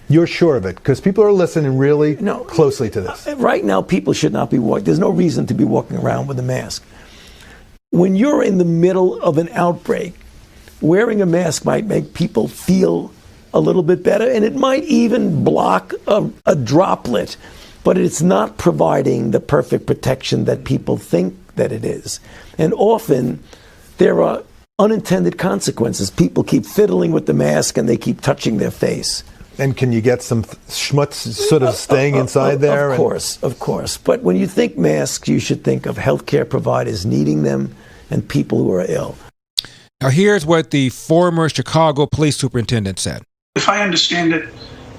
You're sure of it? Because people are listening really closely to this. Right now, people should not be walking. There's no reason to be walking around with a mask. When you're in the middle of an outbreak, wearing a mask might make people feel a little bit better, and it might even block a droplet, but it's not providing the perfect protection that people think that it is. And often, there are unintended consequences. People keep fiddling with the mask and they keep touching their face. And can you get some schmutz sort of staying inside there? Of course. But when you think masks, you should think of healthcare providers needing them and people who are ill. Now, here's what the former Chicago police superintendent said. If I understand it,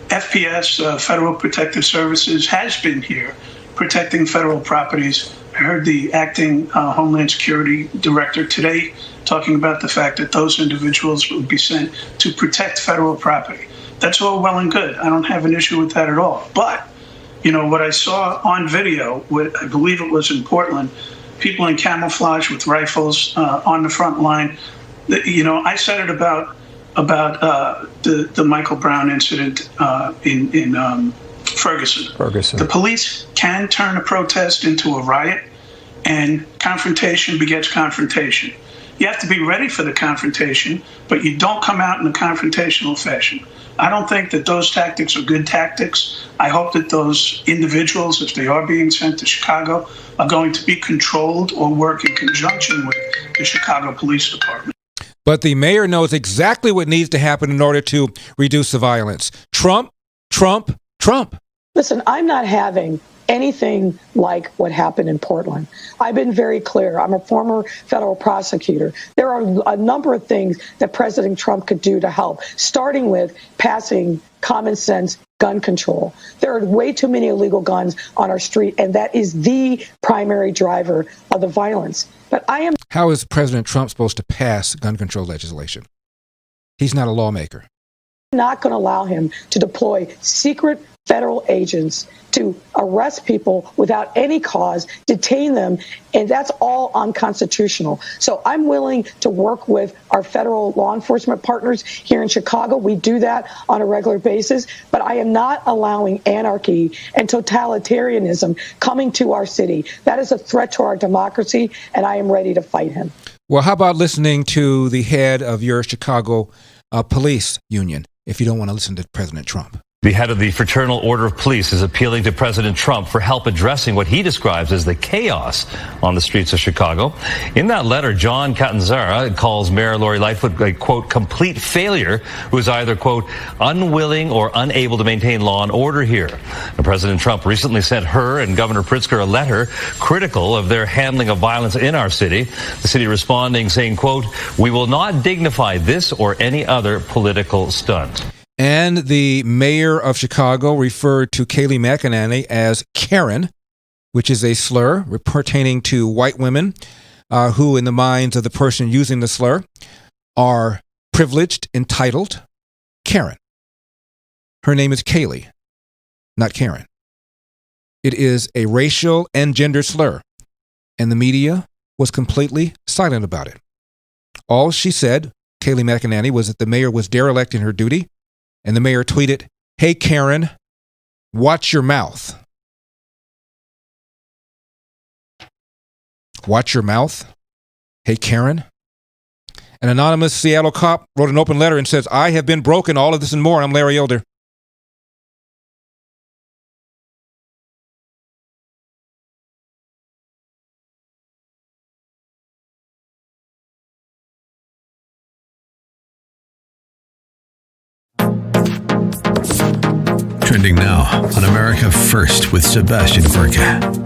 FPS, Federal Protective Services, has been here protecting federal properties. I heard the acting Homeland Security Director today talking about the fact that those individuals will be sent to protect federal property. That's all well and good. I don't have an issue with that at all. But, what I saw on video, I believe it was in Portland, people in camouflage with rifles on the front line. I said it about the Michael Brown incident in Ferguson. The police can turn a protest into a riot, and confrontation begets confrontation. You have to be ready for the confrontation, but you don't come out in a confrontational fashion. I don't think that those tactics are good tactics. I hope that those individuals, if they are being sent to Chicago, are going to be controlled or work in conjunction with the Chicago Police Department. But the mayor knows exactly what needs to happen in order to reduce the violence. Trump. Listen, I'm not having anything like what happened in Portland. I've been very clear. I'm a former federal prosecutor. There are a number of things that President Trump could do to help, starting with passing common sense gun control. There are way too many illegal guns on our street, and that is the primary driver of the violence. But How is President Trump supposed to pass gun control legislation? He's not a lawmaker. Not going to allow him to deploy secret federal agents to arrest people without any cause, detain them, and that's all unconstitutional. So I'm willing to work with our federal law enforcement partners here in Chicago. We do that on a regular basis, but I am not allowing anarchy and totalitarianism coming to our city. That is a threat to our democracy, and I am ready to fight him. Well, how about listening to the head of your Chicago police union if you don't want to listen to President Trump? The head of the Fraternal Order of Police is appealing to President Trump for help addressing what he describes as the chaos on the streets of Chicago. In that letter, John Catanzara calls Mayor Lori Lightfoot a, quote, complete failure who is either, quote, unwilling or unable to maintain law and order here. And President Trump recently sent her and Governor Pritzker a letter critical of their handling of violence in our city. The city responding saying, quote, we will not dignify this or any other political stunt. And the mayor of Chicago referred to Kayleigh McEnany as Karen, which is a slur pertaining to white women who, in the minds of the person using the slur, are privileged, entitled. Karen. Her name is Kayleigh, not Karen. It is a racial and gender slur, and the media was completely silent about it. All she said, Kayleigh McEnany, was that the mayor was derelict in her duty. And the mayor tweeted, hey, Karen, watch your mouth. Watch your mouth. Hey, Karen. An anonymous Seattle cop wrote an open letter and says, I have been broken, all of this and more. I'm Larry Elder. Trending now on America First with Sebastian Gorka.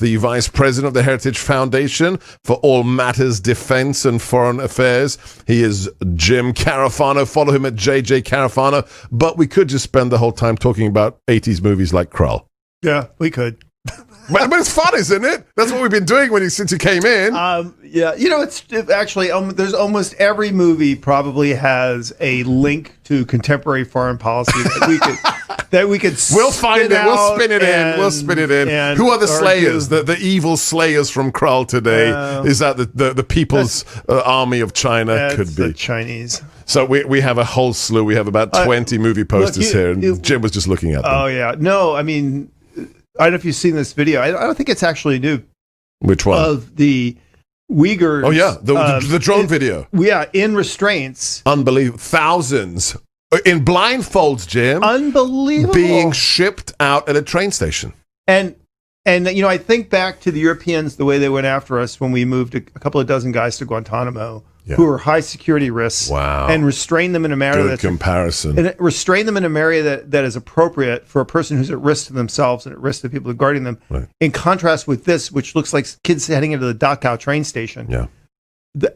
The Vice President of the Heritage Foundation for all matters defense and foreign affairs. He is Jim Carafano. Follow him at JJ Carafano. But we could just spend the whole time talking about 80s movies like Krull. Yeah, we could. But it's fun, isn't it? That's what we've been doing since you came in. Yeah, it's actually there's almost every movie probably has a link to contemporary foreign policy that we could. We'll find it. We'll spin it in. We'll spin it in. Who are the slayers? The evil slayers from Krull today? Is that the People's Army of China? Could be the Chinese. So we have a whole slew. We have about 20 movie posters here, and Jim was just looking at them. Oh yeah, no, I mean, I don't know if you've seen this video. I don't think it's actually new. Which one? Of the Uyghurs. Oh yeah, the drone video. Yeah, in restraints. Unbelievable. Thousands in blindfolds, Jim. Unbelievable. Being shipped out at a train station. And I think back to the Europeans, the way they went after us when we moved a couple of dozen guys to Guantanamo, who were high security risks. Wow. And restrain them in a manner Good comparison. And restrain them in a manner that is appropriate for a person who's at risk to themselves and at risk to the people guarding them. Right. In contrast with this, which looks like kids heading into the Dachau train station. Yeah.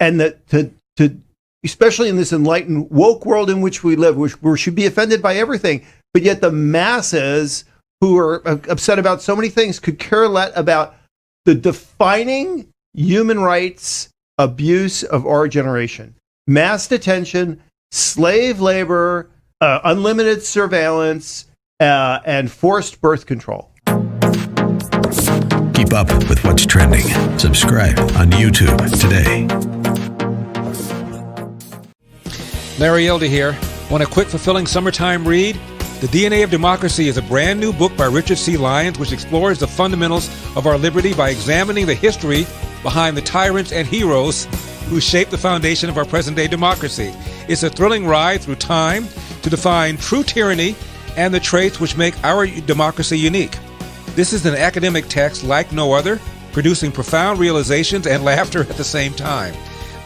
And that to especially in this enlightened woke world in which we live, which we should be offended by everything, but yet the masses who are upset about so many things could care less about the defining human rights abuse of our generation. Mass detention, slave labor, unlimited surveillance, and forced birth control. Keep up with what's trending. Subscribe on YouTube today. Larry Elder here. Want a quick, fulfilling summertime read? The DNA of Democracy is a brand new book by Richard C. Lyons, which explores the fundamentals of our liberty by examining the history behind the tyrants and heroes who shaped the foundation of our present-day democracy. It's a thrilling ride through time to define true tyranny and the traits which make our democracy unique. This is an academic text like no other, producing profound realizations and laughter at the same time.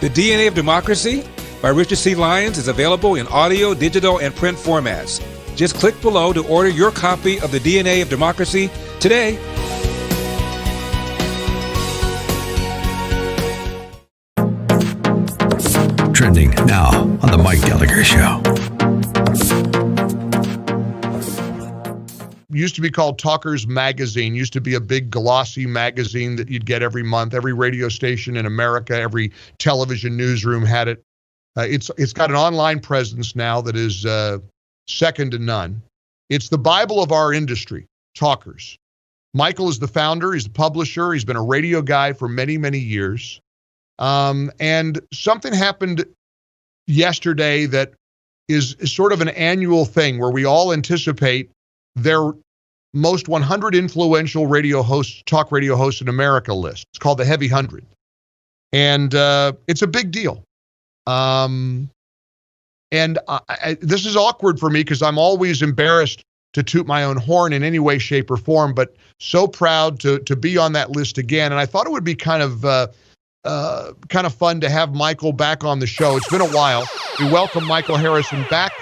The DNA of Democracy by Richard C. Lyons is available in audio, digital, and print formats. Just click below to order your copy of The DNA of Democracy today. Trending now on The Mike Gallagher Show. Used to be called Talkers Magazine, used to be a big glossy magazine that you'd get every month. Every radio station in America, every television newsroom had it. It's got an online presence now that is second to none. It's the Bible of our industry, Talkers. Michael is the founder, he's the publisher, he's been a radio guy for many, many years. And something happened yesterday that is sort of an annual thing where we all anticipate their most 100 influential radio hosts, talk radio hosts in America list. It's called the Heavy 100. And it's a big deal. And this is awkward for me because I'm always embarrassed to toot my own horn in any way, shape, or form, but so proud to be on that list again. And I thought it would be kind of fun to have Michael back on the show. It's been a while. We welcome Michael Harrison back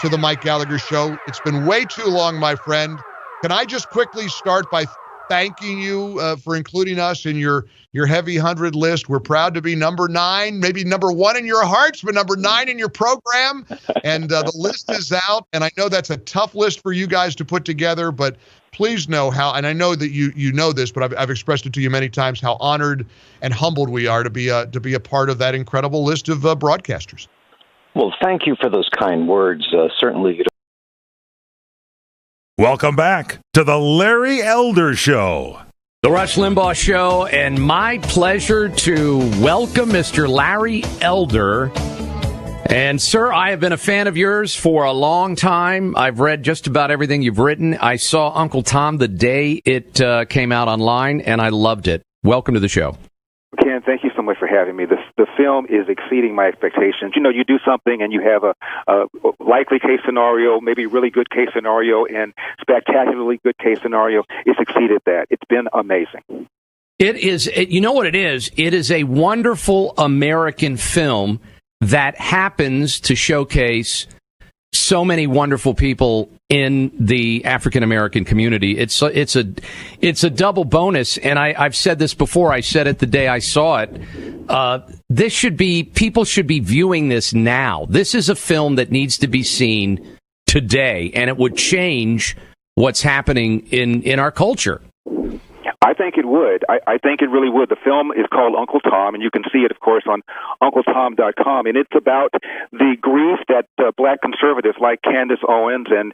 to the Mike Gallagher Show. It's been way too long, my friend. Can I just quickly start by thanking you for including us in your Heavy 100 list? We're proud to be number 9, maybe number 1 in your hearts, but number 9 in your program. And the list is out. And I know that's a tough list for you guys to put together, but please know how, and I know that you know this, but I've expressed it to you many times, how honored and humbled we are to be a part of that incredible list of broadcasters. Well, thank you for those kind words. Certainly. Welcome back to the Larry Elder Show. The Rush Limbaugh Show, and my pleasure to welcome Mr. Larry Elder. And, sir, I have been a fan of yours for a long time. I've read just about everything you've written. I saw Uncle Tom the day it came out online, and I loved it. Welcome to the show. Ken, thank you so much for having me. The film is exceeding my expectations. You know, you do something and you have a likely case scenario, maybe really good case scenario, and spectacularly good case scenario. It's exceeded that. It's been amazing. It is, you know what it is? It is a wonderful American film that happens to showcase so many wonderful people in the African American community. It's a double bonus, and I've said this before. I said it the day I saw it. People should be viewing this now. This is a film that needs to be seen today, and it would change what's happening in our culture. I think it would. I think it really would. The film is called Uncle Tom, and you can see it, of course, on UncleTom.com. And it's about the grief that black conservatives like Candace Owens and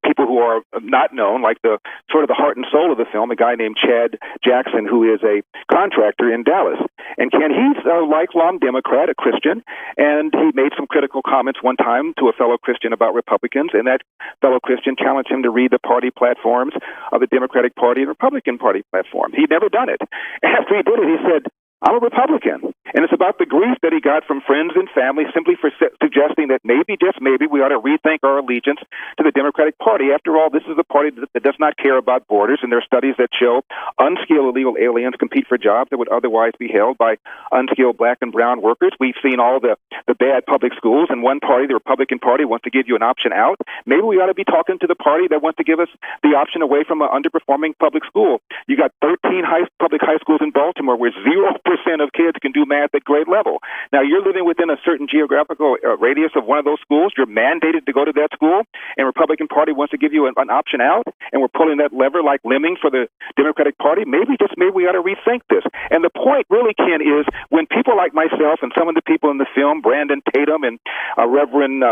people who are not known, like the sort of the heart and soul of the film, a guy named Chad Jackson, who is a contractor in Dallas. And he's a lifelong Democrat, a Christian, and he made some critical comments one time to a fellow Christian about Republicans, and that fellow Christian challenged him to read the party platforms of the Democratic Party and Republican Party platform. He'd never done it. After he did it, he said, I'm a Republican. And it's about the grief that he got from friends and family simply for suggesting that maybe, just maybe, we ought to rethink our allegiance to the Democratic Party. After all, this is a party that does not care about borders, and there are studies that show unskilled illegal aliens compete for jobs that would otherwise be held by unskilled black and brown workers. We've seen all the bad public schools, and one party, the Republican Party, wants to give you an option out. Maybe we ought to be talking to the party that wants to give us the option away from an underperforming public school. You got 13 public high schools in Baltimore where 0% of kids can do math at grade level. Now, you're living within a certain geographical radius of one of those schools. You're mandated to go to that school, and the Republican Party wants to give you an option out, and we're pulling that lever like lemming for the Democratic Party. Maybe, just maybe, we ought to rethink this. And the point really, Ken, is when people like myself and some of the people in the film, Brandon Tatum and Reverend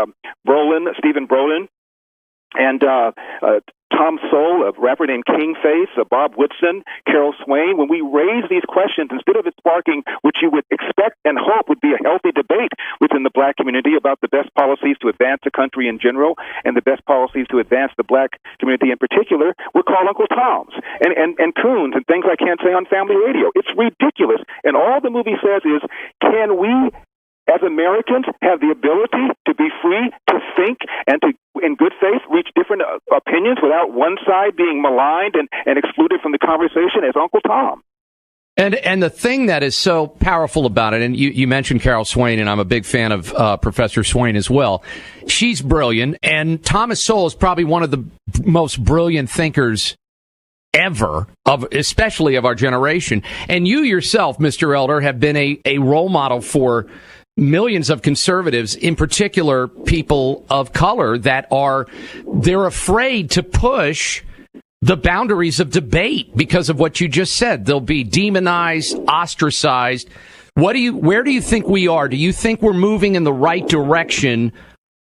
Stephen Brolin, and Tom Sowell, a rapper named Kingface, Bob Woodson, Carol Swain, when we raise these questions, instead of it sparking what you would expect and hope would be a healthy debate within the black community about the best policies to advance the country in general and the best policies to advance the black community in particular, we're called Uncle Toms and coons and things I can't say on family radio. It's ridiculous. And all the movie says is, can we, as Americans, have the ability to be free to think and to, in good faith, reach different opinions without one side being maligned and excluded from the conversation as Uncle Tom? And the thing that is so powerful about it, and you mentioned Carol Swain, and I'm a big fan of Professor Swain as well. She's brilliant, and Thomas Sowell is probably one of the most brilliant thinkers ever, especially of our generation. And you yourself, Mr. Elder, have been a role model for millions of conservatives, in particular people of color, they're afraid to push the boundaries of debate because of what you just said. They'll be demonized, ostracized. Where do you think we are? Do you think we're moving in the right direction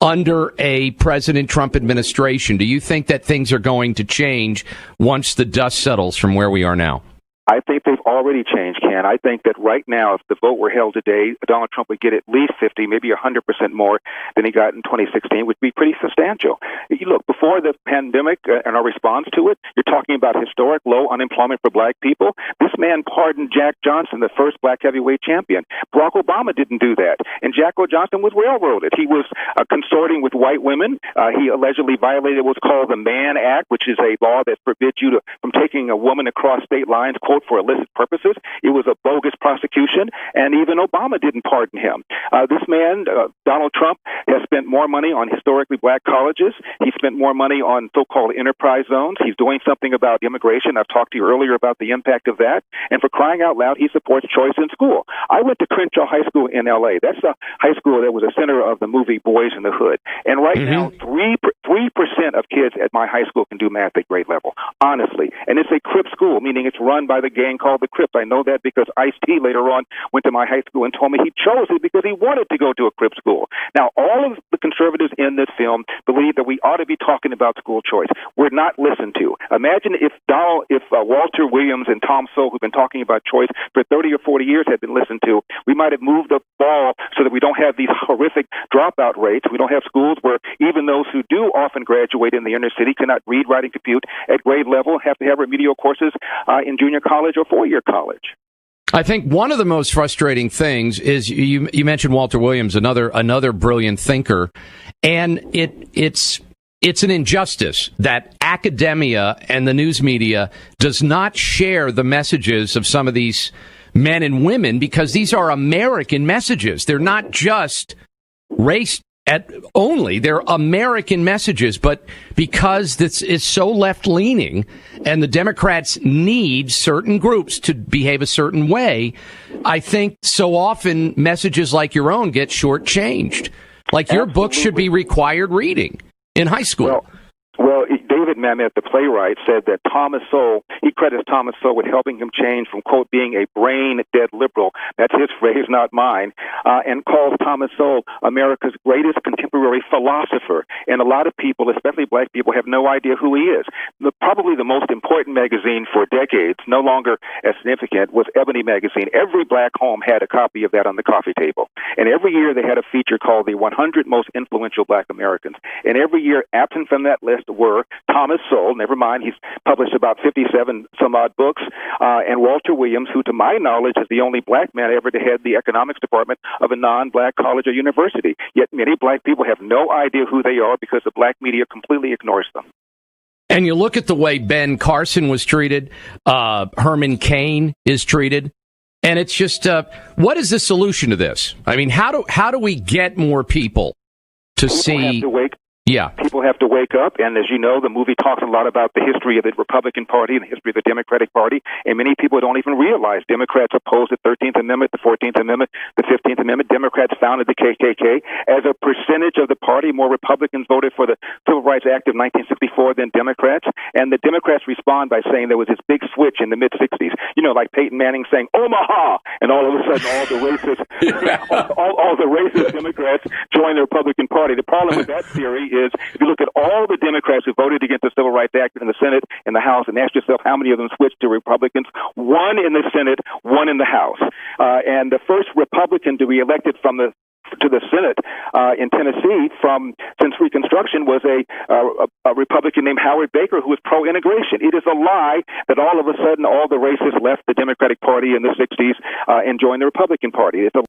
under a President Trump administration? Do you think that things are going to change once the dust settles from where we are now? I think they've already changed, Ken. I think that right now, if the vote were held today, Donald Trump would get at least 50, maybe 100% more than he got in 2016, which would be pretty substantial. You look, before the pandemic and our response to it, you're talking about historic low unemployment for black people. This man pardoned Jack Johnson, the first black heavyweight champion. Barack Obama didn't do that. And Jack Johnson was railroaded. He was consorting with white women. He allegedly violated what's called the Mann Act, which is a law that forbids you from taking a woman across state lines, quote, for illicit purposes. It was a bogus prosecution, and even Obama didn't pardon him. This man, Donald Trump, has spent more money on historically black colleges. He spent more money on so-called enterprise zones. He's doing something about immigration. I've talked to you earlier about the impact of that. And for crying out loud, he supports choice in school. I went to Crenshaw High School in L.A. That's a high school that was a center of the movie Boys in the Hood. And right now, 3% of kids at my high school can do math at grade level, honestly. And it's a Crip school, meaning it's run by the gang called the Crips. I know that because Ice-T later on went to my high school and told me he chose it because he wanted to go to a Crip school. Now, all of the conservatives in this film believe that we ought to be talking about school choice. We're not listened to. Imagine if Walter Williams and Tom Sowell, who've been talking about choice for 30 or 40 years, had been listened to. We might have moved the ball so that we don't have these horrific dropout rates. We don't have schools where even those who do often graduate in the inner city cannot read, write, and compute at grade level, have to have remedial courses in junior college or four-year college. I think one of the most frustrating things is you mentioned Walter Williams, another brilliant thinker, and it's an injustice that academia and the news media does not share the messages of some of these men and women, because these are American messages. They're not just race only. They're American messages, but because this is so left-leaning and the Democrats need certain groups to behave a certain way, I think so often messages like your own get shortchanged. Like your book should be required reading in high school. Well, David Mamet, the playwright, said that Thomas Sowell, he credits Thomas Sowell with helping him change from, quote, being a brain-dead liberal, that's his phrase, not mine, and calls Thomas Sowell America's greatest contemporary philosopher. And a lot of people, especially black people, have no idea who he is. Probably the most important magazine for decades, no longer as significant, was Ebony magazine. Every black home had a copy of that on the coffee table. And every year they had a feature called the 100 Most Influential Black Americans. And every year, absent from that list were Thomas Sowell, never mind, he's published about 57 some odd books, and Walter Williams, who to my knowledge is the only black man ever to head the economics department of a non-black college or university. Yet many black people have no idea who they are because the black media completely ignores them. And you look at the way Ben Carson was treated, Herman Cain is treated, and it's just, what is the solution to this? I mean, how do we get more people to see? People have to wake up, and as you know, the movie talks a lot about the history of the Republican Party and the history of the Democratic Party, and many people don't even realize Democrats opposed the 13th Amendment, the 14th Amendment, the 15th Amendment. Democrats founded the KKK. As a percentage of the party, more Republicans voted for the Civil Rights Act of 1964 than Democrats, and the Democrats respond by saying there was this big switch in the mid-'60s, like Peyton Manning saying, Omaha, and all of a sudden all the racist, all the racist Democrats joined the Republican Party. The problem with that theory is if you look at all the Democrats who voted against the Civil Rights Act in the Senate and the House and ask yourself how many of them switched to Republicans, one in the Senate, one in the House. And the first Republican to be elected to the Senate in Tennessee since Reconstruction was a Republican named Howard Baker, who was pro-integration. It is a lie that all of a sudden all the racists left the Democratic Party in the 60s and joined the Republican Party. It's a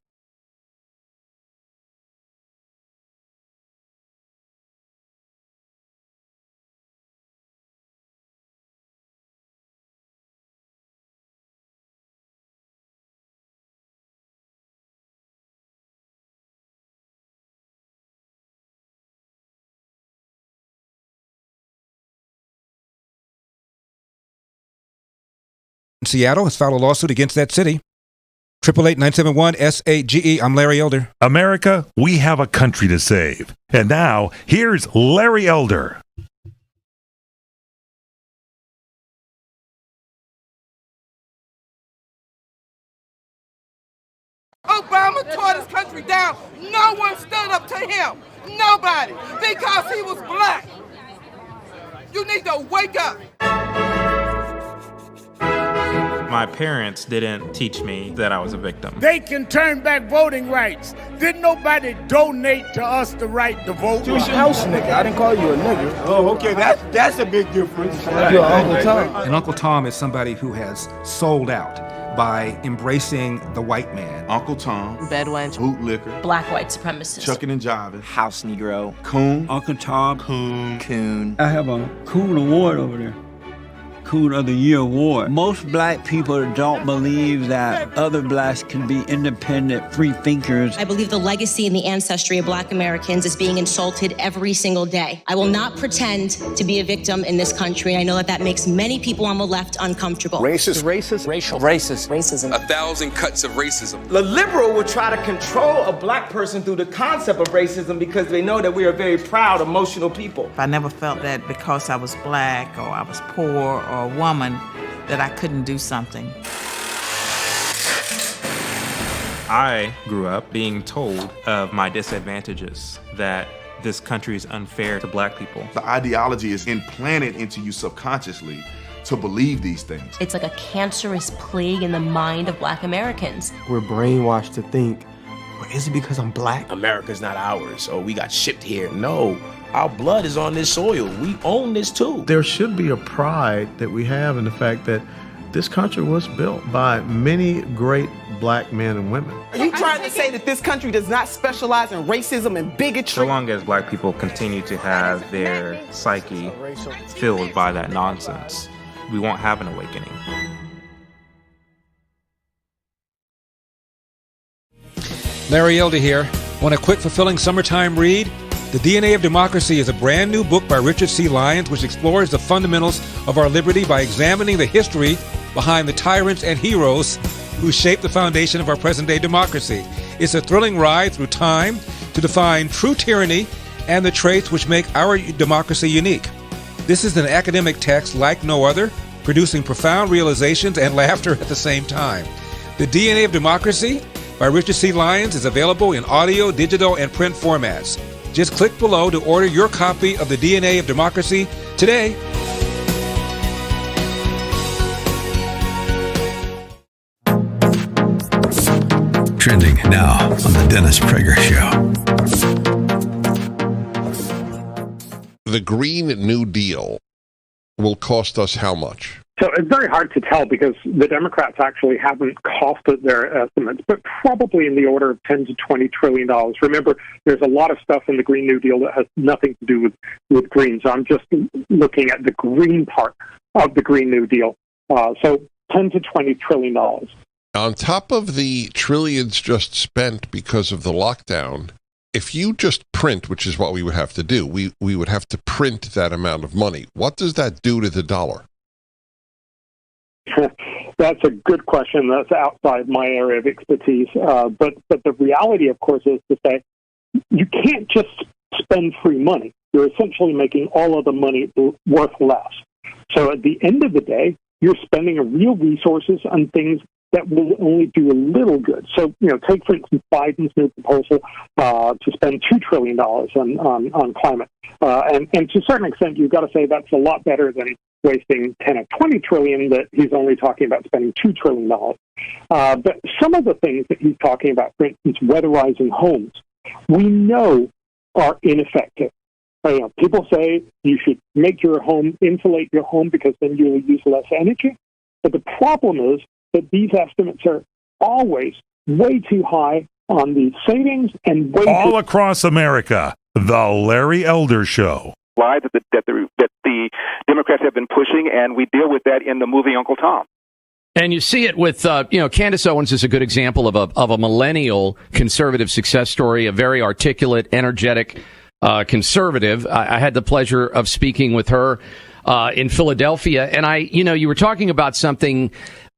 Seattle has filed a lawsuit against that city. 888-971-SAGE. I'm Larry Elder. America, we have a country to save. And now, here's Larry Elder. Obama tore this country down. No one stood up to him. Nobody. Because he was black. You need to wake up. My parents didn't teach me that I was a victim. They can turn back voting rights. Didn't nobody donate to us the right to vote? You was your house nigga. I didn't call you a nigga. Oh, okay. That's a big difference. You're Uncle Tom. And Uncle Tom is somebody who has sold out by embracing the white man. Uncle Tom. Bedwench. Bootlicker. Black white supremacist. Chucking and jiving. House Negro. Coon. Uncle Tom. Coon. I have a Coon Award over there. Coon of the Year Award. Most black people don't believe that other blacks can be independent, free thinkers. I believe the legacy and the ancestry of black Americans is being insulted every single day. I will not pretend to be a victim in this country. I know that makes many people on the left uncomfortable. Racist. Racial. Racism. 1,000 cuts of racism. The liberal will try to control a black person through the concept of racism because they know that we are very proud, emotional people. I never felt that because I was black or I was poor or a woman that I couldn't do something. I grew up being told of my disadvantages, that this country is unfair to black people. The ideology is implanted into you subconsciously to believe these things. It's like a cancerous plague in the mind of black Americans. We're brainwashed to think, well, is it because I'm black? America's not ours, or we got shipped here. No. Our blood is on this soil. We own this too. There should be a pride that we have in the fact that This country was built by many great black men and women. Are you trying to say that this country does not specialize in racism and bigotry? So long as black people continue to have their psyche filled by that nonsense, we won't have an awakening. Larry Elder here. Want a quick, fulfilling summertime read? The DNA of Democracy is a brand new book by Richard C. Lyons, which explores the fundamentals of our liberty by examining the history behind the tyrants and heroes who shaped the foundation of our present-day democracy. It's a thrilling ride through time to define true tyranny and the traits which make our democracy unique. This is an academic text like no other, producing profound realizations and laughter at the same time. The DNA of Democracy by Richard C. Lyons is available in audio, digital, and print formats. Just click below to order your copy of The DNA of Democracy today. Trending now on The Dennis Prager Show. The Green New Deal will cost us how much? So it's very hard to tell because the Democrats actually haven't costed their estimates, but probably in the order of $10 to $20 trillion. Remember, there's a lot of stuff in the Green New Deal that has nothing to do with green. So I'm just looking at the green part of the Green New Deal. So $10 to $20 trillion. On top of the trillions just spent because of the lockdown, if you just print, which is what we would have to do, we would have to print that amount of money. What does that do to the dollar? That's a good question. That's outside my area of expertise. But the reality, of course, is to say you can't just spend free money. You're essentially making all of the money worth less. So at the end of the day, you're spending real resources on things that will only do a little good. So, take, for instance, Biden's new proposal to spend $2 trillion on climate. And to a certain extent, you've got to say that's a lot better than wasting 10 or 20 trillion that he's only talking about spending $2 trillion. But some of the things that he's talking about, for instance, weatherizing homes, we know are ineffective. People say you should make your home, insulate your home because then you'll use less energy. But the problem is that these estimates are always way too high on the savings and way all across America. The Larry Elder Show. Lie that the Democrats have been pushing, and we deal with that in the movie Uncle Tom. And you see it with, Candace Owens is a good example of a millennial conservative success story, a very articulate, energetic conservative. I had the pleasure of speaking with her in Philadelphia, and you were talking about something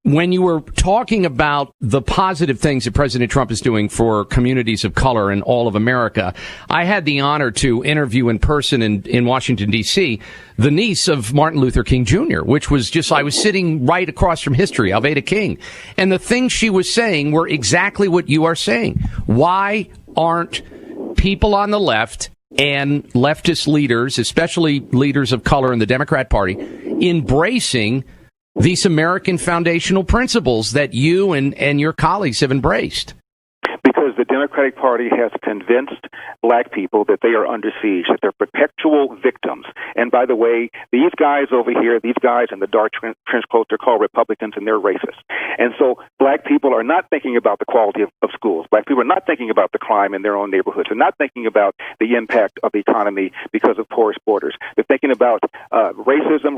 when you were talking about the positive things that President Trump is doing for communities of color in all of America. I had the honor to interview in person in Washington, D.C., the niece of Martin Luther King Jr., which was I was sitting right across from history, Alveda King. And the things she was saying were exactly what you are saying. Why aren't people on the left and leftist leaders, especially leaders of color in the Democrat Party, embracing these American foundational principles that you and your colleagues have embraced? Because the Democratic Party has convinced black people that they are under siege, that they're perpetual victims. And by the way, these guys over here, these guys in the dark trench coats, are called Republicans, and they're racist. And so black people are not thinking about the quality of schools. Black people are not thinking about the crime in their own neighborhoods. They're not thinking about the impact of the economy because of porous borders. They're thinking about racism.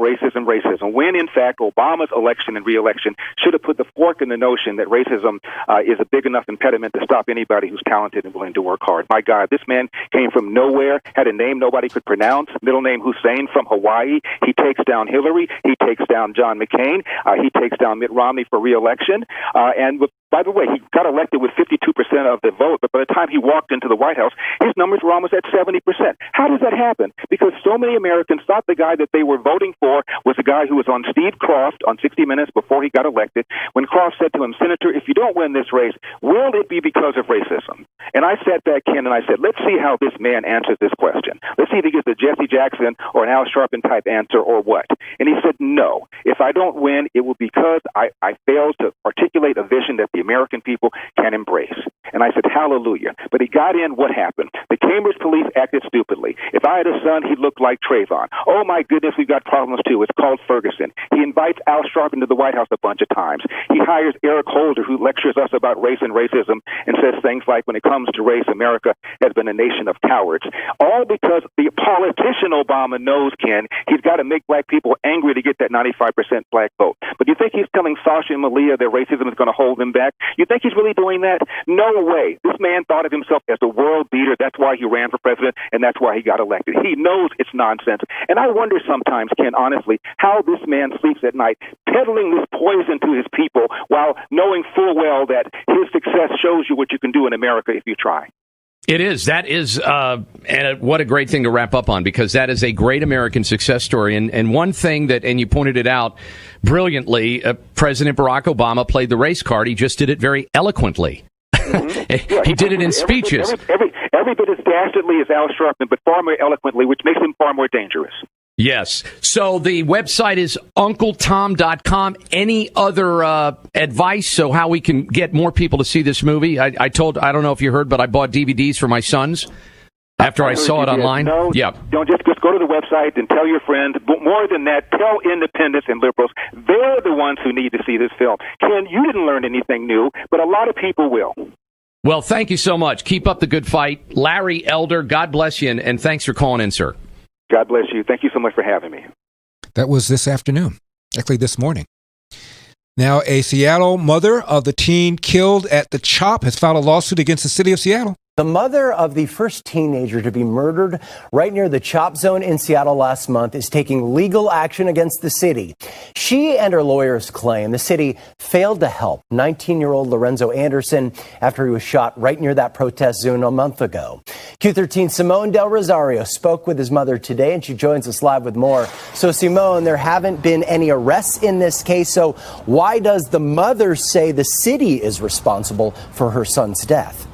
When, in fact, Obama's election and re-election should have put the fork in the notion that racism is a big enough impediment to stop anybody who's talented and willing to work hard. My God, this man came from nowhere, had a name nobody could pronounce, middle name Hussein, from Hawaii. He takes down Hillary. He takes down John McCain. He takes down Mitt Romney for re-election. By the way, he got elected with 52% of the vote, but by the time he walked into the White House, his numbers were almost at 70%. How does that happen? Because so many Americans thought the guy that they were voting for was the guy who was on Steve Croft on 60 Minutes before he got elected, when Croft said to him, "Senator, if you don't win this race, will it be because of racism?" And I sat back, Ken, and I said, let's see how this man answers this question. Let's see if he gets a Jesse Jackson or an Al Sharpton type answer or what. And he said, no, if I don't win, it will be because I failed to articulate a vision that the American people can embrace. And I said, hallelujah. But he got in, what happened? The Cambridge police acted stupidly. If I had a son, he looked like Trayvon. Oh, my goodness, we've got problems, too. It's called Ferguson. He invites Al Sharpton to the White House a bunch of times. He hires Eric Holder, who lectures us about race and racism and says things like, when it comes to race, America has been a nation of cowards. All because the politician Obama knows, Ken, he's got to make black people angry to get that 95% black vote. But you think he's telling Sasha and Malia that racism is going to hold them back? You think he's really doing that? No way. This man thought of himself as the world beater. That's why he ran for president, and that's why he got elected. He knows it's nonsense. And I wonder sometimes, Ken, honestly, how this man sleeps at night, peddling this poison to his people while knowing full well that his success shows you what you can do in America if you try. It is. That is, and what a great thing to wrap up on, because that is a great American success story. And one thing that, and you pointed it out brilliantly, President Barack Obama played the race card. He just did it very eloquently. Yeah, he did it in speeches. Every bit as dastardly as Al Sharpton, but far more eloquently, which makes him far more dangerous. Yes. So the website is uncletom.com. Any other advice? So how we can get more people to see this movie? I don't know if you heard, but I bought DVDs for my sons after I saw it online. No, yeah. Don't just go to the website and tell your friends. But more than that, tell independents and liberals. They're the ones who need to see this film. Ken, you didn't learn anything new, but a lot of people will. Well, thank you so much. Keep up the good fight. Larry Elder, God bless you, and thanks for calling in, sir. God bless you. Thank you so much for having me. That was this afternoon, actually this morning. Now, a Seattle mother of the teen killed at the CHOP has filed a lawsuit against the city of Seattle. The mother of the first teenager to be murdered right near the CHOP zone in Seattle last month is taking legal action against the city. She and her lawyers claim the city failed to help 19-year-old Lorenzo Anderson after he was shot right near that protest zone a month ago. Q13 Simone Del Rosario spoke with his mother today, and she joins us live with more. So, Simone, there haven't been any arrests in this case. So why does the mother say the city is responsible for her son's death?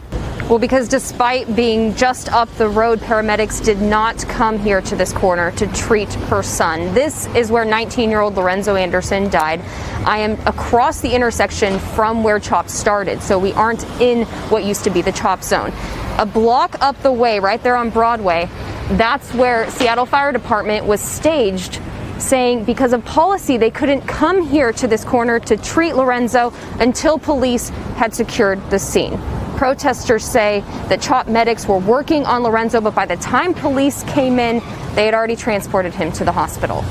Well, because despite being just up the road, paramedics did not come here to this corner to treat her son. This is where 19-year-old Lorenzo Anderson died. I am across the intersection from where CHOP started, so we aren't in what used to be the CHOP zone. A block up the way, right there on Broadway, that's where Seattle Fire Department was staged, saying because of policy they couldn't come here to this corner to treat Lorenzo until police had secured the scene. Protesters say that CHOP medics were working on Lorenzo, but by the time police came in, they had already transported him to the hospital.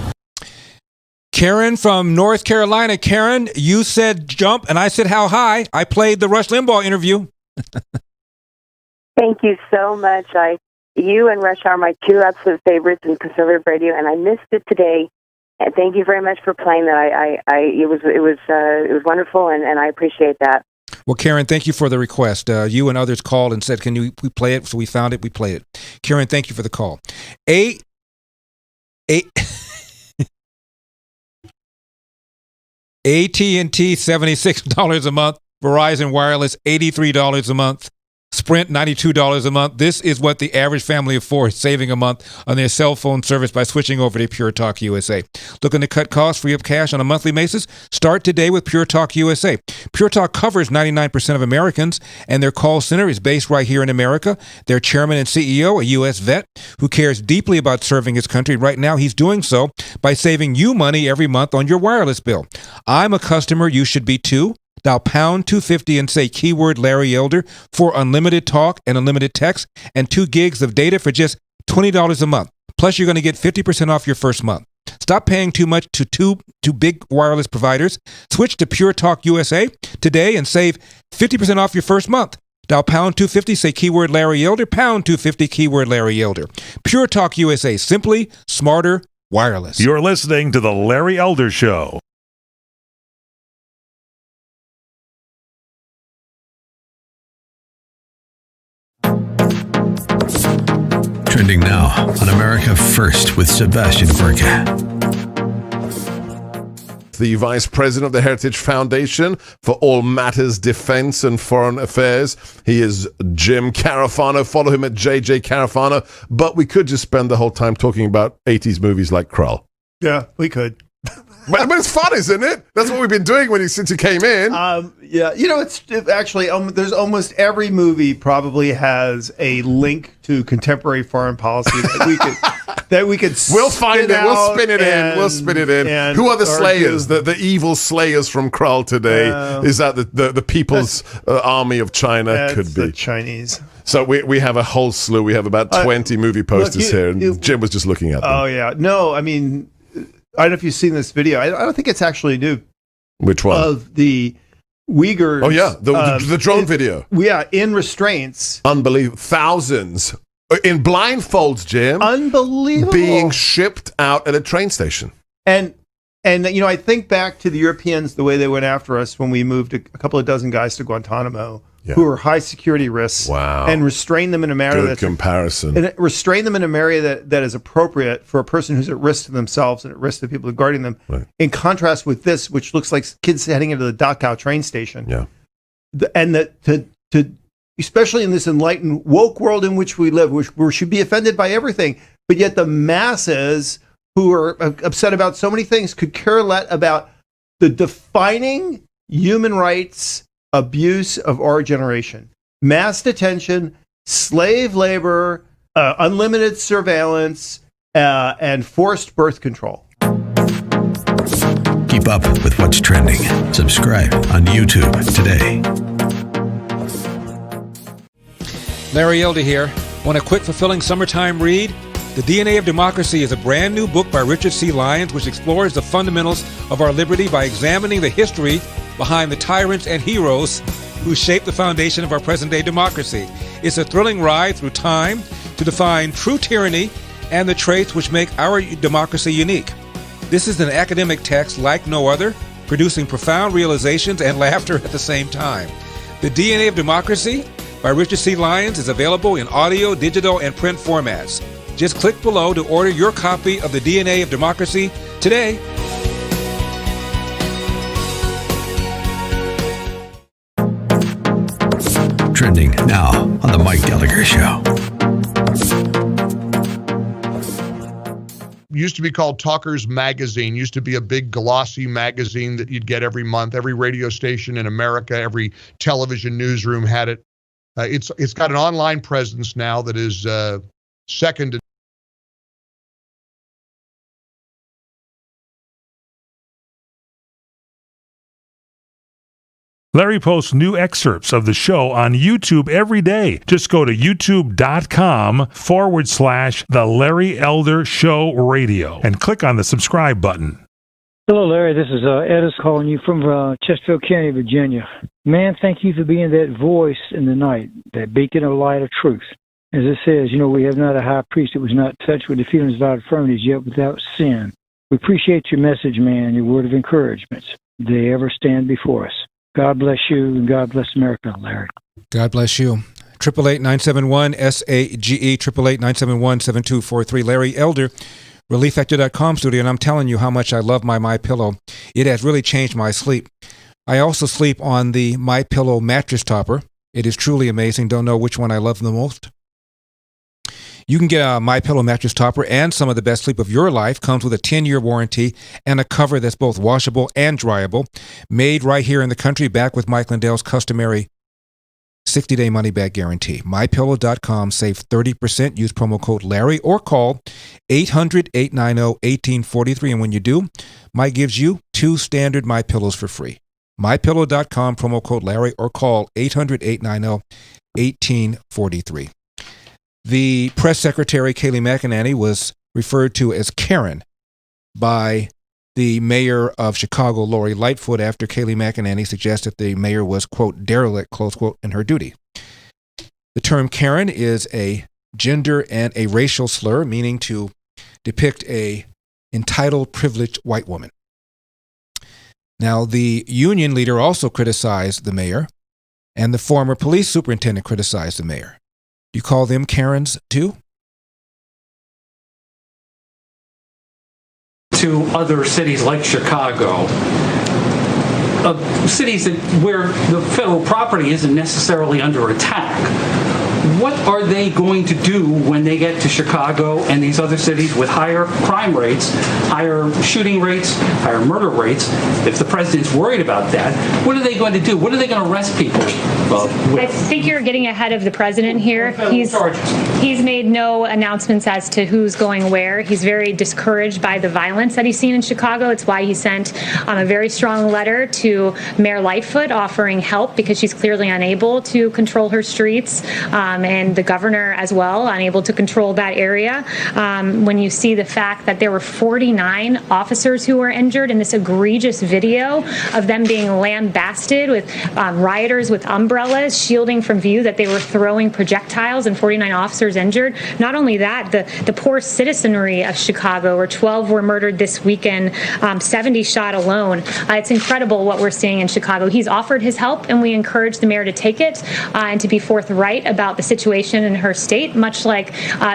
Karen from North Carolina. Karen, you said jump, and I said how high. I played the Rush Limbaugh interview. Thank you so much. You and Rush are my two absolute favorites in conservative radio, and I missed it today. And thank you very much for playing that. It was wonderful, and I appreciate that. Well, Karen, thank you for the request. You and others called and said, "Can we play it?" So we found it. We played it. Karen, thank you for the call. AT&T $76 a month. Verizon Wireless $83 a month. Sprint $92 a month. This is what the average family of four is saving a month on their cell phone service by switching over to Pure Talk USA. Looking to cut costs, free up cash on a monthly basis? Start today with Pure Talk USA. Pure Talk covers 99% of Americans, and their call center is based right here in America. Their chairman and CEO, a U.S. vet who cares deeply about serving his country. Right now, he's doing so by saving you money every month on your wireless bill. I'm a customer. You should be too. Dial pound 250 and say keyword Larry Elder for unlimited talk and unlimited text and 2 gigs of data for just $20 a month. Plus, you're going to get 50% off your first month. Stop paying too much to two big wireless providers. Switch to Pure Talk USA today and save 50% off your first month. Dial pound 250, say keyword Larry Elder, pound 250, keyword Larry Elder. Pure Talk USA, simply smarter wireless. You're listening to The Larry Elder Show. Trending now on America First with Sebastian Gorka. The Vice President of the Heritage Foundation for all matters defense and foreign affairs. He is Jim Carafano. Follow him at JJ Carafano. But we could just spend the whole time talking about 80s movies like Krull. Yeah, we could. But it's fun, isn't it? That's what we've been doing since you came in. Yeah, it's actually there's almost every movie probably has a link to contemporary foreign policy that we could. We'll find it. We'll spin it in. We'll spin it in. Who are the slayers? The evil slayers from Krull today? Is that the People's Army of China? Could be the Chinese. So we have a whole slew. We have about 20 movie posters here, and Jim was just looking at them. Oh yeah, no, I mean, I don't know if you've seen this video. I don't think it's actually new. Which one? Of the Uyghurs. Oh yeah, the drone video. Yeah, in restraints. Unbelievable. Thousands in blindfolds, Jim. Unbelievable. Being shipped out at a train station. And I think back to the Europeans, the way they went after us when we moved a couple of dozen guys to Guantanamo, who were high security risks. Wow. And restrain them in a manner Good comparison. And restrain them in a manner that is appropriate for a person who's at risk to themselves and at risk to the people who are guarding them. Right. In contrast with this, which looks like kids heading into the Dachau train station. Yeah. And that to especially in this enlightened woke world in which we live, which we should be offended by everything, but yet the masses who are upset about so many things could care less about the defining human rights abuse of our generation. Mass detention, slave labor, unlimited surveillance, and forced birth control. Keep up with what's trending. Subscribe on YouTube today. Larry Elder here. Want a quick, fulfilling summertime read? The DNA of Democracy is a brand new book by Richard C. Lyons, which explores the fundamentals of our liberty by examining the history behind the tyrants and heroes who shaped the foundation of our present-day democracy. It's a thrilling ride through time to define true tyranny and the traits which make our democracy unique. This is an academic text like no other, producing profound realizations and laughter at the same time. The DNA of Democracy by Richard C. Lyons is available in audio, digital, and print formats. Just click below to order your copy of The DNA of Democracy today. Trending now on The Mike Gallagher Show. Used to be called Talkers Magazine, used to be a big glossy magazine that you'd get every month. Every radio station in America, every television newsroom had it. It's got an online presence now that is second to Larry posts new excerpts of the show on YouTube every day. Just go to youtube.com/The Larry Elder Show Radio and click on the subscribe button. Hello, Larry. This is Edis calling you from Chesterfield County, Virginia. Man, thank you for being that voice in the night, that beacon of light of truth. As it says, we have not a high priest that was not touched with the feelings of our infirmities, yet without sin. We appreciate your message, man, your word of encouragement. They ever stand before us. God bless you, and God bless America, Larry. God bless you. 888-971-SAGE, 888-971-7243. Larry Elder, ReliefFactor.com studio, and I'm telling you how much I love my MyPillow. It has really changed my sleep. I also sleep on the MyPillow mattress topper. It is truly amazing. Don't know which one I love the most. You can get a MyPillow mattress topper, and some of the best sleep of your life comes with a 10-year warranty and a cover that's both washable and dryable. Made right here in the country, back with Mike Lindell's customary 60-day money-back guarantee. MyPillow.com. Save 30%. Use promo code Larry or call 800-890-1843. And when you do, Mike gives you 2 standard MyPillows for free. MyPillow.com, promo code Larry, or call 800-890-1843. The press secretary, Kayleigh McEnany, was referred to as Karen by the mayor of Chicago, Lori Lightfoot, after Kayleigh McEnany suggested the mayor was, quote, derelict, close quote, in her duty. The term Karen is a gender and a racial slur, meaning to depict a entitled, privileged white woman. Now, the union leader also criticized the mayor, and the former police superintendent criticized the mayor. Do you call them Karens too? To other cities like Chicago, cities where the federal property isn't necessarily under attack, What are they going to do when they get to Chicago and these other cities with higher crime rates, higher shooting rates, higher murder rates? If the president's worried about that, what are they going to do? What are they going to arrest people with? I think you're getting ahead of the president here. He's made no announcements as to who's going where. He's very discouraged by the violence that he's seen in Chicago. It's why he sent a very strong letter to Mayor Lightfoot offering help because she's clearly unable to control her streets, and the governor as well, unable to control that area. When you see the fact that there were 49 officers who were injured in this egregious video of them being lambasted with rioters with umbrellas shielding from view, that they were throwing projectiles and 49 officers injured. Not only that, the poor citizenry of Chicago, where 12 were murdered this weekend, 70 shot alone. It's incredible what we're seeing in Chicago. He's offered his help, and we encourage the mayor to take it and to be forthright about the situation in her state, much like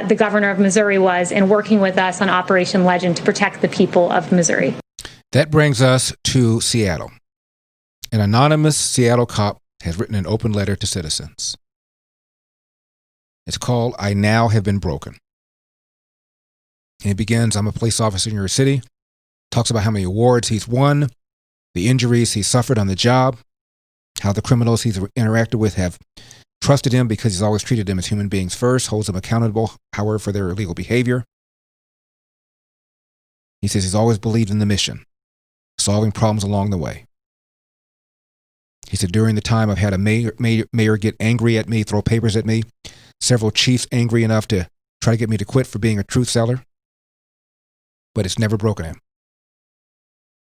the governor of Missouri was in working with us on Operation Legend to protect the people of Missouri. That brings us to Seattle. An anonymous Seattle cop has written an open letter to citizens. It's called I Now Have Been Broken. And it begins, I'm a police officer in your city. Talks about how many awards he's won, the injuries he suffered on the job, how the criminals he's interacted with have trusted him because he's always treated them as human beings first, holds them accountable, however, for their illegal behavior. He says he's always believed in the mission, solving problems along the way. He said, during the time I've had a mayor get angry at me, throw papers at me, several chiefs angry enough to try to get me to quit for being a truth seller, but it's never broken him.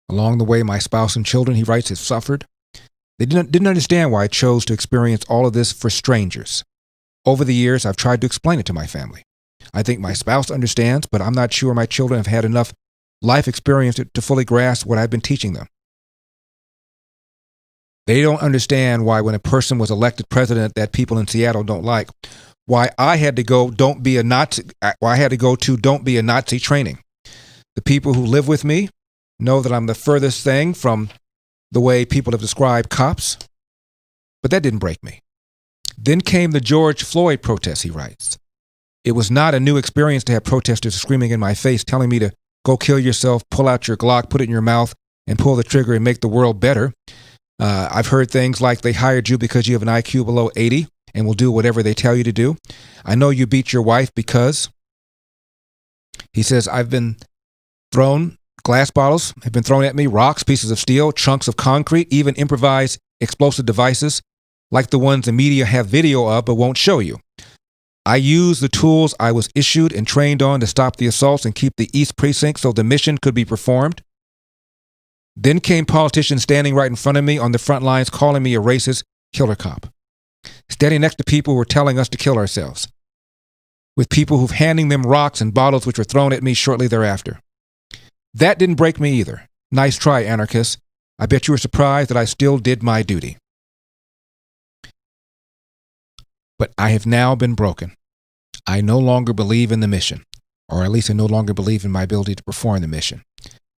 Along the way, my spouse and children, he writes, have suffered. They didn't understand why I chose to experience all of this for strangers. Over the years, I've tried to explain it to my family. I think my spouse understands, but I'm not sure my children have had enough life experience to fully grasp what I've been teaching them. They don't understand why when a person was elected president that people in Seattle don't like, why I had to go don't be a Nazi training. The people who live with me know that I'm the furthest thing from the way people have described cops, but that didn't break me. Then came the George Floyd protests, he writes. It was not a new experience to have protesters screaming in my face, telling me to go kill yourself, pull out your Glock, put it in your mouth, and pull the trigger and make the world better. I've heard things like they hired you because you have an IQ below 80 and will do whatever they tell you to do. I know you beat your wife because, he says, I've been thrown, glass bottles have been thrown at me, rocks, pieces of steel, chunks of concrete, even improvised explosive devices like the ones the media have video of but won't show you. I used the tools I was issued and trained on to stop the assaults and keep the East Precinct so the mission could be performed. Then came politicians standing right in front of me on the front lines calling me a racist killer cop. Standing next to people who were telling us to kill ourselves. With people who've handing them rocks and bottles which were thrown at me shortly thereafter. That didn't break me either. Nice try, anarchists. I bet you were surprised that I still did my duty. But I have now been broken. I no longer believe in the mission, or at least I no longer believe in my ability to perform the mission.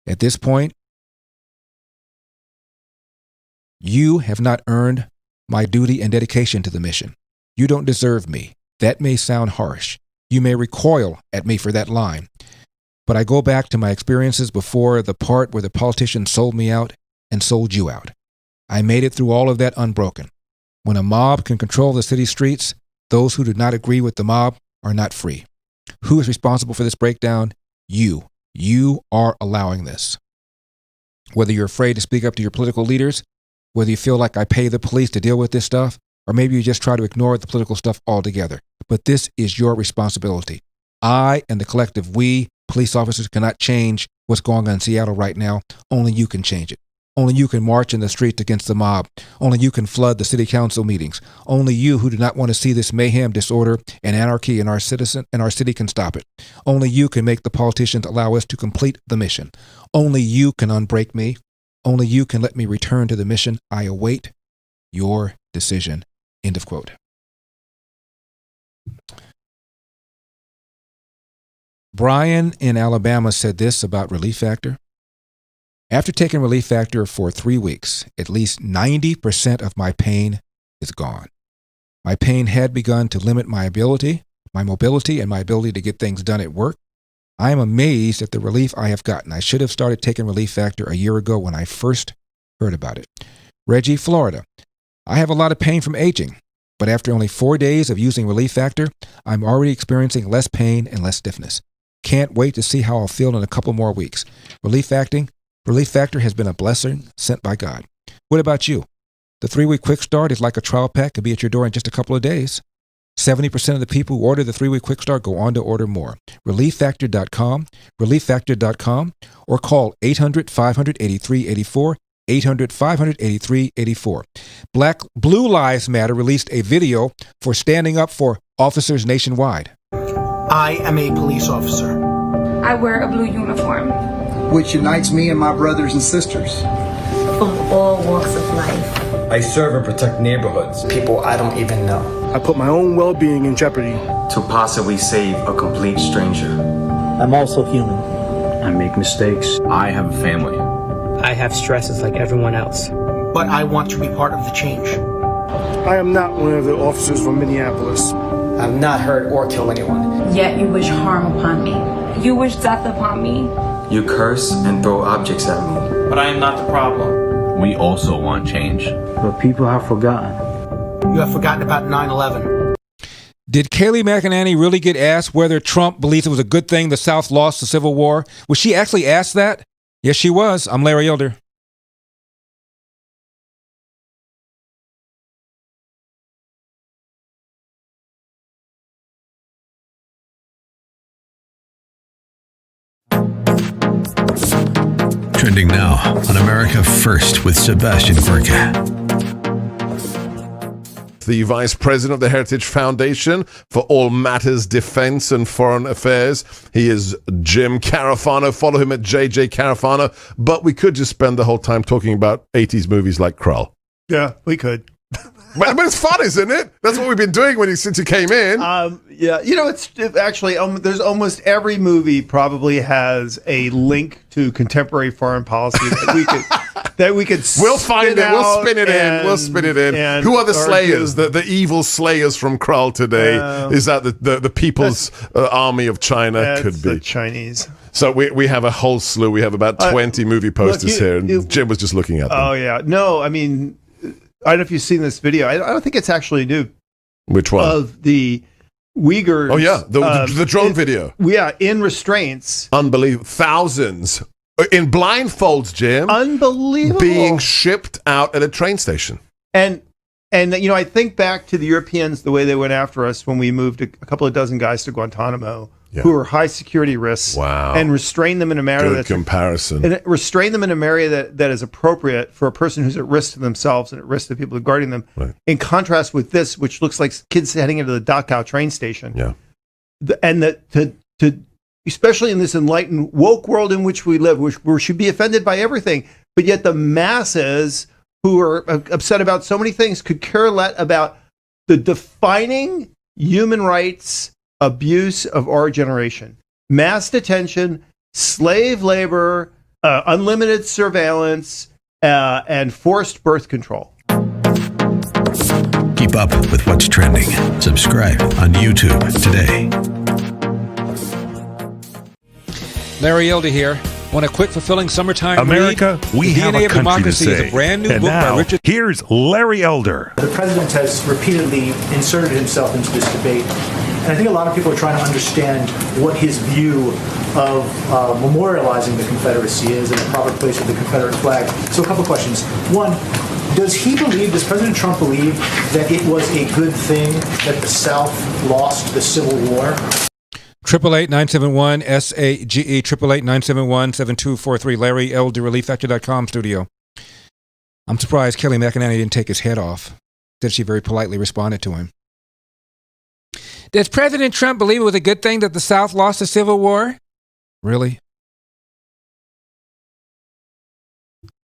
At this point, you have not earned my duty and dedication to the mission. You don't deserve me. That may sound harsh. You may recoil at me for that line. But I go back to my experiences before the part where the politicians sold me out and sold you out. I made it through all of that unbroken. When a mob can control the city streets, those who do not agree with the mob are not free. Who is responsible for this breakdown? You. You are allowing this. Whether you're afraid to speak up to your political leaders, whether you feel like I pay the police to deal with this stuff, or maybe you just try to ignore the political stuff altogether. But this is your responsibility. I and the collective we, police officers, cannot change what's going on in Seattle right now. Only you can change it. Only you can march in the streets against the mob. Only you can flood the city council meetings. Only you who do not want to see this mayhem, disorder, and anarchy in our city can stop it. Only you can make the politicians allow us to complete the mission. Only you can unbreak me. Only you can let me return to the mission. I await your decision. End of quote. Brian in Alabama said this about Relief Factor. After taking Relief Factor for 3 weeks, at least 90% of my pain is gone. My pain had begun to limit my mobility, and my ability to get things done at work. I am amazed at the relief I have gotten. I should have started taking Relief Factor a year ago when I first heard about it. Reggie, Florida. I have a lot of pain from aging, but after only 4 days of using Relief Factor, I'm already experiencing less pain and less stiffness. Can't wait to see how I'll feel in a couple more weeks. Relief Factor has been a blessing sent by God. What about you? The 3-week quick start is like a trial pack, could be at your door in just a couple of days. 70% of the people who order the 3-week quick start go on to order more. ReliefFactor.com, ReliefFactor.com, or call 800-500-8384, 800-500-8384. Blue Lives Matter released a video for standing up for officers nationwide. I am a police officer. I wear a blue uniform, which unites me and my brothers and sisters from all walks of life. I serve and protect neighborhoods. People I don't even know. I put my own well-being in jeopardy to possibly save a complete stranger. I'm also human. I make mistakes. I have a family. I have stresses like everyone else. But I want to be part of the change. I am not one of the officers from Minneapolis. I've not hurt or killed anyone. Yet you wish harm upon me. You wish death upon me. You curse and throw objects at me. But I am not the problem. We also want change. But people have forgotten. You have forgotten about 9/11. Did Kayleigh McEnany really get asked whether Trump believes it was a good thing the South lost the Civil War? Was she actually asked that? Yes, she was. I'm Larry Elder. Trending now on America First with Sebastian Gorka. The Vice President of the Heritage Foundation for All Matters Defense and Foreign Affairs. He is Jim Carafano. Follow him at JJ Carafano. But we could just spend the whole time talking about 80s movies like Krull. Yeah, we could. But it's fun, isn't it? That's what we've been doing since you came in. Yeah, it's actually there's almost every movie probably has a link to contemporary foreign policy that we could. We'll find it. We'll spin it in. We'll spin it in. Who are the slayers? The evil slayers from Krull today? Is that the People's Army of China? Could be the Chinese. So we have a whole slew. We have about 20 movie posters here, and Jim was just looking at them. Oh yeah, no, I mean, I don't know if you've seen this video. I don't think it's actually new. Which one? Of the Uyghurs. Oh yeah, the drone video. Yeah, in restraints. Unbelievable. Thousands in blindfolds, Jim. Unbelievable. Being shipped out at a train station. And I think back to the Europeans, the way they went after us when we moved a couple of dozen guys to Guantanamo, who were high security risks. Wow. And restrain them in a manner Good comparison. And restrain them in a manner that is appropriate for a person who's at risk to themselves and at risk to the people guarding them. Right. In contrast with this, which looks like kids heading into the Dachau train station. Yeah. And that to especially in this enlightened woke world in which we live, which we should be offended by everything, but yet the masses who are upset about so many things could care less about the defining human rights abuse of our generation. Mass detention, slave labor, unlimited surveillance, and forced birth control. Keep up with what's trending. Subscribe on YouTube today. Larry Elder here. Want a quick, fulfilling summertime America, read? we have DNA a of country to Democracy say. is a brand new And book now, by Richard. Here's Larry Elder. The president has repeatedly inserted himself into this debate, and I think a lot of people are trying to understand what his view of memorializing the Confederacy is and the proper place of the Confederate flag. So a couple questions. One, does President Trump believe that it was a good thing that the South lost the Civil War? 888-971-SAGE, 888-971-7243, Larry Elder, ReliefFactor.com studio. I'm surprised Kayleigh McEnany didn't take his head off. Said she very politely responded to him. Does President Trump believe it was a good thing that the South lost the Civil War? Really?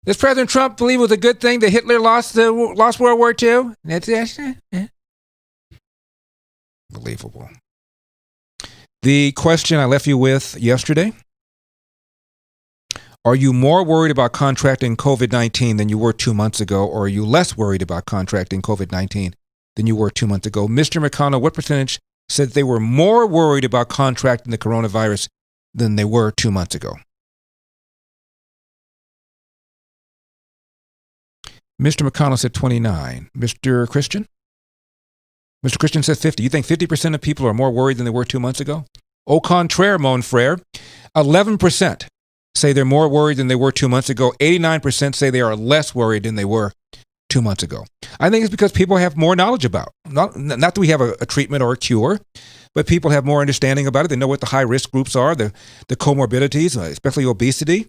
Does President Trump believe it was a good thing that Hitler lost World War II? That's unbelievable. The question I left you with yesterday: are you more worried about contracting COVID-19 than you were 2 months ago, or are you less worried about contracting COVID-19 than you were 2 months ago. Mr. McConnell, what percentage said they were more worried about contracting the coronavirus than they were 2 months ago? Mr. McConnell said 29. Mr. Christian? Mr. Christian says 50. You think 50% of people are more worried than they were 2 months ago? Au contraire, mon frere. 11% say they're more worried than they were 2 months ago. 89% say they are less worried than they were 2 months ago. I think it's because people have more knowledge about it. Not that we have a treatment or a cure, but people have more understanding about it. They know what the high-risk groups are, the comorbidities, especially obesity,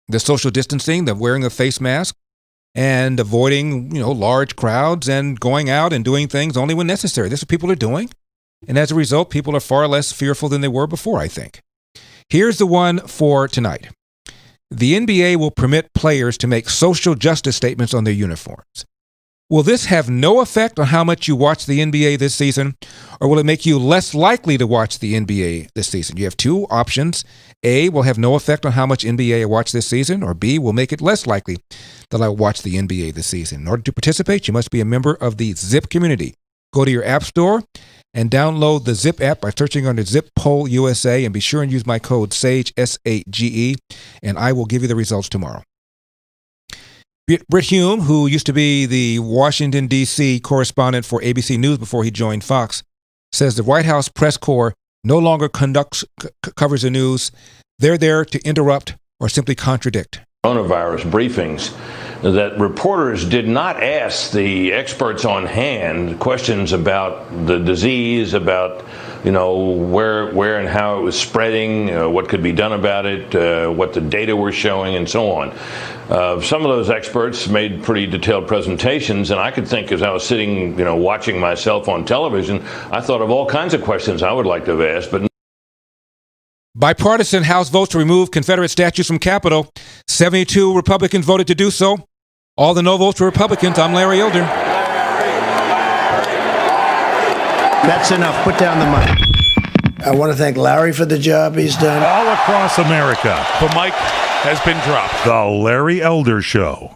the social distancing, the wearing of face masks, and avoiding, large crowds and going out and doing things only when necessary. This is what people are doing. And as a result, people are far less fearful than they were before, I think. Here's the one for tonight. The NBA will permit players to make social justice statements on their uniforms. Will this have no effect on how much you watch the NBA this season, or will it make you less likely to watch the NBA this season? You have two options. A, will have no effect on how much NBA I watch this season, or B, will make it less likely that I will watch the NBA this season. In order to participate, you must be a member of the Zip community. Go to your app store and download the Zip app by searching under Zip Poll USA, and be sure and use my code SAGE, S-A-G-E, and I will give you the results tomorrow. Britt Hume, who used to be the Washington, D.C. correspondent for ABC News before he joined Fox, says the White House press corps no longer covers the news. They're there to interrupt or simply contradict. Coronavirus briefings that reporters did not ask the experts on hand questions about the disease, about where and how it was spreading, what could be done about it, what the data were showing, and so on. Some of those experts made pretty detailed presentations, and I could think as I was sitting, watching myself on television, I thought of all kinds of questions I would like to have asked, but bipartisan House votes to remove Confederate statues from Capitol. 72 Republicans voted to do so. All the no votes were Republicans. I'm Larry Elder. That's enough. Put down the mic. I want to thank Larry for the job he's done. All across America, the mic has been dropped. The Larry Elder Show.